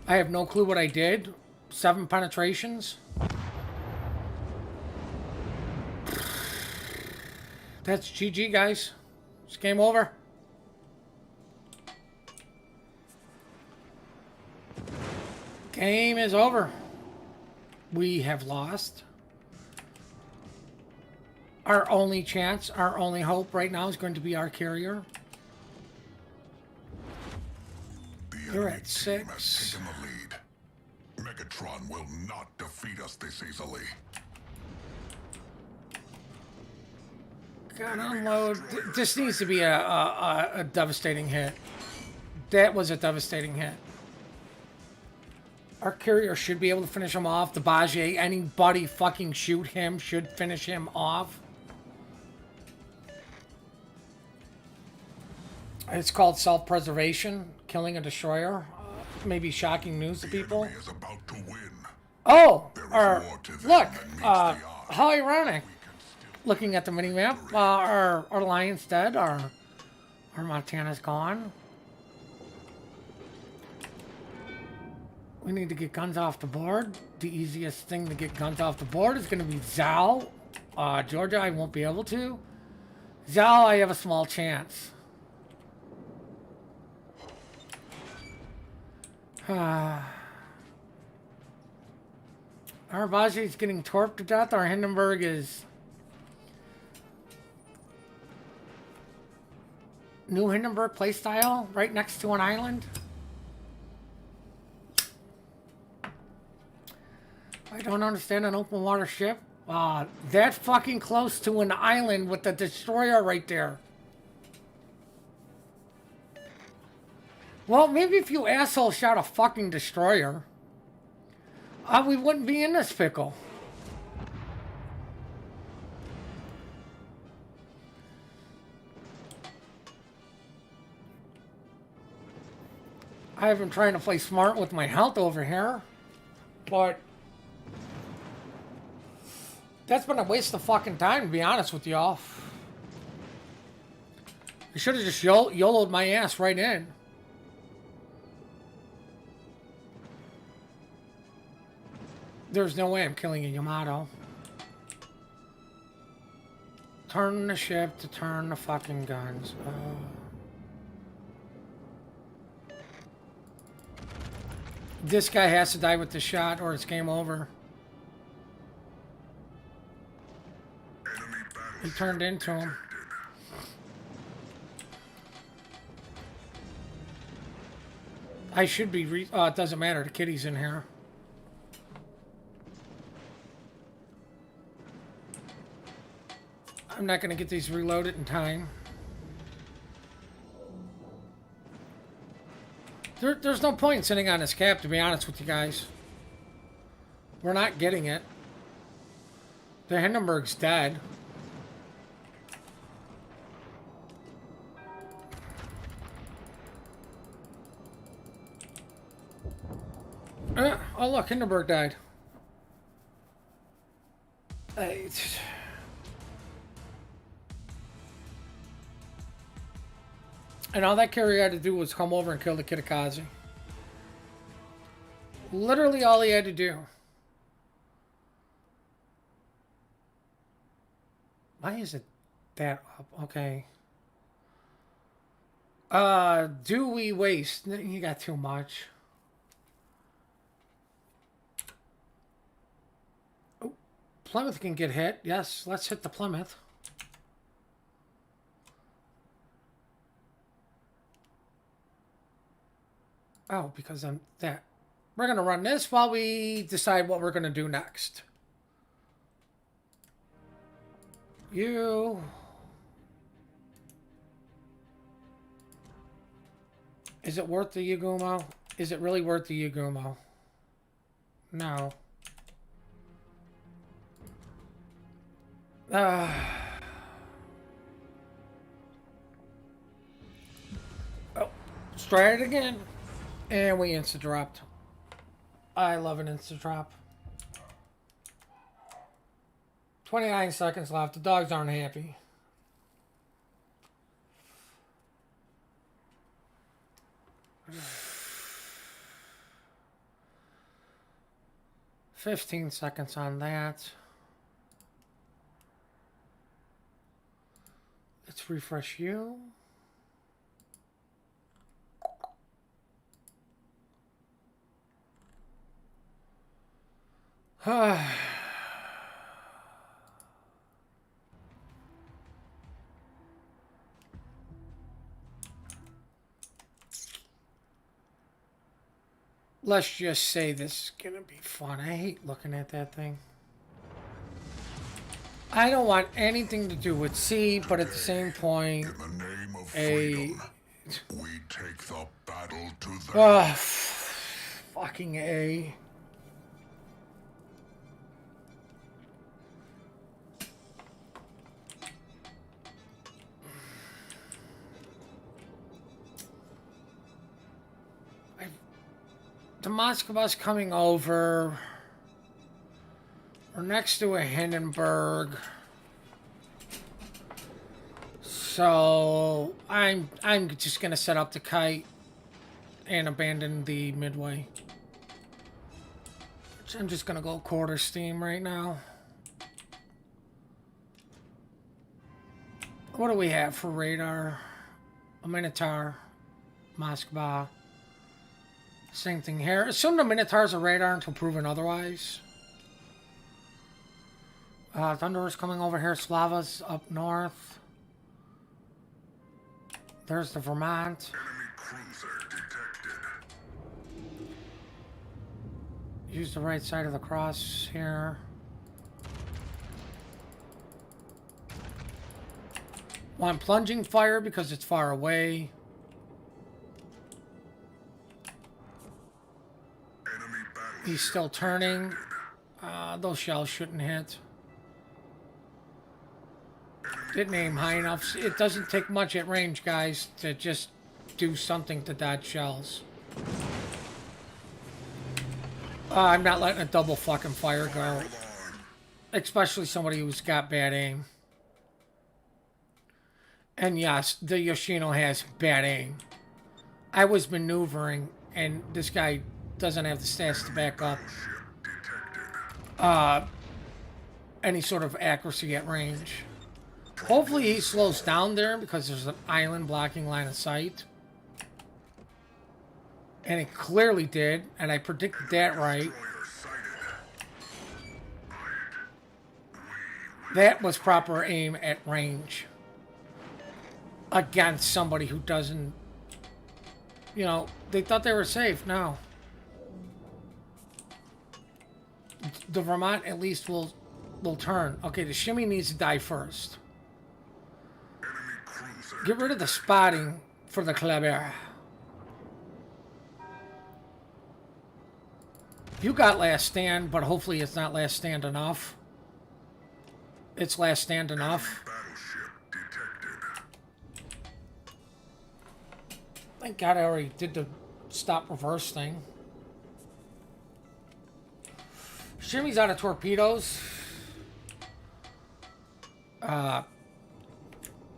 I have no clue what I did. 7 penetrations. That's GG, guys. It's game over. Game is over. We have lost. Our only chance, our only hope right now is going to be our carrier. You're at 6. Has taken the lead. Megatron will not defeat us this easily. God, unload. This needs to be a devastating hit. That was a devastating hit. Our carrier should be able to finish him off. The Bajé, anybody fucking shoot him should finish him off. It's called self-preservation, killing a destroyer. Maybe shocking news to people. Enemy is about to win. Oh, There is or more to them look, than meets the eye. how ironic. We can still Looking at the minimap, our Lion's dead, our Montana's gone. We need to get guns off the board. The easiest thing to get guns off the board is going to be Zal. Georgia, I won't be able to. Zal, I have a small chance. Our Bajé's getting torped to death. Our Hindenburg is... New Hindenburg playstyle right next to an island. I don't understand an open water ship. That fucking close to an island with the destroyer right there. Well, maybe if you asshole shot a fucking destroyer, we wouldn't be in this pickle. I've been trying to play smart with my health over here. But that's been a waste of fucking time, to be honest with y'all. I should have just YOLO'd my ass right in. There's no way I'm killing a Yamato. Turn the ship to turn the fucking guns. This guy has to die with the shot or it's game over. He turned into him. I should be it doesn't matter, the kitty's in here. I'm not gonna get these reloaded in time. There's no point in sitting on this cap, to be honest with you guys. We're not getting it. The Hindenburg's dead. Oh look, Hindenburg died. And all that carrier had to do was come over and kill the Kitakaze. Literally all he had to do. Why is it that up? Okay. Do we waste? You got too much. Oh, Plymouth can get hit. Yes, let's hit the Plymouth. Oh, because I'm that. We're going to run this while we decide what we're going to do next. You. Is it worth the Yagumo? Is it really worth the Yagumo? No. Oh, let's try it again. And we insta-dropped. I love an insta-drop. 29 seconds left. The dogs aren't happy. $15 seconds on that. Let's refresh you. Let's just say this is gonna be fun. I hate looking at that thing. I don't want anything to do with C, but at the same point, In the name of A. freedom, we take the battle to them. Fucking A. The Moskva's coming over. We're next to a Hindenburg. So I'm just gonna set up the kite and abandon the midway. So I'm just gonna go quarter steam right now. What do we have for radar? A Minotaur, Moskva. Same thing here. Assume the Minotaur's a radar until proven otherwise. Thunder's coming over here. Slava's up north. There's the Vermont. Enemy cruiser detected. Use the right side of the cross here. Want plunging fire because it's far away. He's still turning. Those shells shouldn't hit. Didn't aim high enough. It doesn't take much at range, guys, to just do something to dodge shells. I'm not letting a double fucking fire go. Especially somebody who's got bad aim. And yes, the Yoshino has bad aim. I was maneuvering, and this guy doesn't have the stats to back up any sort of accuracy at range. Hopefully he slows down there because there's an island blocking line of sight. And it clearly did, and I predicted that right. That was proper aim at range. Against somebody who doesn't... You know, they thought they were safe. No. The Vermont at least will turn. Okay, the shimmy needs to die first. Get rid of the spotting for the Kleber. You got last stand, but hopefully it's not last stand enough. It's last stand enough. Thank God I already did the stop reverse thing. Shimmy's out of torpedoes.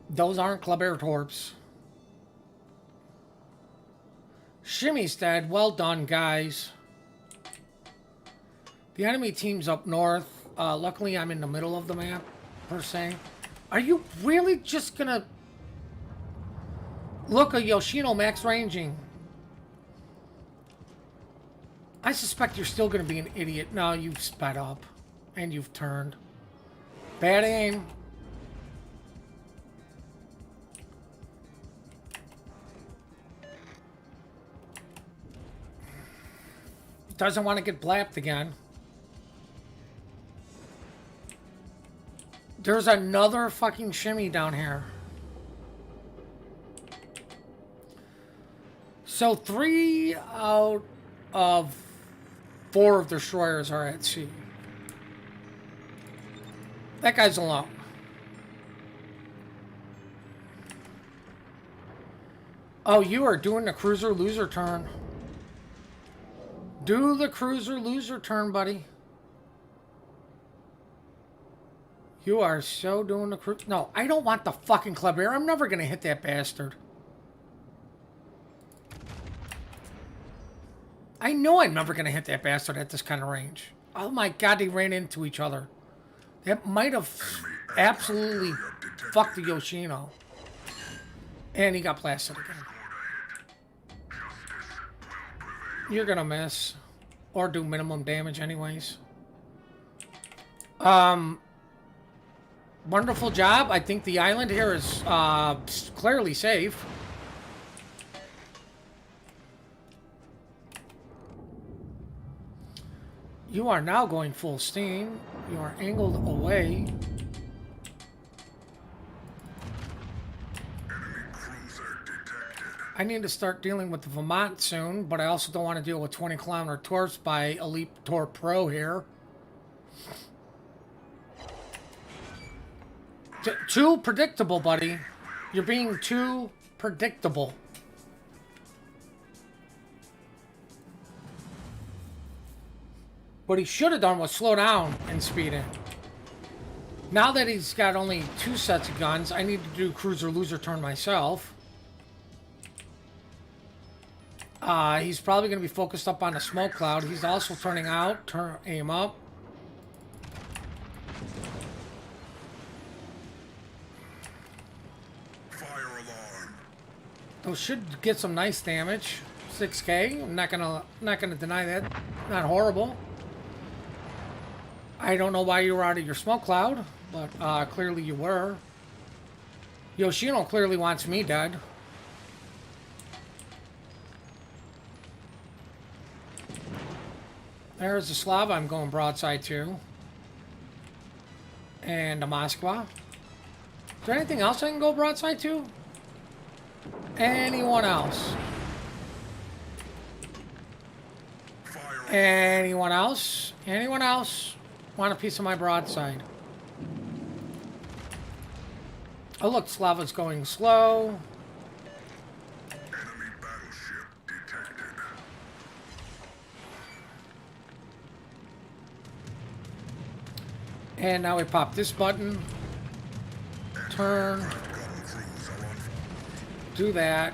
Those aren't Kleber torps. Shimmy's dead. Well done, guys. The enemy team's up north. Luckily, I'm in the middle of the map, per se. Are you really just gonna... Look, a Yoshino max ranging. I suspect you're still gonna be an idiot. No, you've sped up. And you've turned. Bad aim. Doesn't want to get blapped again. There's another fucking shimmy down here. So 3 out of 4 of the destroyers are at sea. That guy's alone. Oh, you are doing the cruiser loser turn. Do the cruiser loser turn, buddy. You are so doing the cruise. No, I don't want the fucking Kleber. I'm never going to hit that bastard. I know I'm never going to hit that bastard at this kind of range. Oh my God, they ran into each other. That might have absolutely fucked the Yoshino. And he got blasted again. You're going to miss. Or do minimum damage anyways. Wonderful job. I think the island here is clearly safe. You are now going full steam. You are angled away. I need to start dealing with the Vermont soon, but I also don't want to deal with 20-kilometer torps by Elite Torp Pro here. Too predictable, buddy. You're being too predictable. What he should have done was slow down and speed in. Now that he's got only 2 sets of guns, I need to do cruiser loser turn myself. He's probably going to be focused up on the smoke cloud. He's also turning out. Aim up. Fire alarm. Those should get some nice damage. 6K. I'm not gonna deny that. Not horrible. I don't know why you were out of your smoke cloud, but clearly you were. Yoshino clearly wants me dead. There's the Slava I'm going broadside to. And a Moskva. Is there anything else I can go broadside to? Anyone else? Anyone else? Anyone else? Want a piece of my broadside? Oh look, Slava's going slow. Enemy battleship detected. And now we pop this button. Turn. Do that.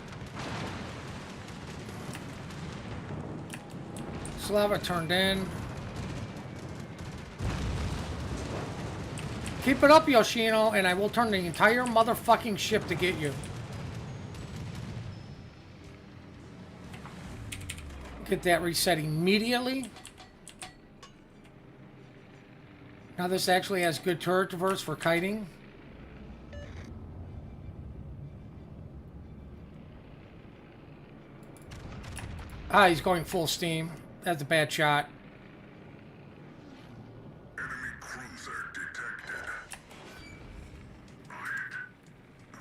Slava turned in. Keep it up, Yoshino, and I will turn the entire motherfucking ship to get you. Get that reset immediately. Now this actually has good turret traverse for kiting. Ah, he's going full steam. That's a bad shot. Enemy cruiser detected. Fight. We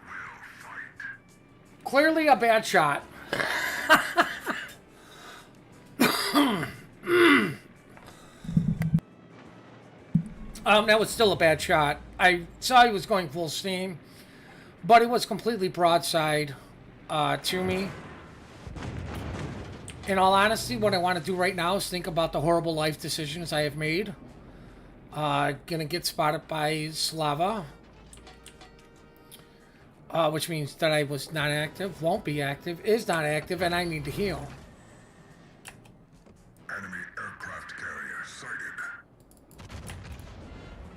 will fight. Clearly a bad shot. That was still a bad shot. I saw he was going full steam, but it was completely broadside to me. In all honesty, what I want to do right now is think about the horrible life decisions I have made. Gonna get spotted by Slava. Which means that I was not active, won't be active, is not active, and I need to heal. Enemy aircraft carrier sighted.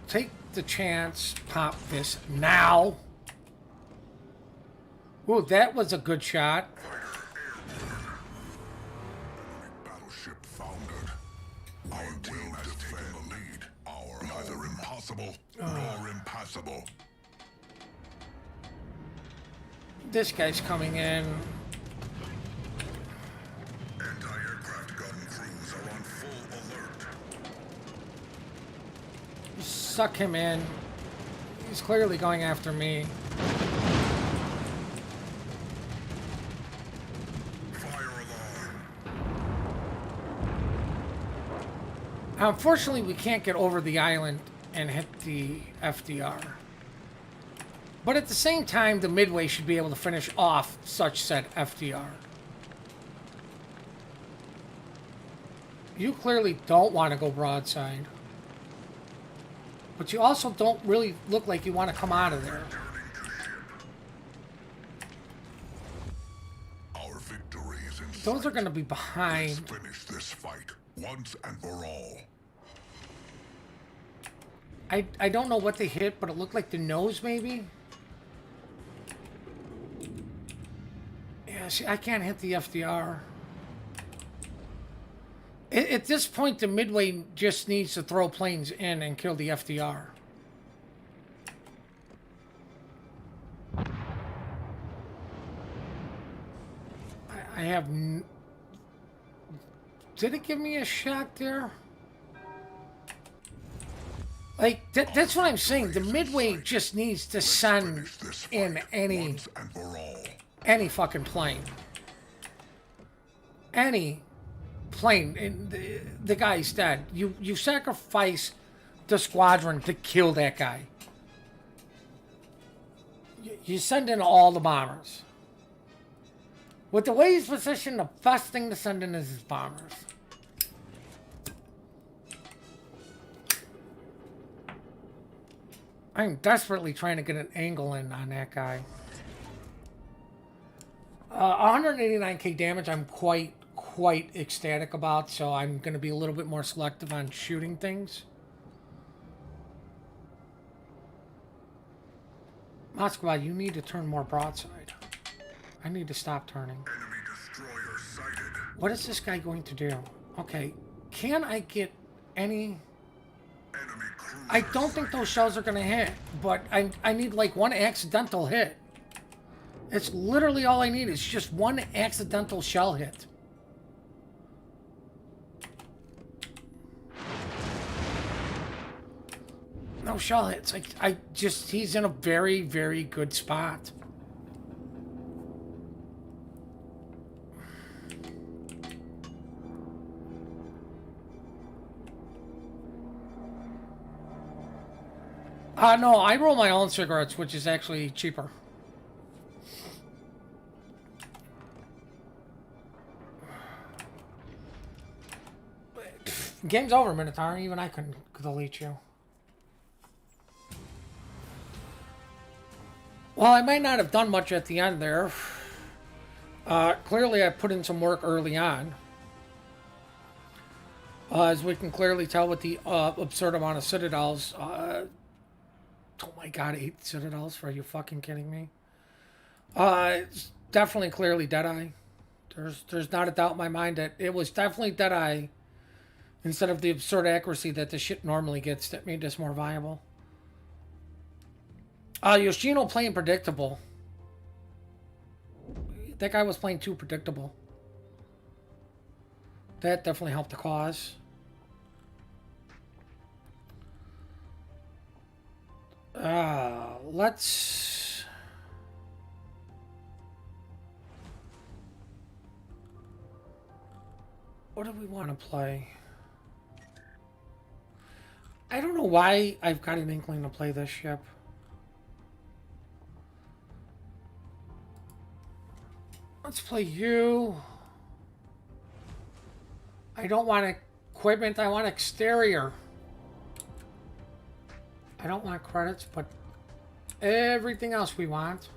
Take the chance, pop this now. Ooh, that was a good shot. Battleship foundered. Our team has taken the lead. Our neither impossible nor impassable. This guy's coming in. Anti-aircraft gun crews are on full alert. Suck him in. He's clearly going after me. Fire alarm. Unfortunately, we can't get over the island and hit the FDR. But at the same time, the Midway should be able to finish off such said FDR. You clearly don't want to go broadside. But you also don't really look like you want to come out of there. Our victory is in Those sight. are going to be behind. Let's finish this fight once and for all. I don't know what they hit, but it looked like the nose maybe. Yeah, see, I can't hit the FDR. At this point, the Midway just needs to throw planes in and kill the FDR. I have... Did it give me a shot there? Like, that's what I'm saying. The Midway just needs to send in any fucking plane. Any plane. And the guy's dead. You sacrifice the squadron to kill that guy. You send in all the bombers. With the way he's positioned, the best thing to send in is his bombers. I'm desperately trying to get an angle in on that guy. 189k damage I'm quite ecstatic about, so I'm going to be a little bit more selective on shooting things. Moskva, you need to turn more broadside. I need to stop turning. Enemy destroyer sighted. What is this guy going to do? Okay, can I get any... Enemy cruiser I don't think those shells are going to hit, but I need like one accidental hit. It's literally all I need is just one accidental shell hit. No shell hits. He's in a very, very good spot. No, I roll my own cigarettes, which is actually cheaper. Game's over, Minotaur. Even I couldn't delete you. Well, I might not have done much at the end there. Clearly, I put in some work early on. As we can clearly tell with the absurd amount of citadels. Oh my god, 8 citadels? Are you fucking kidding me? It's definitely clearly Deadeye. There's not a doubt in my mind that it was definitely Deadeye instead of the absurd accuracy that the shit normally gets that made this more viable. Yoshino playing predictable. That guy was playing too predictable. That definitely helped the cause. Let's... What do we want to play? I don't know why I've got an inkling to play this ship. Let's play you. I don't want equipment, I want exterior. I don't want credits, but everything else we want.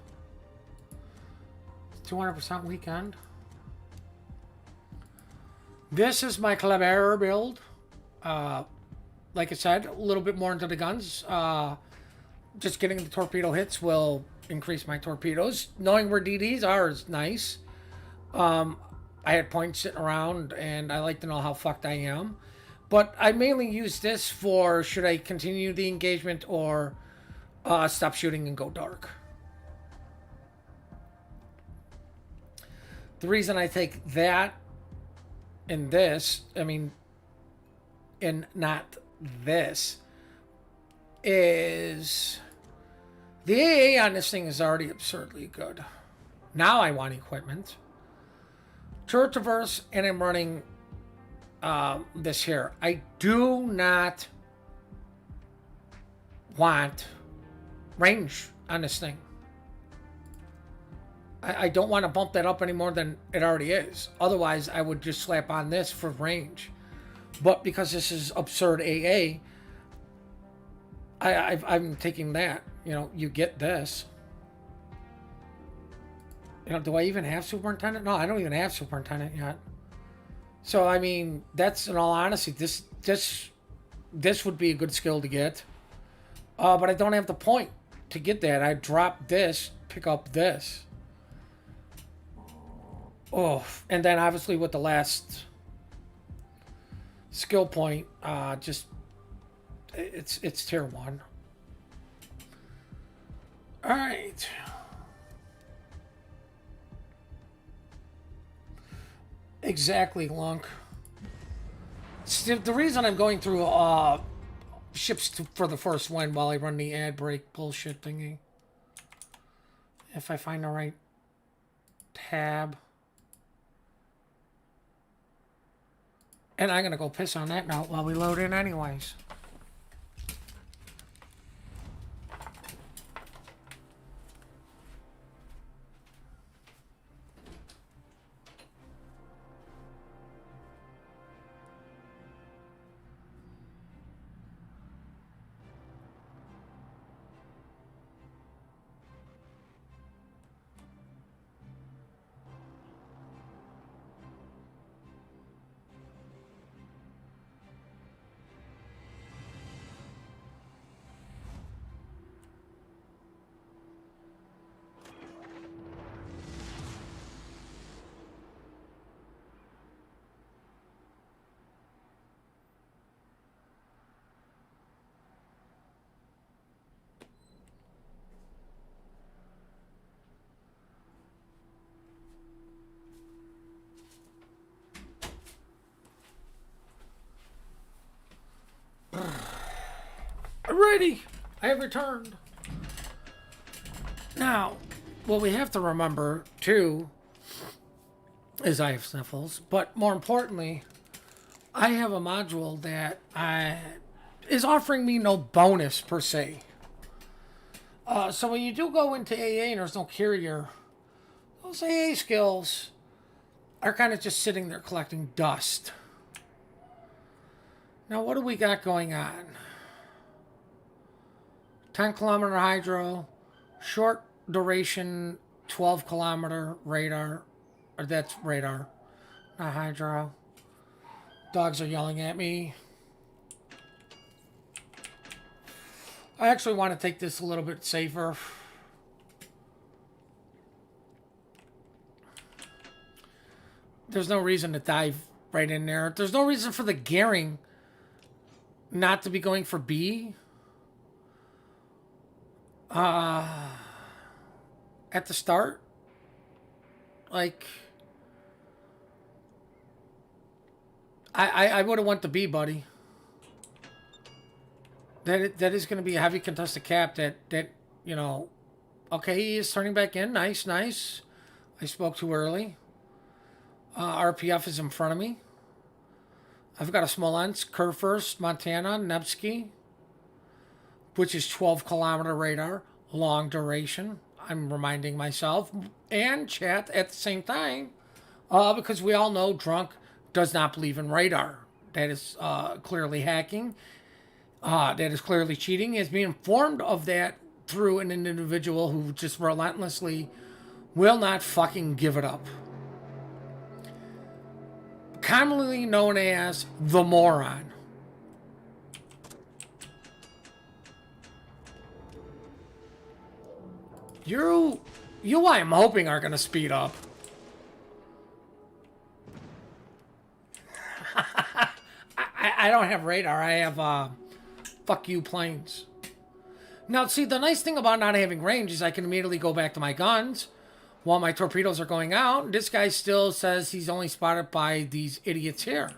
200% weekend. This is my Kleber build. Like I said, a little bit more into the guns. Just getting the torpedo hits will increase my torpedoes. Knowing where DDs are is nice. I had points sitting around, and I like to know how fucked I am. But I mainly use this for should I continue the engagement or stop shooting and go dark. The reason I take that and this, and not this, is the AA on this thing is already absurdly good. Now I want equipment. Turret traverse, and I'm running this here. I do not want range on this thing. I don't want to bump that up any more than it already is. Otherwise, I would just slap on this for range. But because this is absurd AA, I'm taking that. You get this. Do I even have superintendent? No, I don't even have superintendent yet. So, that's, in all honesty, this would be a good skill to get. But I don't have the point to get that. I drop this, pick up this. Oh, and then obviously with the last skill point, it's tier 1. All right. Exactly, Lunk. The reason I'm going through ships for the first win while I run the ad break bullshit thingy. If I find the right tab. And I'm going to go piss on that note while we load in anyways. Alrighty, I have returned. Now, what we have to remember, too, is I have sniffles, but more importantly, I have a module that is offering me no bonus, per se. So when you do go into AA and there's no carrier, those AA skills are kind of just sitting there collecting dust. Now, what do we got going on? 10 kilometer hydro, short duration, 12-kilometer radar. Or that's radar, not hydro. Dogs are yelling at me. I actually want to take this a little bit safer. There's no reason to dive right in there. There's no reason for the gearing not to be going for B. At the start. Like, I would have went the B, buddy. That is going to be a heavy contested cap that, you know, okay, he is turning back in. Nice, nice. I spoke too early. RPF is in front of me. I've got a Smolensk, Kurfürst, Montana, Nevsky, which is 12-kilometer radar, long duration. I'm reminding myself and chat at the same time because we all know drunk does not believe in radar. That is clearly hacking. That is clearly cheating. Is being informed of that through an individual who just relentlessly will not fucking give it up. Commonly known as the moron. You I'm hoping are going to speed up. I don't have radar. I have, fuck you planes. Now, see, the nice thing about not having range is I can immediately go back to my guns while my torpedoes are going out. This guy still says he's only spotted by these idiots here.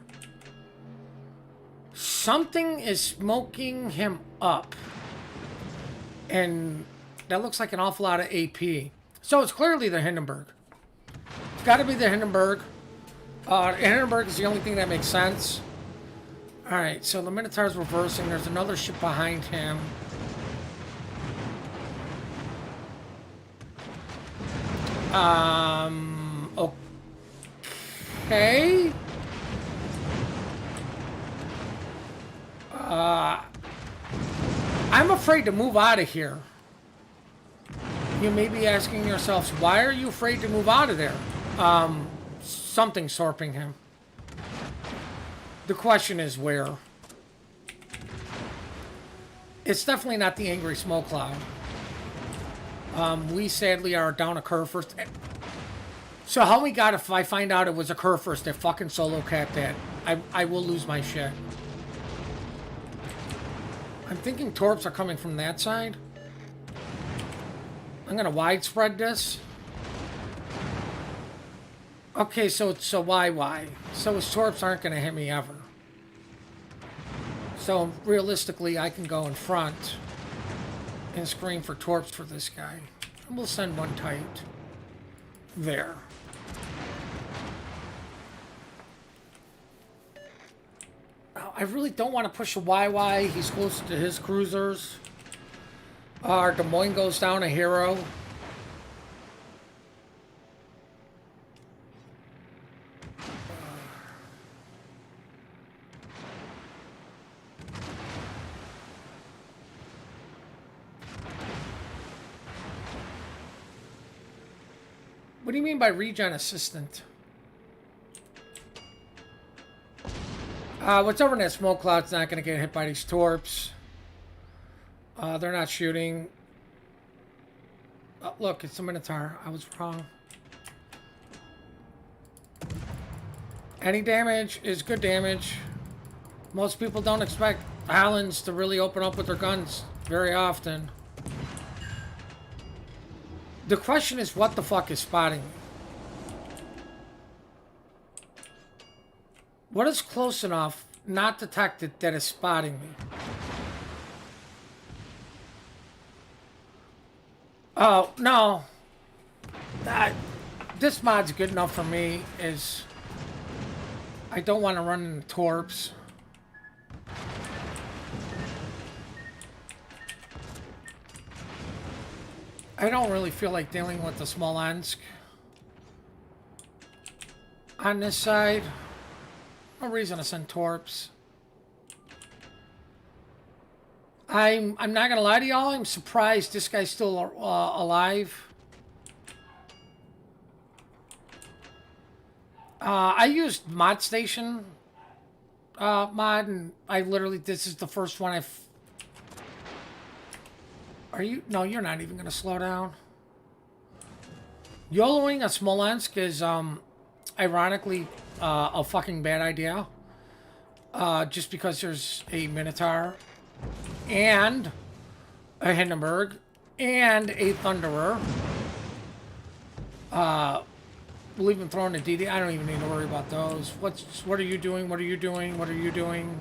Something is smoking him up. And that looks like an awful lot of AP. So it's clearly the Hindenburg. It's got to be the Hindenburg. Hindenburg is the only thing that makes sense. Alright, so the Minotaur's reversing. There's another ship behind him. Okay. I'm afraid to move out of here. You may be asking yourselves, why are you afraid to move out of there? Something's sorping him. The question is where? It's definitely not the angry smoke cloud. We sadly are down a Kurfürst. So help me God if I find out it was a Kurfürst that fucking solo capped that. I will lose my shit. I'm thinking torps are coming from that side. I'm gonna widespread this. Okay, so why? So his torps aren't gonna hit me ever. So realistically, I can go in front and screen for torps for this guy. And we'll send one tight. There. I really don't want to push a YY. He's close to his cruisers. Our Des Moines goes down a hero. What do you mean by regen assistant? What's over in that smoke cloud's not going to get hit by these torps. They're not shooting. Oh, look, it's a Minotaur. I was wrong. Any damage is good damage. Most people don't expect Allens to really open up with their guns very often. The question is, what the fuck is spotting me? What is close enough not detected that is spotting me? Oh, no. This mod's good enough for me. Is I don't want to run into torps. I don't really feel like dealing with the Smolensk on this side. No reason to send torps. I'm not gonna lie to y'all. I'm surprised this guy's still alive. I used Mod Station mod, and I literally this is the first one I've. Are you? No, you're not even gonna slow down. YOLOing a Smolensk is ironically a fucking bad idea. Just because there's a Minotaur and a Hindenburg and a Thunderer. We'll even throw in a DD. I don't even need to worry about those. What are you doing? What are you doing? What are you doing?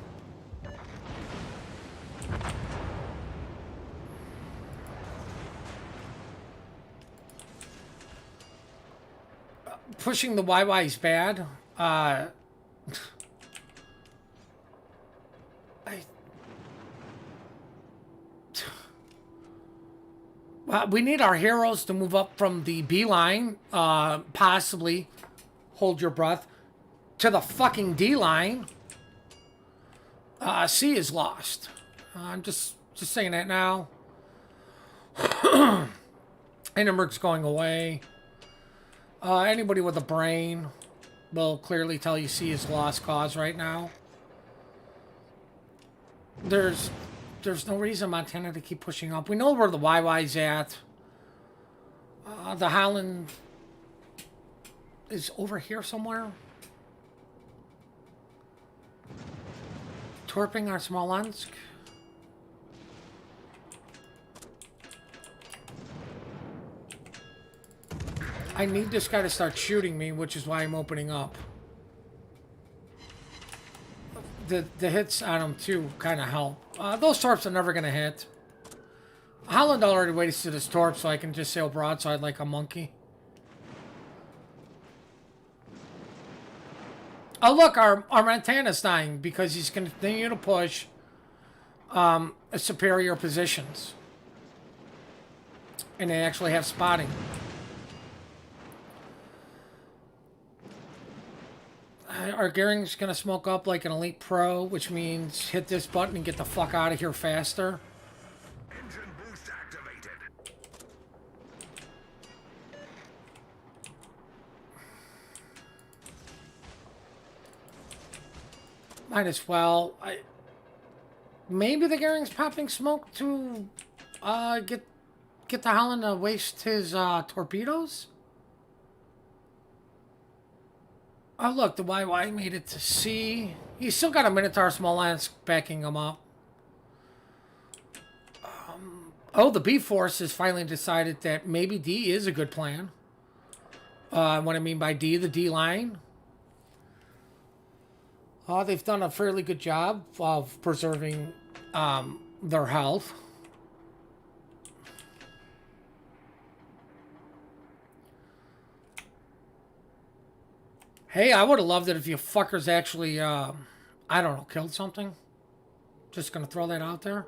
Pushing the YY is bad. We need our heroes to move up from the B line, possibly, hold your breath, to the fucking D line. C is lost. I'm just saying that now. Hindenburg's going away. Anybody with a brain will clearly tell you C is lost cause right now. There's no reason Montana to keep pushing up. We know where the YY's at. The Holland is over here somewhere. Torping our Smolensk. I need this guy to start shooting me, which is why I'm opening up. The hits on him too kind of help. Those torps are never gonna hit. Holland already wasted his torp, so I can just sail broadside like a monkey. Oh look, our Montana's dying because he's gonna continue to push superior positions, and they actually have spotting. Our Gearing's gonna smoke up like an elite pro, which means hit this button and get the fuck out of here faster. Engine boost activated. Might as well. Maybe the Gearing's popping smoke to get the Holland to waste his torpedoes. Oh, look, the YY made it to C. He's still got a Minotaur Smolensk backing him up. Oh, the B Force has finally decided that maybe D is a good plan. What I mean by D, the D line. They've done a fairly good job of preserving their health. Hey, I would have loved it if you fuckers actually, I don't know, killed something. Just gonna throw that out there.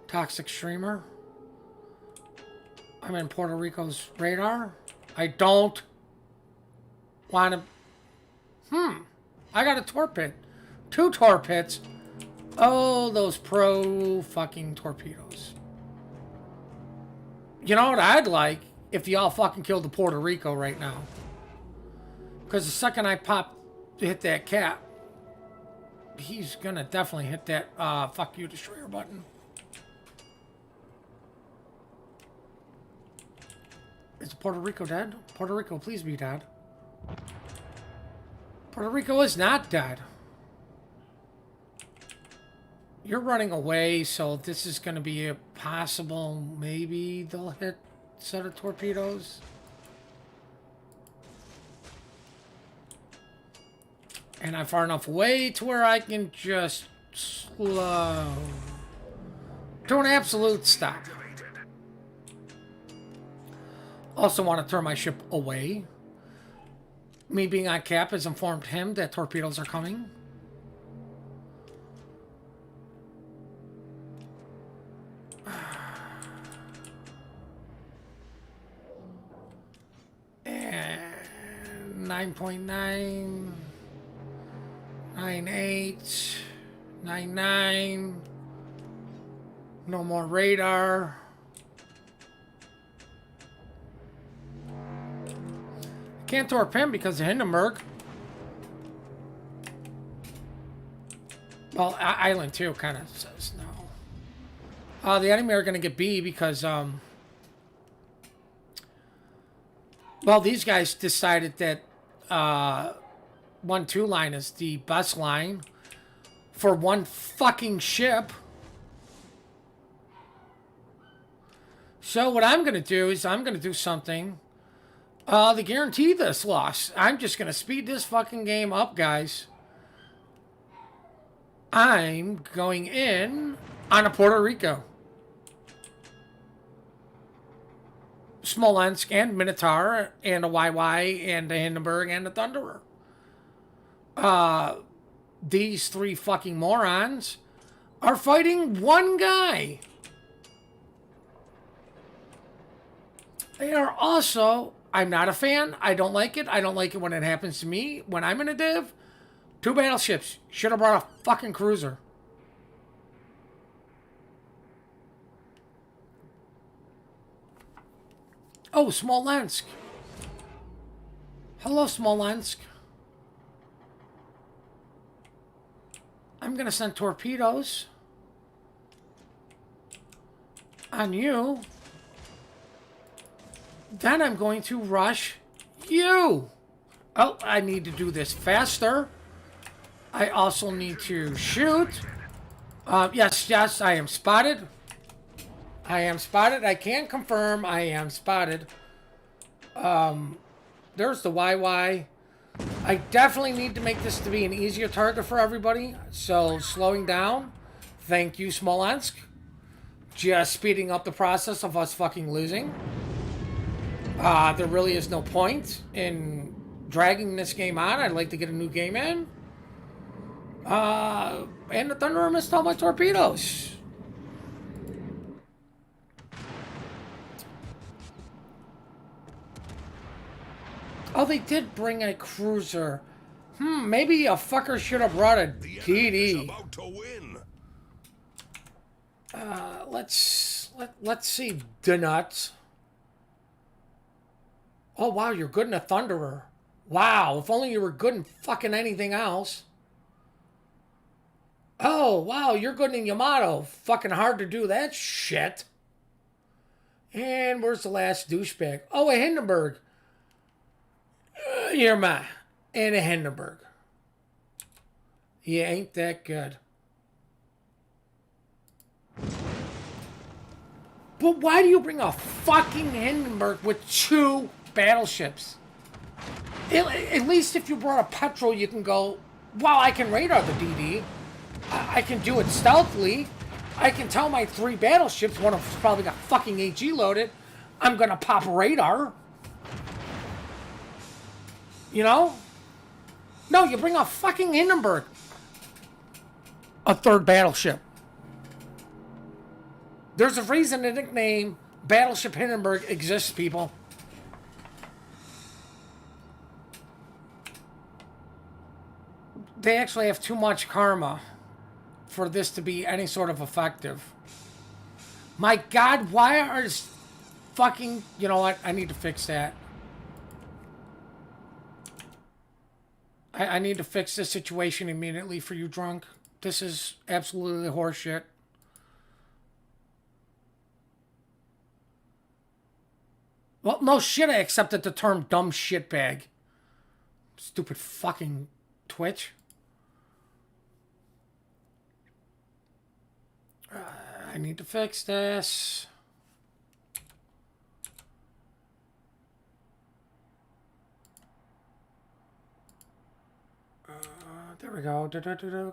Toxic streamer. I'm in Puerto Rico's radar. I don't want to... I got a torpid. 2 torpedoes. Oh, those pro fucking torpedoes. You know what I'd like? If y'all fucking killed the Puerto Rico right now. Because the second I hit that cap, he's gonna definitely hit that fuck you destroyer button. Is Puerto Rico dead? Puerto Rico, please be dead. Puerto Rico is not dead. You're running away, so this is gonna be a possible, maybe they'll hit a set of torpedoes. And I'm far enough away to where I can just slow to an absolute stop. Also want to turn my ship away. Me being on cap has informed him that torpedoes are coming. And 9.9. 98, 99, No more radar. Can't torp him because of Hindenburg. Well, Island 2 kind of says no. The enemy are going to get B because, well, these guys decided that 1-2 line is the best line for one fucking ship. So what I'm going to do is I'm going to do something to guarantee this loss. I'm just going to speed this fucking game up, guys. I'm going in on a Puerto Rico, Smolensk, and Minotaur, and a YY, and a Hindenburg, and a Thunderer. These three fucking morons are fighting one guy. They are also, I'm not a fan. I don't like it. I don't like it when it happens to me. When I'm in a div, 2 battleships. Should have brought a fucking cruiser. Oh, Smolensk. Hello, Smolensk. I'm going to send torpedoes on you. Then I'm going to rush you. Oh, I need to do this faster. I also need to shoot. Yes, I am spotted. I am spotted. I can confirm I am spotted. There's the YY. I definitely need to make this to be an easier target for everybody. So, slowing down. Thank you, Smolensk. Just speeding up the process of us fucking losing. There really is no point in dragging this game on. I'd like to get a new game in. And the Thunderer missed all my torpedoes. Oh, they did bring a cruiser. Maybe a fucker should have brought a DD. About to win. Let's see, Donuts. Oh, wow, you're good in a Thunderer. Wow, if only you were good in fucking anything else. Oh, wow, you're good in Yamato. Fucking hard to do that shit. And where's the last douchebag? Oh, a Hindenburg. You're my. And a Hindenburg. You ain't that good. But why do you bring a fucking Hindenburg with 2 battleships? At least if you brought a petrol, you can go, well, I can radar the DD. I can do it stealthily. I can tell my 3 battleships, one of them's probably got fucking AG loaded, I'm gonna pop radar. You know? No, you bring a fucking Hindenburg. A 3rd battleship. There's a reason the nickname Battleship Hindenburg exists, people. They actually have too much karma for this to be any sort of effective. My God, why are fucking... You know what? I need to fix that. I need to fix this situation immediately for you, drunk. This is absolutely horseshit. Well, no shit, I accepted the term dumb shitbag. Stupid fucking Twitch. I need to fix this. There we go.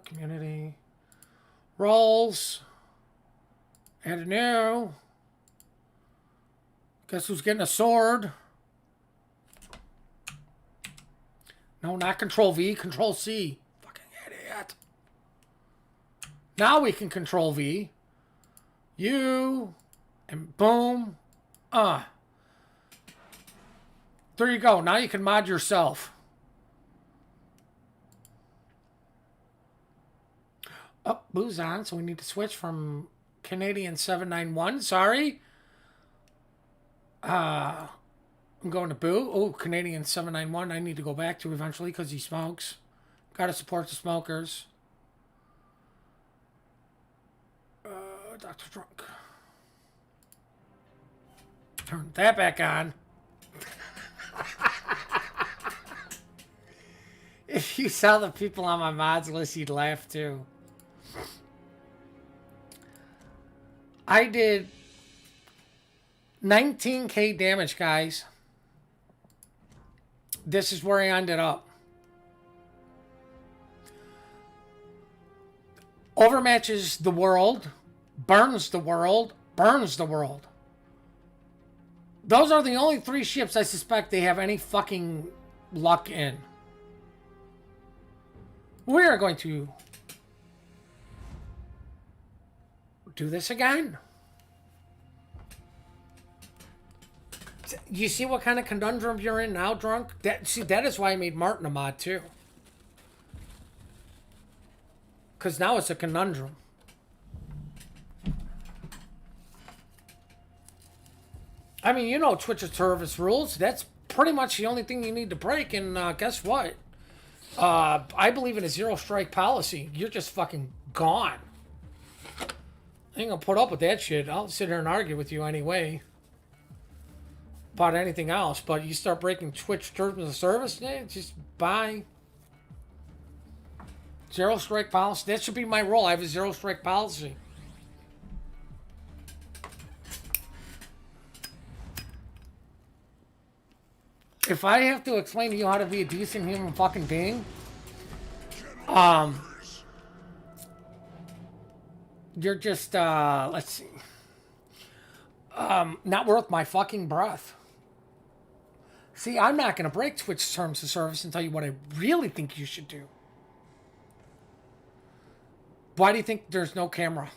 Community. Roles. Add a new. Guess who's getting a sword? No, not Control V. Control C. Fucking idiot. Now we can Control V. You. And boom. There you go. Now you can mod yourself. Oh, booze on, so we need to switch from Canadian 791, sorry. I'm going to Boo. Oh, Canadian 791, I need to go back to eventually because he smokes. Gotta support the smokers. Dr. Drunk. Turn that back on. If you saw the people on my mods list, you'd laugh too. I did 19k damage, guys. This is where I ended up. Overmatches the world, burns the world, burns the world. Those are the only 3 ships I suspect they have any fucking luck in. We are going to do this again. You see what kind of conundrum you're in now, Drunk? That is why I made Martin a mod too. Because now it's a conundrum. I mean, you know Twitch's service rules. That's pretty much the only thing you need to break. And guess what? I believe in a 0 strike policy. You're just fucking gone. I ain't gonna put up with that shit. I'll sit here and argue with you anyway about anything else. But you start breaking Twitch terms of service, just bye. 0 strike policy. That should be my role. I have a 0 strike policy. If I have to explain to you how to be a decent human fucking being, you're just, let's see, not worth my fucking breath. See, I'm not going to break Twitch terms of service and tell you what I really think you should do. Why do you think there's no camera?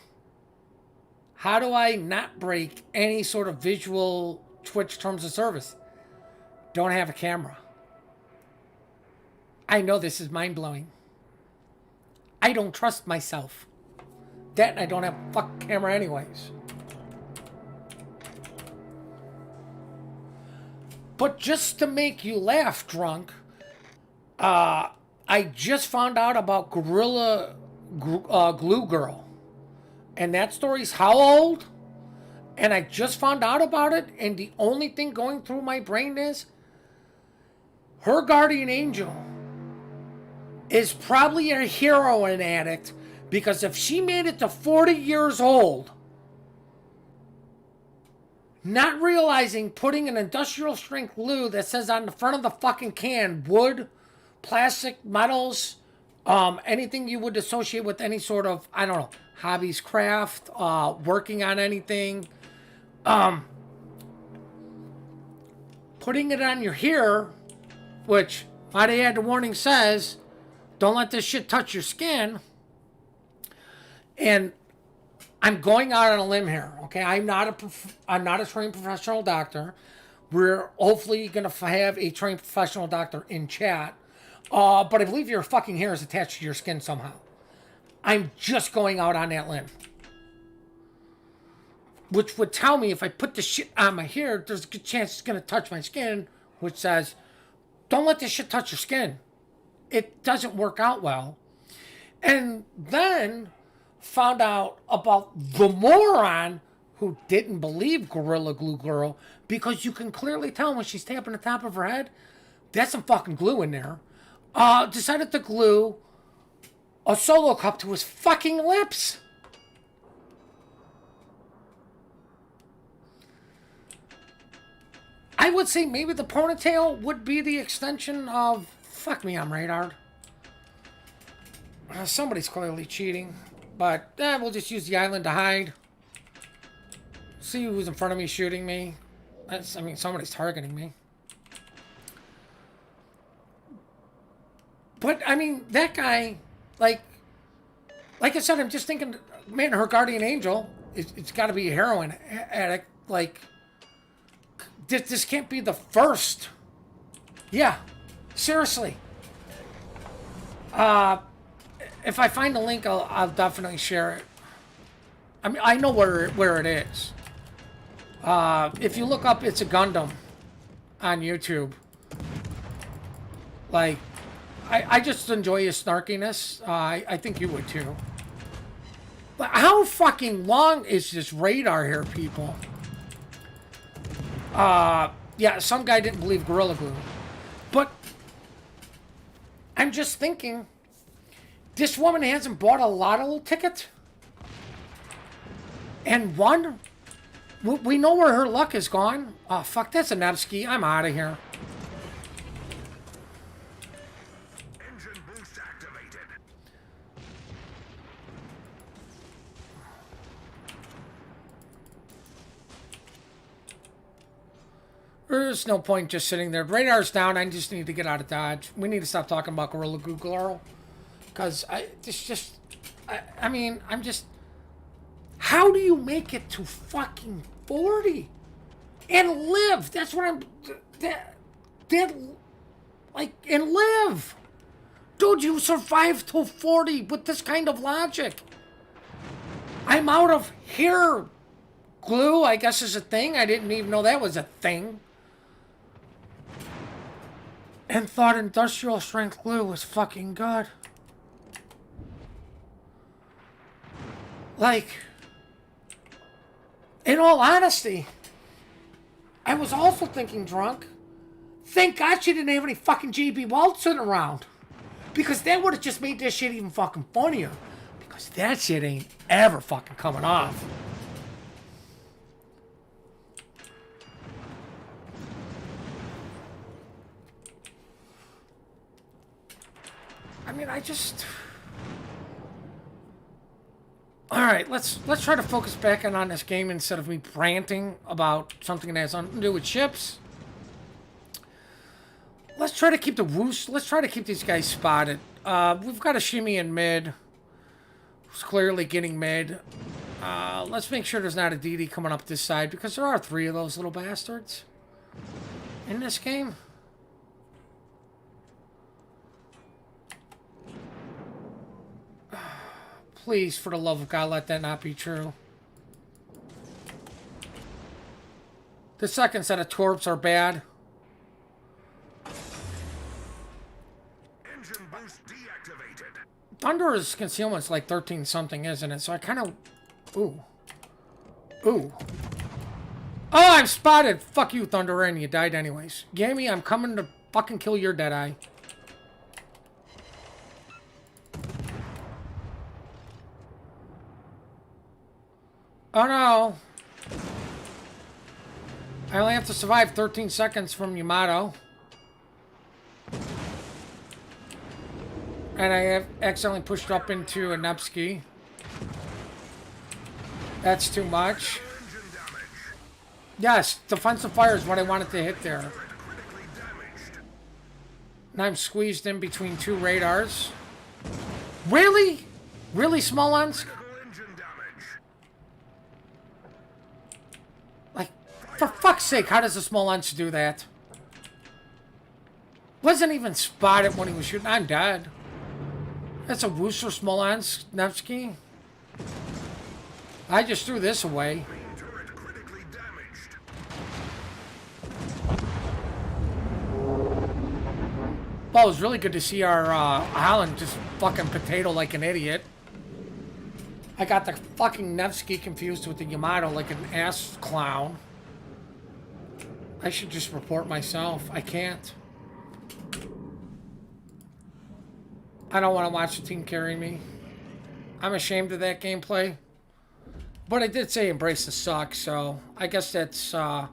How do I not break any sort of visual Twitch terms of service? Don't have a camera. I know this is mind-blowing. I don't trust myself. That and I don't have a fucking camera anyways. But just to make you laugh, Drunk, I just found out about Gorilla Glue Girl. And that story's how old? And I just found out about it, and the only thing going through my brain is her guardian angel is probably a heroin addict, because if she made it to 40 years old, not realizing putting an industrial strength glue that says on the front of the fucking can, wood, plastic, metals, anything you would associate with any sort of, I don't know, hobbies, craft, working on anything, putting it on your hair, which, might I add, the warning says, don't let this shit touch your skin. And I'm going out on a limb here, okay? I'm not a trained professional doctor. We're hopefully going to have a trained professional doctor in chat. But I believe your fucking hair is attached to your skin somehow. I'm just going out on that limb. Which would tell me if I put the shit on my hair, there's a good chance it's going to touch my skin, which says, don't let this shit touch your skin. It doesn't work out well. And then found out about the moron who didn't believe Gorilla Glue Girl, because you can clearly tell when she's tapping the top of her head, that's some fucking glue in there. Decided to glue a Solo cup to his fucking lips. I would say maybe the ponytail would be the extension of... Fuck me, I'm radar. Somebody's clearly cheating. But we'll just use the island to hide. See who's in front of me shooting me. I mean, somebody's targeting me. But, I mean, that guy, like I said, I'm just thinking, man, her guardian angel, it's got to be a heroin addict. Like, this can't be the first. Yeah, seriously. If I find the link, I'll definitely share it. I mean, I know where it is. If you look up It's a Gundam on YouTube, like, I just enjoy his snarkiness. I think you would too. But how fucking long is this radar here, people? Yeah, some guy didn't believe Gorilla Glue. But I'm just thinking, this woman hasn't bought a lotto ticket and won? We know where her luck is gone. Oh, fuck, that's a Nevsky. I'm out of here. Engine boost activated. There's no point just sitting there. Radar's down. I just need to get out of Dodge. We need to stop talking about Gorilla Glue. Because I mean, I'm just... How do you make it to fucking 40? And live? That's what I'm... and live! Dude, you survived till 40 with this kind of logic. I'm out of here. Glue, I guess, is a thing. I didn't even know that was a thing. And thought industrial strength glue was fucking good. Like, in all honesty, I was also thinking drunk. Thank God she didn't have any fucking JB Walt sitting around. Because that would have just made this shit even fucking funnier. Because that shit ain't ever fucking coming off. I mean, I just... Alright, let's try to focus back on this game instead of me ranting about something that has nothing to do with ships. Let's try to keep the roost. Let's try to keep these guys spotted. We've got a shimmy in mid. Who's clearly getting mid. Let's make sure there's not a DD coming up this side, because there are 3 of those little bastards in this game. Please, for the love of God, let that not be true. The second set of torps are bad. Engine boost deactivated. Thunder's concealment's like 13 something, isn't it? So I kind of... Ooh. Ooh. Oh, I'm spotted! Fuck you, Thunder, and you died anyways. Gammy, I'm coming to fucking kill your dead eye. Oh no. I only have to survive 13 seconds from Yamato. And I have accidentally pushed up into a Nevsky. That's too much. Yes, defensive fire is what I wanted to hit there. And I'm squeezed in between 2 radars. Really? Really, Smolensk? Like, for fuck's sake, how does a Smolensk do that? Wasn't even spotted when he was shooting. I'm dead. That's a Worcester Smolensk Nevsky. I just threw this away. Well, it was really good to see our Holland just fucking potato like an idiot. I got the fucking Nevsky confused with the Yamato like an ass clown. I should just report myself. I can't. I don't want to watch the team carry me. I'm ashamed of that gameplay. But I did say embrace the suck, so I guess that's the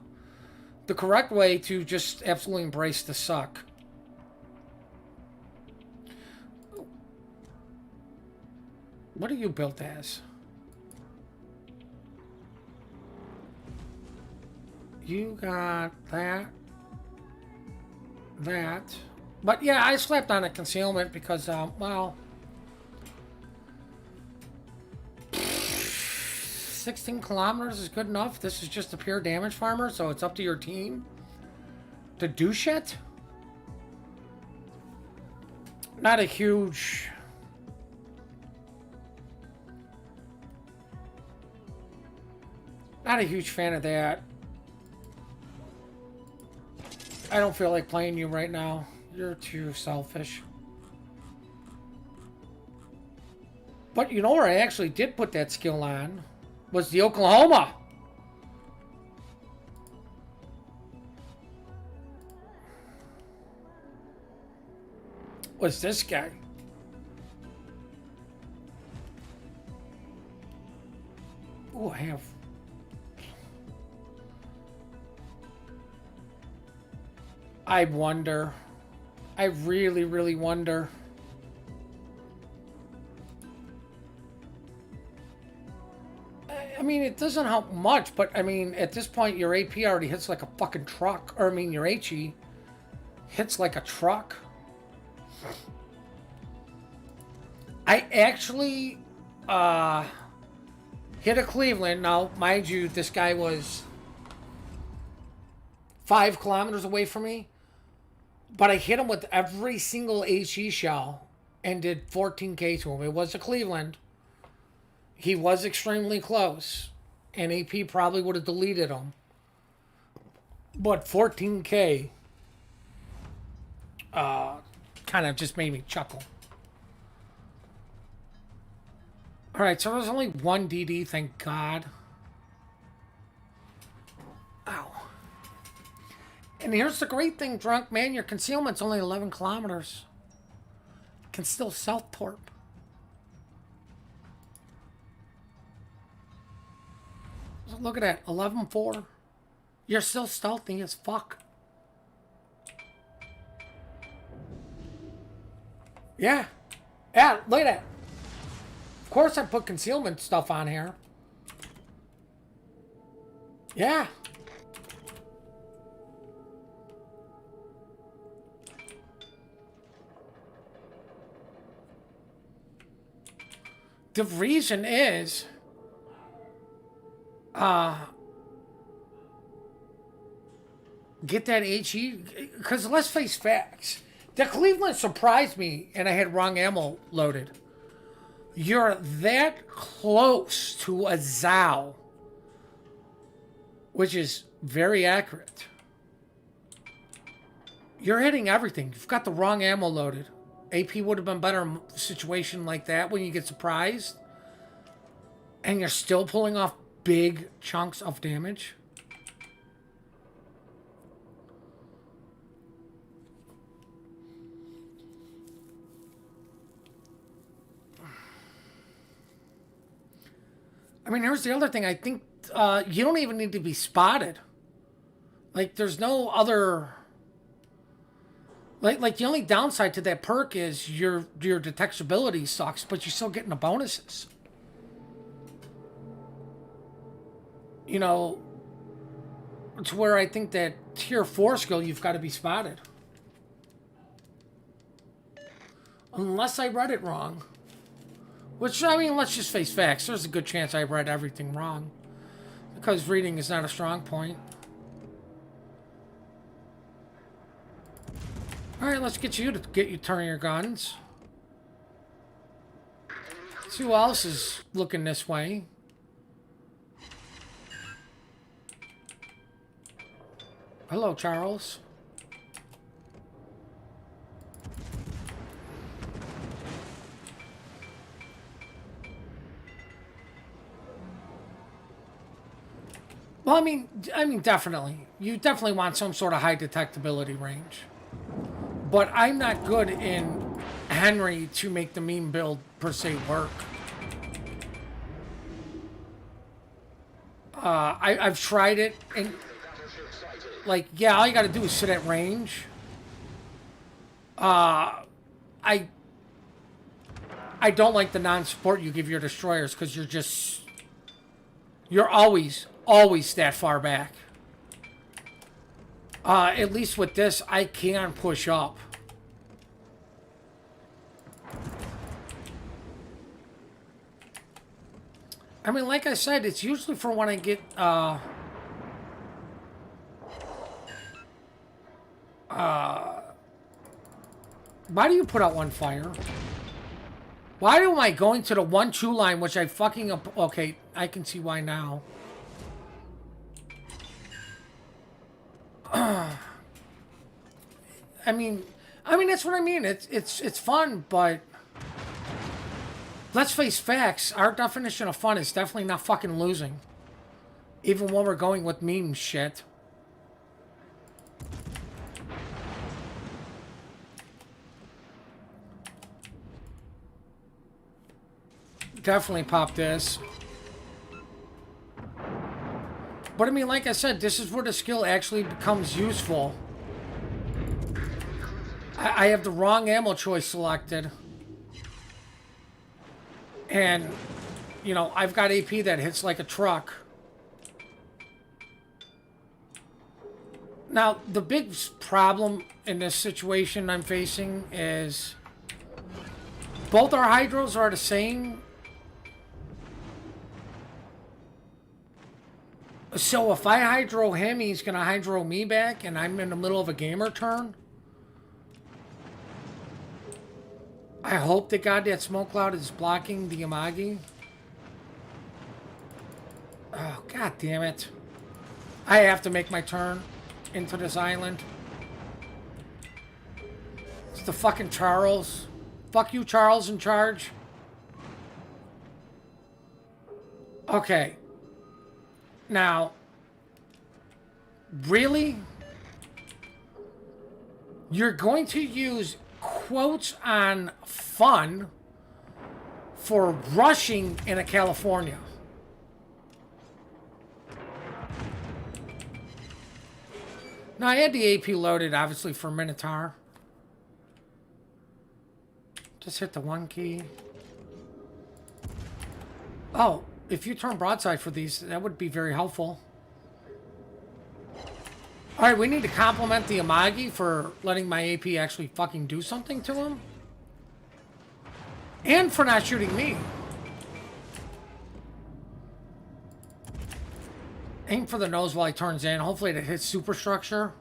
correct way to just absolutely embrace the suck. What are you built as? You got that. That. But yeah, I slapped on a concealment because, well... 16 kilometers is good enough. This is just a pure damage farmer, so it's up to your team to do shit. Not a huge... Not a huge fan of that. I don't feel like playing you right now. You're too selfish. But you know where I actually did put that skill on? Was the Oklahoma. Was this guy. Oh, I have... I wonder. I really, really wonder. I mean, it doesn't help much, but I mean, at this point, your AP already hits like a fucking truck. Or, I mean, your HE hits like a truck. I actually hit a Cleveland. Now, mind you, this guy was 5 kilometers away from me. But I hit him with every single HE shell and did 14k to him. It was a Cleveland. He was extremely close. And AP probably would have deleted him. But 14k kind of just made me chuckle. Alright, so there's only one DD, thank God. Ow. And here's the great thing, Drunk Man. Your concealment's only 11 kilometers. Can still self-torp. Look at that. 11-4. You're still stealthy as fuck. Yeah. Yeah, look at that. Of course I put concealment stuff on here. Yeah. The reason is, get that HE, because let's face facts. The Cleveland surprised me, and I had wrong ammo loaded. You're that close to a Zao, which is very accurate. You're hitting everything. You've got the wrong ammo loaded. AP would have been better in a situation like that when you get surprised. And you're still pulling off big chunks of damage. I mean, here's the other thing. I think you don't even need to be spotted. Like, there's no other... Like the only downside to that perk is your detectability sucks, but you're still getting the bonuses. You know, to where I think that tier 4 skill, you've got to be spotted. Unless I read it wrong. Which, I mean, let's just face facts. There's a good chance I read everything wrong. Because reading is not a strong point. Alright, let's get you to turn your guns. See who else is looking this way. Hello, Charles. Well, I mean, definitely. You definitely want some sort of high detectability range. But I'm not good in Henry to make the meme build per se work. I've tried it, and like, yeah, all you gotta do is sit at range. I don't like the non-support you give your destroyers, because you're always that far back. At least with this, I can push up. I mean, like I said, it's usually for when I get, why do you put out one fire? Why am I going to the 1-2 line, which I fucking... Okay, I can see why now. I mean, that's what I mean. It's fun, but let's face facts. Our definition of fun is definitely not fucking losing, even when we're going with meme shit. Definitely pop this. But I mean, like I said, this is where the skill actually becomes useful. I have the wrong ammo choice selected. And, you know, I've got AP that hits like a truck. Now, the big problem in this situation I'm facing is both our hydros are the same. So if I hydro him, he's going to hydro me back, and I'm in the middle of a gamer turn. I hope to God that smoke cloud is blocking the Yamagi. Oh, God damn it. I have to make my turn into this island. It's the fucking Charles. Fuck you, Charles, in charge. Okay. Now, really? You're going to use quotes on fun for rushing in a California. Now, I had the AP loaded, obviously, for Minotaur. Just hit the 1 key. Oh, if you turn broadside for these, that would be very helpful. Alright, we need to compliment the Amagi for letting my AP actually fucking do something to him. And for not shooting me. Aim for the nose while he turns in. Hopefully it hits superstructure.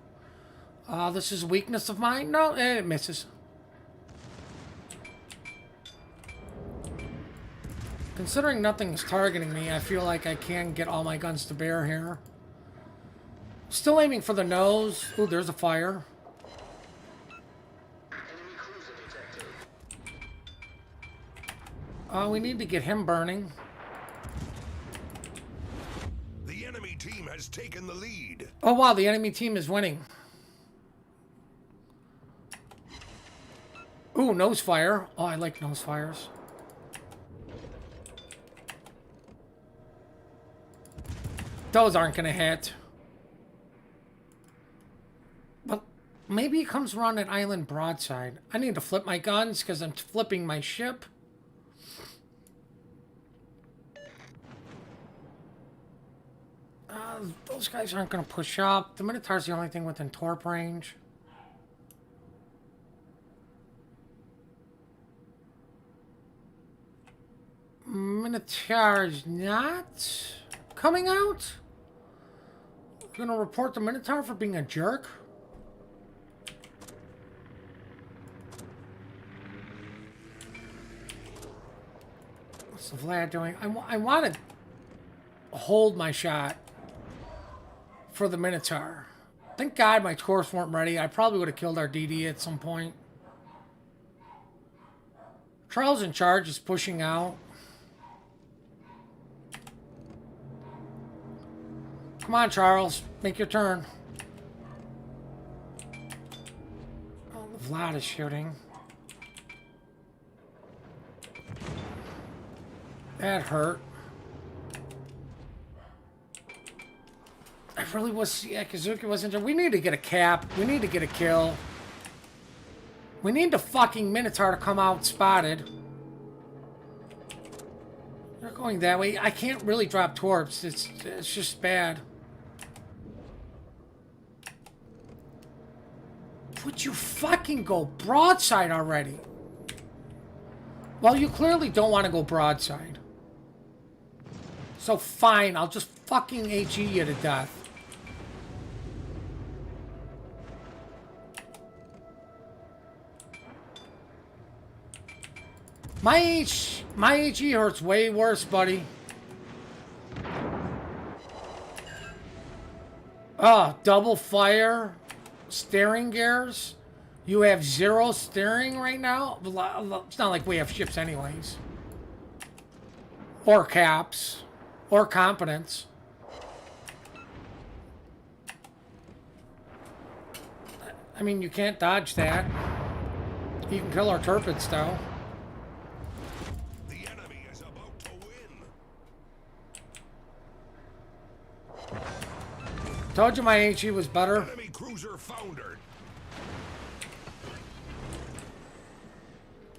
This is a weakness of mine. No, it misses. Considering nothing's targeting me, I feel like I can get all my guns to bear here. Still aiming for the nose. Ooh, there's a fire. We need to get him burning. The enemy team has taken the lead. Oh, wow, the enemy team is winning. Ooh, nose fire. Oh, I like nose fires. Those aren't going to hit. But maybe he comes around that island broadside. I need to flip my guns because I'm flipping my ship. Those guys aren't going to push up. The Minotaur's the only thing within torp range. Minotaur's not coming out. I'm gonna report the Minotaur for being a jerk. What's the Vlad doing? I want to hold my shot for the Minotaur. Thank God my cores weren't ready. I probably would have killed our DD at some point. Charles in charge is pushing out. Come on, Charles. Make your turn. Oh, Vlad is shooting. That hurt. I really was... Yeah, Kazuki wasn't... We need to get a cap. We need to get a kill. We need the fucking Minotaur to come out spotted. They're going that way. I can't really drop torps. It's just bad. Would you fucking go broadside already? Well, you clearly don't want to go broadside. So fine, I'll just fucking HE you to death. My HE hurts way worse, buddy. Oh, double fire, steering gears. You have 0 steering right now? It's not like we have ships anyways. Or caps. Or competence. I mean, you can't dodge that. You can kill our turrets, though. The enemy is about to win. Told you my HE was better. Enemy cruiser foundered.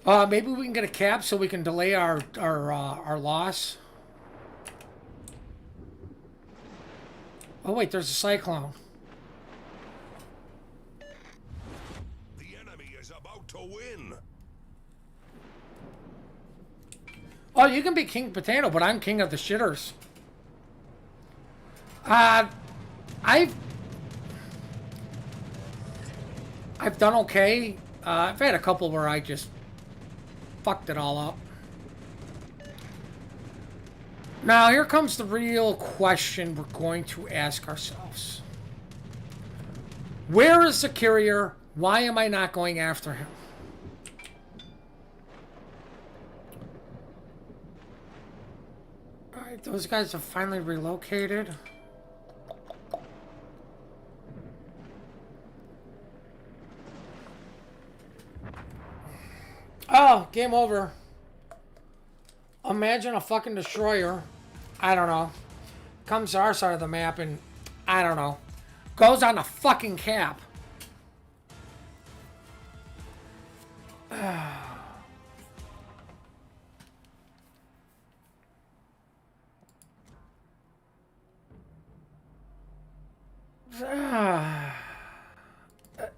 Maybe we can get a cap so we can delay our loss. Oh wait, there's a cyclone. The enemy is about to win. Oh, you can be King Potato, but I'm king of the shitters. I've done okay. I've had a couple where I just fucked it all up. Now, here comes the real question we're going to ask ourselves. Where is the carrier? Why am I not going after him? Alright, those guys have finally relocated. Oh, game over. Imagine a fucking destroyer. I don't know. Comes to our side of the map and, I don't know, goes on the fucking cap.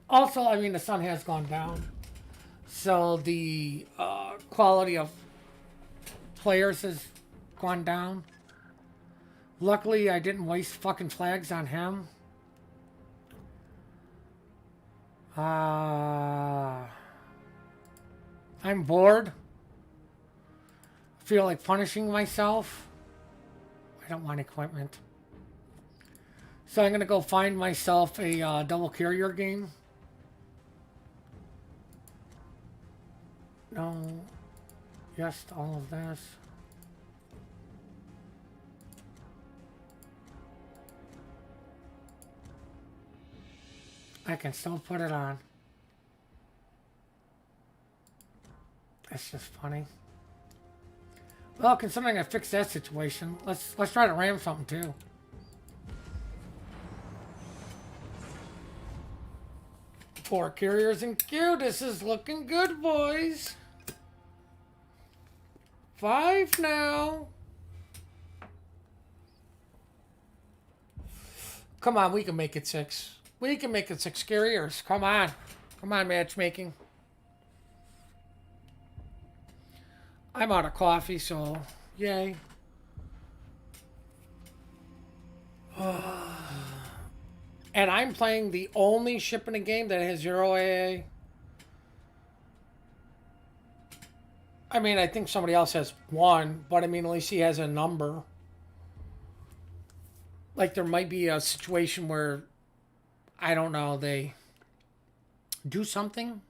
Also, I mean, the sun has gone down. So the quality of players has gone down. Luckily, I didn't waste fucking flags on him. I'm bored. Feel like punishing myself. I don't want equipment. So I'm going to go find myself a double carrier game. No. Yes to all of this. I can still put it on. That's just funny. Well, considering I fixed that situation, let's try to ram something too. Four carriers in queue. This is looking good, boys. 5 now. Come on, we can make it 6. We can make it 6 carriers. Come on. Come on, matchmaking. I'm out of coffee, so yay. And I'm playing the only ship in the game that has 0 AA. I mean, I think somebody else has 1, but I mean, at least he has a number. Like, there might be a situation where, I don't know, they do something.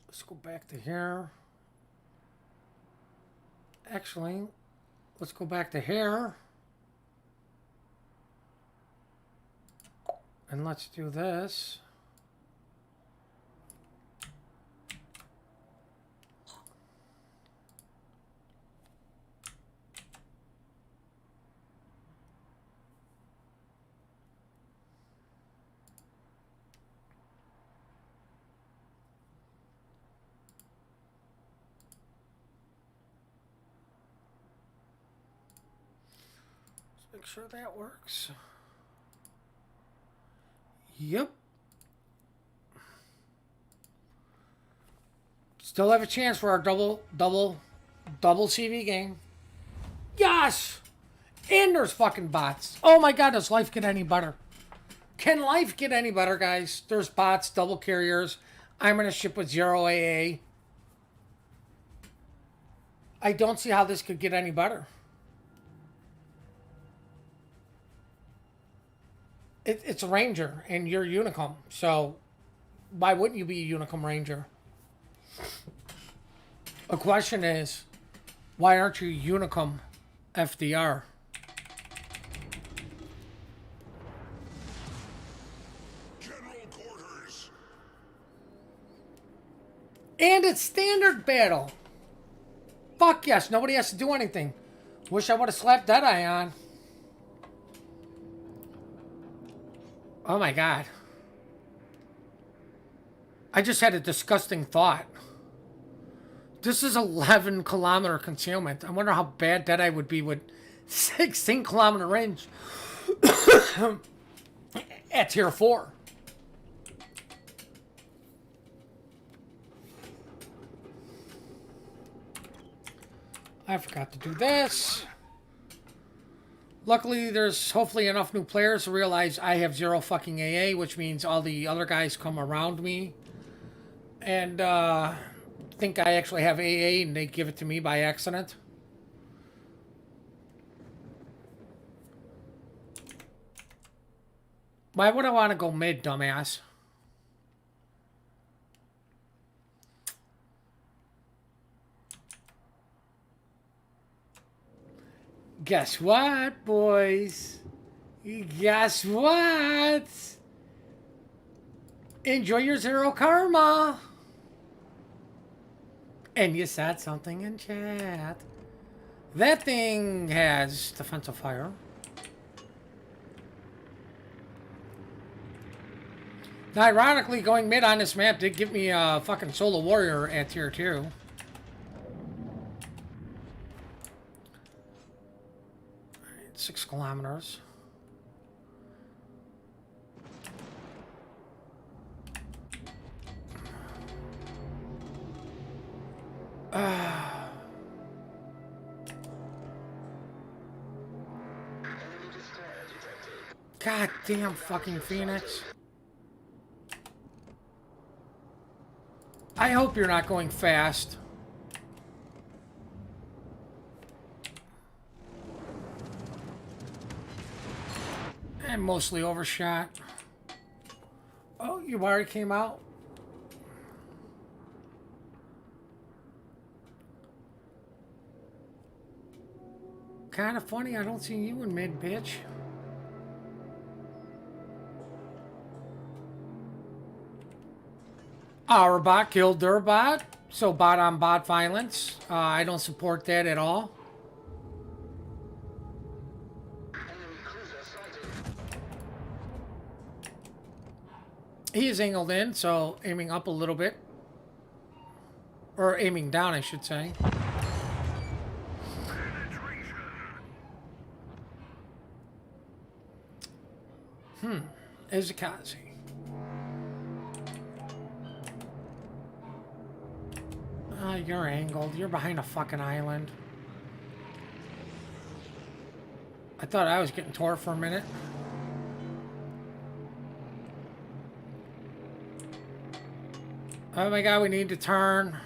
Let's go back to here. Actually, let's go back to here. And let's do this. Make sure that works. Yep. Still have a chance for our double CV game. Yes! And there's fucking bots. Oh my god, does life get any better? Can life get any better, guys? There's bots, double carriers. I'm in a ship with 0 AA. I don't see how this could get any better. It's a ranger, and you're Unicum, so why wouldn't you be a Unicum ranger? The question is, why aren't you Unicum FDR? General quarters. And it's standard battle. Fuck yes, nobody has to do anything. Wish I would have slapped Deadeye on. Oh my god. I just had a disgusting thought. This is 11-kilometer concealment. I wonder how bad Deadeye would be with 16-kilometer range at tier 4. I forgot to do this. Luckily, there's hopefully enough new players to realize I have 0 fucking AA, which means all the other guys come around me and think I actually have AA, and they give it to me by accident. Why would I want to go mid, dumbass? Guess what, boys? Guess what? Enjoy your 0 karma. And you said something in chat. That thing has defensive fire. Now, ironically, going mid on this map did give me a fucking solo warrior at tier 2. 6 kilometers. God damn fucking Phoenix. I hope you're not going fast. And mostly overshot. Oh, you already came out? Kind of funny, I don't see you in mid, bitch. Our bot killed their bot, so bot on bot violence. I don't support that at all. He is angled in, so aiming up a little bit. Or aiming down, I should say. Izakazi. You're angled. You're behind a fucking island. I thought I was getting tore for a minute. Oh my god, we need to turn.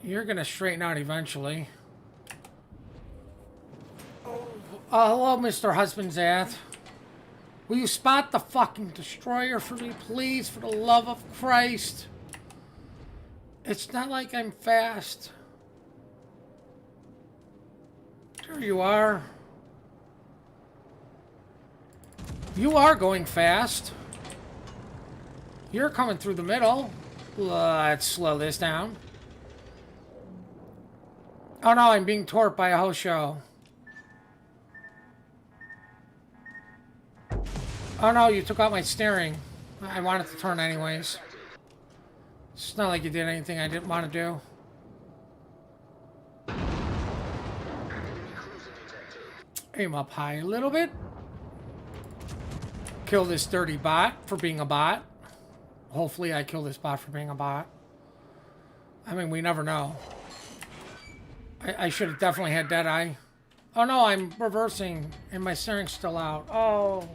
You're gonna straighten out eventually. Hello, Mr. Husbandzath. Will you spot the fucking destroyer for me, please, for the love of Christ? It's not like I'm fast. There you are. You are going fast. You're coming through the middle. Let's slow this down. Oh no, I'm being torped by a host show. Oh no, you took out my steering. I wanted to turn anyways. It's not like you did anything I didn't want to do. Aim up high a little bit. Kill this dirty bot for being a bot. Hopefully I kill this bot for being a bot. I mean, we never know. I should have definitely had Deadeye. Oh no, I'm reversing and my steering's still out. Oh.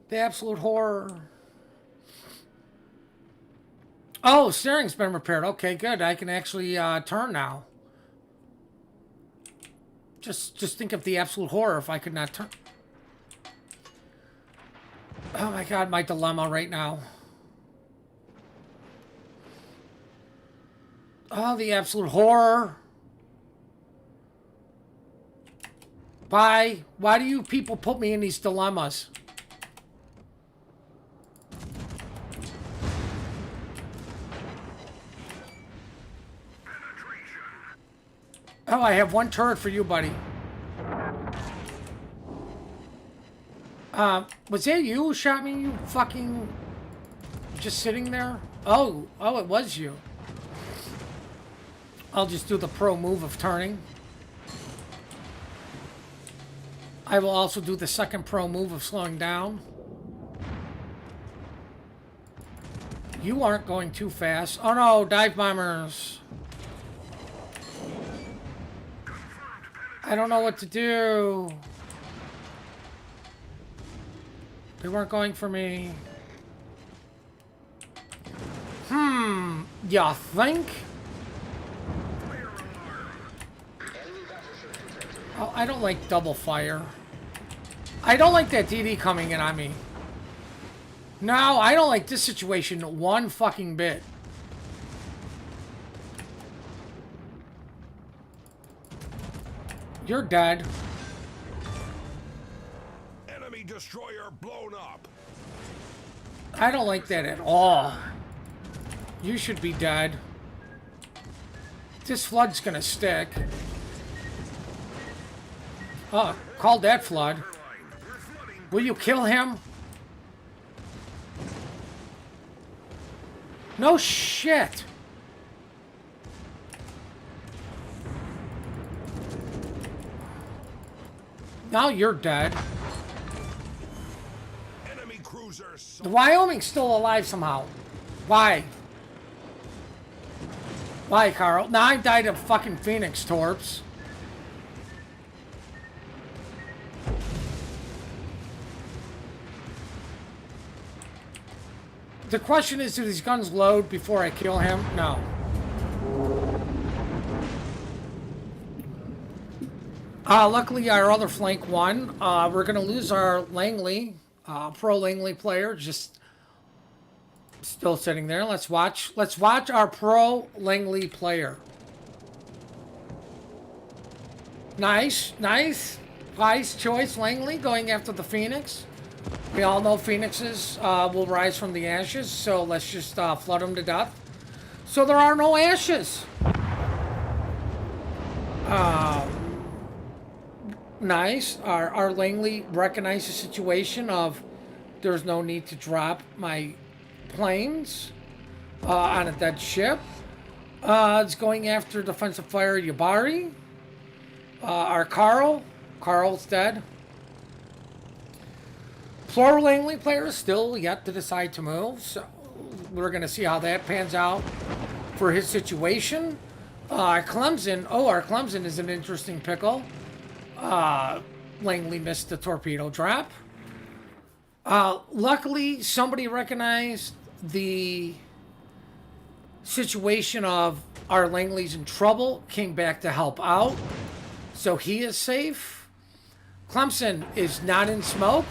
The absolute horror. Oh, steering's been repaired. Okay, good. I can actually turn now. Just think of the absolute horror if I could not turn. Oh my god, my dilemma right now. Oh, the absolute horror. Why? Why do you people put me in these dilemmas? Oh, I have one turret for you, buddy. Was that you who shot me, you fucking... just sitting there? Oh, it was you. I'll just do the pro move of turning. I will also do the second pro move of slowing down. You aren't going too fast. Oh no, dive bombers. I don't know what to do. They weren't going for me. You think? Oh, I don't like double fire. I don't like that DD coming in on me. No, I don't like this situation one fucking bit. You're dead. Enemy destroyer blown up. I don't like that at all. You should be dead. This flood's gonna stick. Oh, called that flood. Will you kill him? No shit. Now you're dead. Enemy cruiser. The Wyoming's still alive somehow. Why? Why, Carl? Now I died of fucking Phoenix torps. The question is, do these guns load before I kill him? No. Luckily, our other flank won. We're going to lose our Langley, pro Langley player, just still sitting there. Let's watch our pro Langley player. Nice. Wise choice, Langley, going after the Phoenix. We all know Phoenixes will rise from the ashes, so let's just flood them to death. So there are no ashes. Nice. Our Langley recognized the situation of there's no need to drop my planes on a dead ship. It's going after defensive fire Yabari. Our Carl's dead. Plural Langley player is still yet to decide to move, so we're going to see how that pans out for his situation. Our Clemson is an interesting pickle. Langley missed the torpedo drop. Luckily, somebody recognized the situation of our Langley's in trouble, came back to help out, so he is safe. Clemson is not in smoke.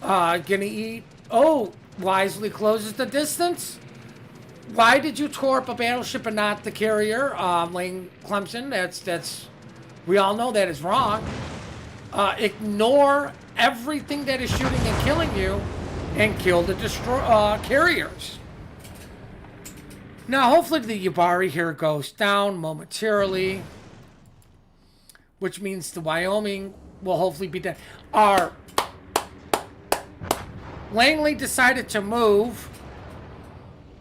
Gonna eat. Oh, wisely closes the distance. Why did you torp a battleship and not the carrier? Clemson, that's. We all know that is wrong. Ignore everything that is shooting and killing you, and kill the carriers. Now, hopefully, the Yabari here goes down momentarily, which means the Wyoming will hopefully be dead. Our Langley decided to move.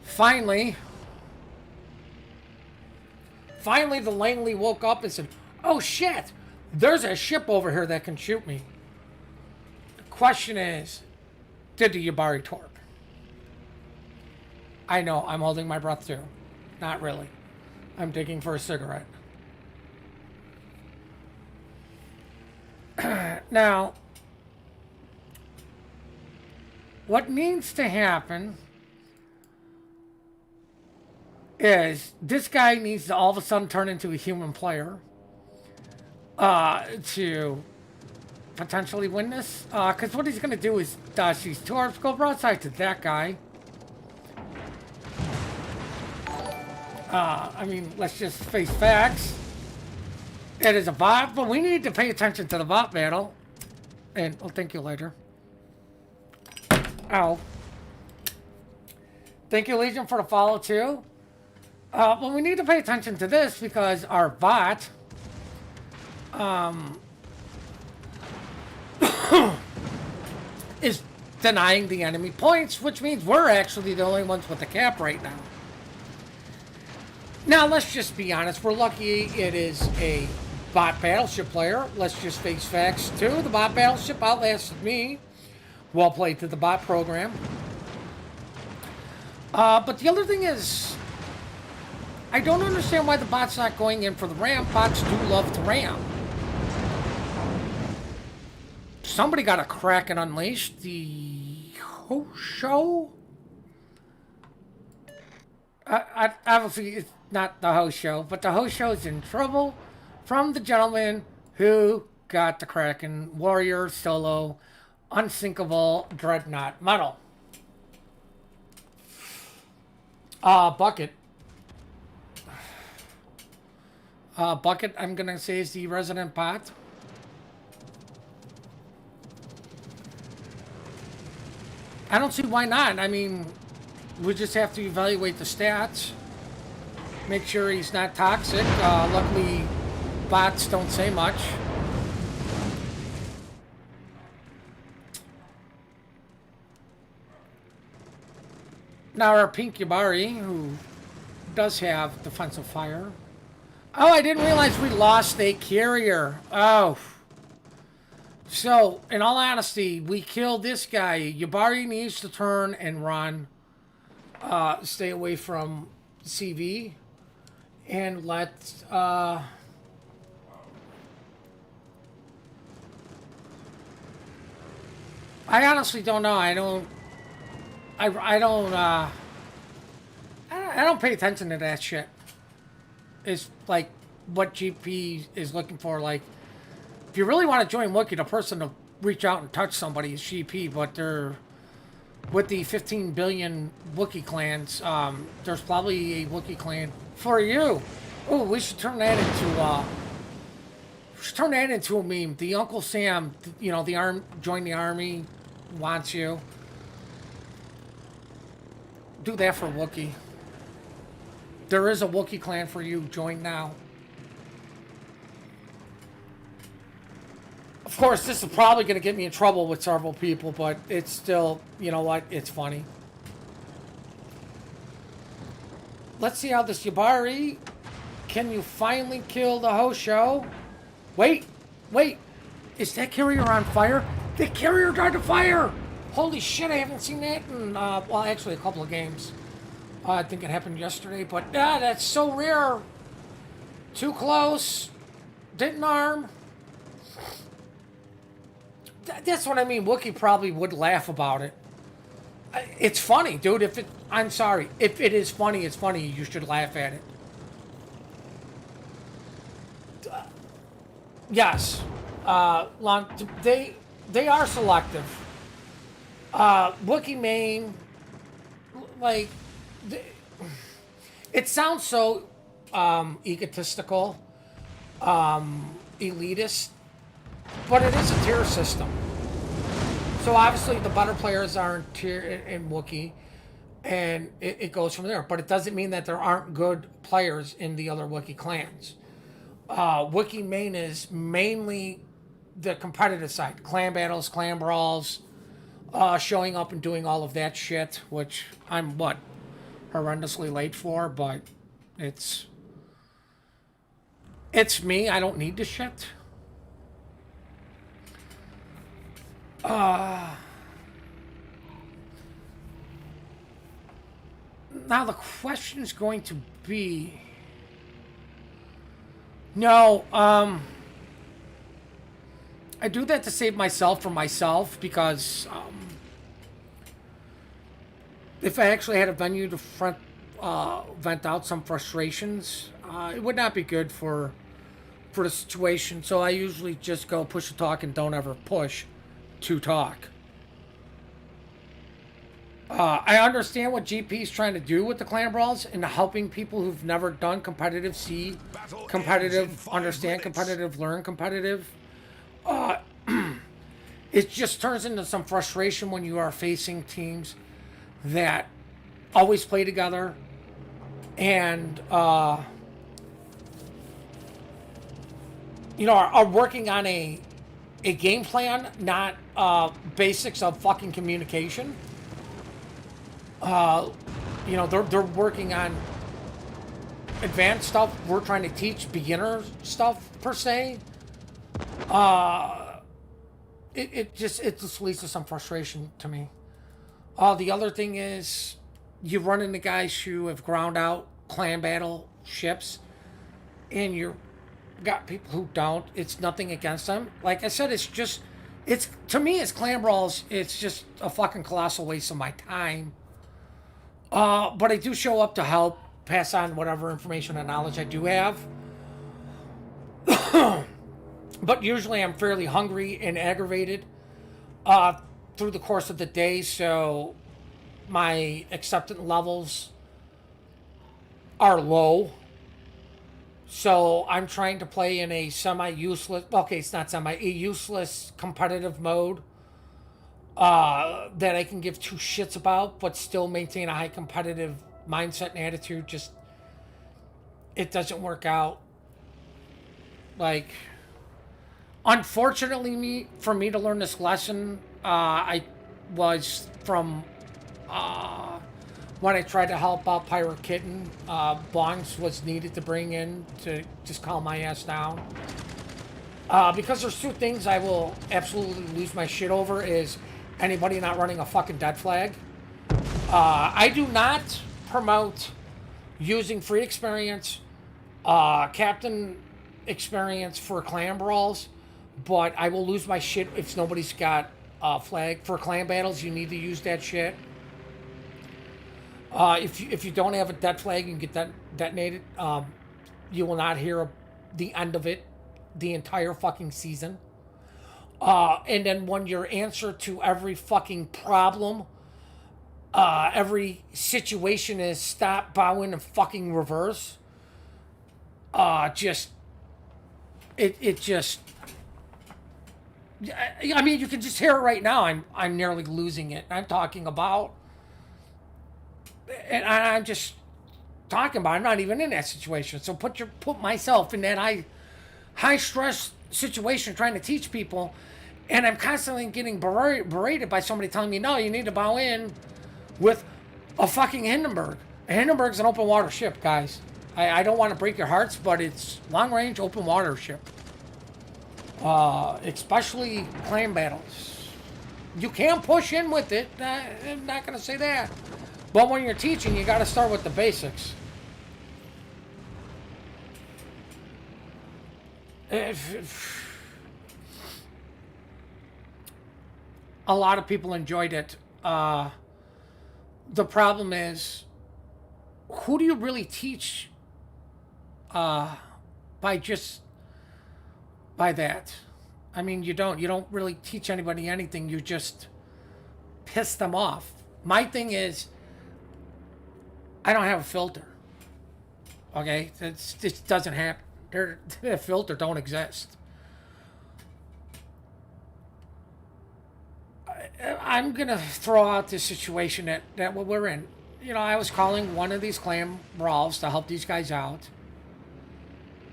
Finally, the Langley woke up and said, "Oh shit, there's a ship over here that can shoot me." The question is, did the Yabari torp? I know, I'm holding my breath too. Not really. I'm digging for a cigarette. Now, what needs to happen is this guy needs to all of a sudden turn into a human player to potentially win this. Because what he's going to do is dodge these two orbs, go broadside to that guy. I mean, let's just face facts. It is a bot, but we need to pay attention to the bot battle. And I'll thank you later. Ow. Thank you, Legion, for the follow, too. But we need to pay attention to this because our bot is denying the enemy points, which means we're actually the only ones with the cap right now. Now, let's just be honest. We're lucky it is a bot battleship player. Let's just face facts, too. The bot battleship outlasted me. Well played to the bot program. But the other thing is, I don't understand why the bot's not going in for the ram. Bots do love to ram. Somebody got a Kraken unleashed. The Hosho? Obviously, it's not the Hosho, but the Hosho's in trouble from the gentleman who got the Kraken Warrior Solo Unsinkable Dreadnought model. Bucket. Bucket, I'm going to say, is the resident bot. I don't see why not. I mean, we just have to evaluate the stats. Make sure he's not toxic. Luckily, bots don't say much. Now our pink Yabari, who does have defensive fire. Oh, I didn't realize we lost a carrier. Oh. So, in all honesty, we killed this guy. Yabari needs to turn and run. Stay away from CV. And let... I honestly don't know. I don't pay attention to that shit. It's like what GP is looking for. Like, if you really want to join Wookiee, the person to reach out and touch somebody is GP, but they're with the 15 billion Wookiee clans. There's probably a Wookiee clan for you. Oh, we should turn that into a meme. The Uncle Sam, you know, join the army, wants you. Do that for Wookiee. There is a Wookiee clan for you. Join now. Of course, this is probably going to get me in trouble with several people, but it's still, you know what? It's funny. Let's see how this Yabari... Can you finally kill the Hosho? Wait. Is that carrier on fire? The carrier tried to fire! Holy shit, I haven't seen that in, well, actually a couple of games. I think it happened yesterday, but that's so rare. Too close. Didn't arm. That's what I mean. Wookiee probably would laugh about it. It's funny, dude. I'm sorry. If it is funny, it's funny. You should laugh at it. Yes. They are selective. Wookiee main, like, it sounds so egotistical, elitist, but it is a tier system. So obviously the better players are in tier in Wookiee, and it goes from there. But it doesn't mean that there aren't good players in the other Wookiee clans. Wookiee main is mainly the competitive side, clan battles, clan brawls. Showing up and doing all of that shit, which I'm, horrendously late for, but it's me. I don't need the shit. Now the question is going to be... No, I do that to save myself from myself, because if I actually had a venue to front vent out some frustrations. It would not be good for the situation. So I usually just go push to talk and don't ever push to talk. I understand what GP is trying to do with the clan brawls and helping people who've never done competitive, see competitive, understand competitive, learn competitive. It just turns into some frustration when you are facing teams that always play together and are working on a game plan, not basics of fucking communication. They're working on advanced stuff. We're trying to teach beginner stuff per se. It just leads to some frustration to me. The other thing is you run into guys who have ground out clan battle ships, and you got people who don't. It's nothing against them. Like I said, it's to me, it's clan brawls. It's just a fucking colossal waste of my time. But I do show up to help, pass on whatever information and knowledge I do have. But usually I'm fairly hungry and aggravated through the course of the day, so my acceptance levels are low. So I'm trying to play in a useless competitive mode that I can give two shits about, but still maintain a high competitive mindset and attitude. Just, it doesn't work out. Like, unfortunately, for me to learn this lesson, I was from when I tried to help out Pirate Kitten. Bongs was needed to bring in to just calm my ass down. Because there's two things I will absolutely lose my shit over is anybody not running a fucking dead flag. I do not promote using free experience, captain experience for clan brawls, but I will lose my shit if nobody's got a flag. For clan battles, you need to use that shit. If you don't have a dead flag and get that detonated, you will not hear the end of it the entire fucking season. And then when your answer to every fucking problem, every situation is stop, bow in, and fucking reverse, I mean, you can just hear it right now. I'm nearly losing it. I'm talking about, and I'm just talking about. I'm not even in that situation. So put myself in that high stress situation trying to teach people, and I'm constantly getting berated by somebody telling me, no, you need to bow in with a fucking Hindenburg. A Hindenburg's an open water ship, guys. I don't want to break your hearts, but it's long range open water ship. Especially clan battles. You can push in with it. I'm not going to say that. But when you're teaching, you got to start with the basics. A lot of people enjoyed it. The problem is, who do you really teach by that? I mean, you don't really teach anybody anything. You just piss them off. My thing is, I don't have a filter. Okay? It doesn't happen. The filter don't exist. I'm going to throw out this situation that we're in. I was calling one of these clan brawls to help these guys out.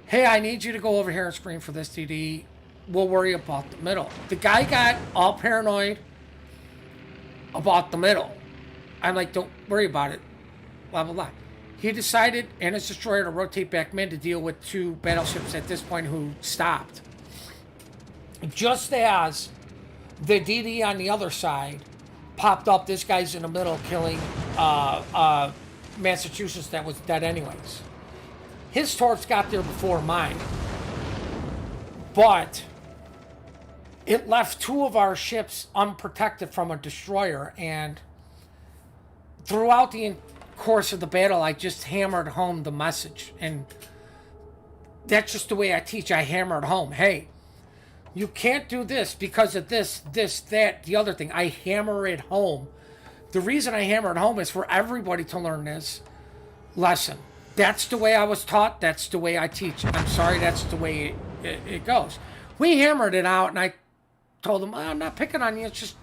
Hey, I need you to go over here and screen for this TD. We'll worry about the middle. The guy got all paranoid about the middle. I'm like, don't worry about it. Blah, blah, blah. He decided and his destroyer to rotate back mid to deal with two battleships at this point who stopped. Just as the DD on the other side popped up, this guy's in the middle killing Massachusetts that was dead anyways. His torps got there before mine. But it left two of our ships unprotected from a destroyer, and throughout the course of the battle, I just hammered home the message. And that's just the way I teach. I hammer it home. Hey, you can't do this because of this, that, the other thing. I hammer it home. The reason I hammer it home is for everybody to learn this lesson. That's the way I was taught. That's the way I teach. I'm sorry, that's the way it goes. We hammered it out, and I told them, I'm not picking on you. It's just,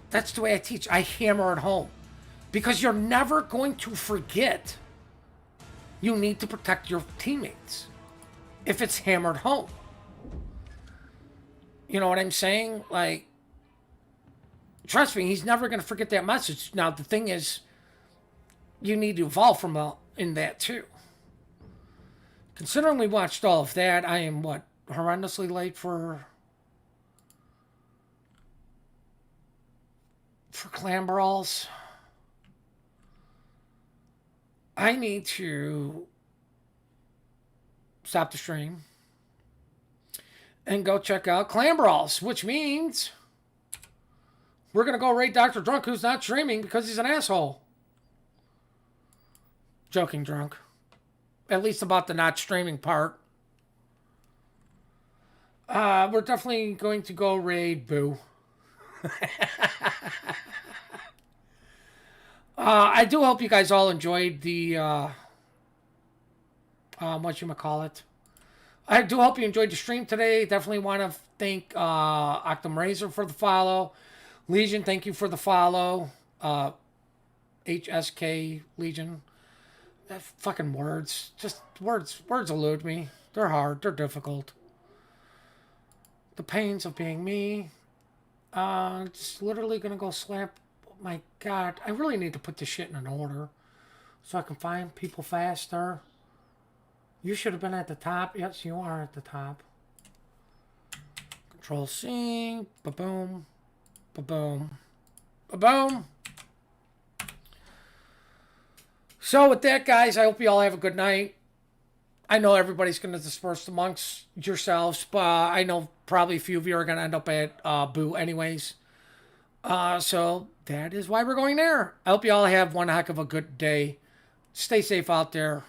that's the way I teach. I hammer it home. Because you're never going to forget you need to protect your teammates if it's hammered home. You know what I'm saying? Like, trust me, he's never going to forget that message. Now, the thing is, you need to evolve from in that too. Considering we watched all of that, I am, horrendously late for clan brawls. I need to stop the stream and go check out Clan Brawls, which means we're going to go raid Dr. Drunk, who's not streaming because he's an asshole. Joking, Drunk. At least about the not streaming part. We're definitely going to go raid Boo. I do hope you guys all enjoyed the, whatchamacallit. I do hope you enjoyed the stream today. Definitely want to thank Octum Razor for the follow. Legion, thank you for the follow. HSK Legion. Fucking words. Just words. Words elude me. They're hard. They're difficult. The pains of being me. Just literally gonna go slap. My God, I really need to put this shit in an order so I can find people faster. You should have been at the top. Yes, you are at the top. Control C. Ba-boom. Ba-boom. Ba-boom. So with that, guys, I hope you all have a good night. I know everybody's going to disperse amongst yourselves, but I know probably a few of you are going to end up at Boo anyways. So that is why we're going there. I hope you all have one heck of a good day. Stay safe out there.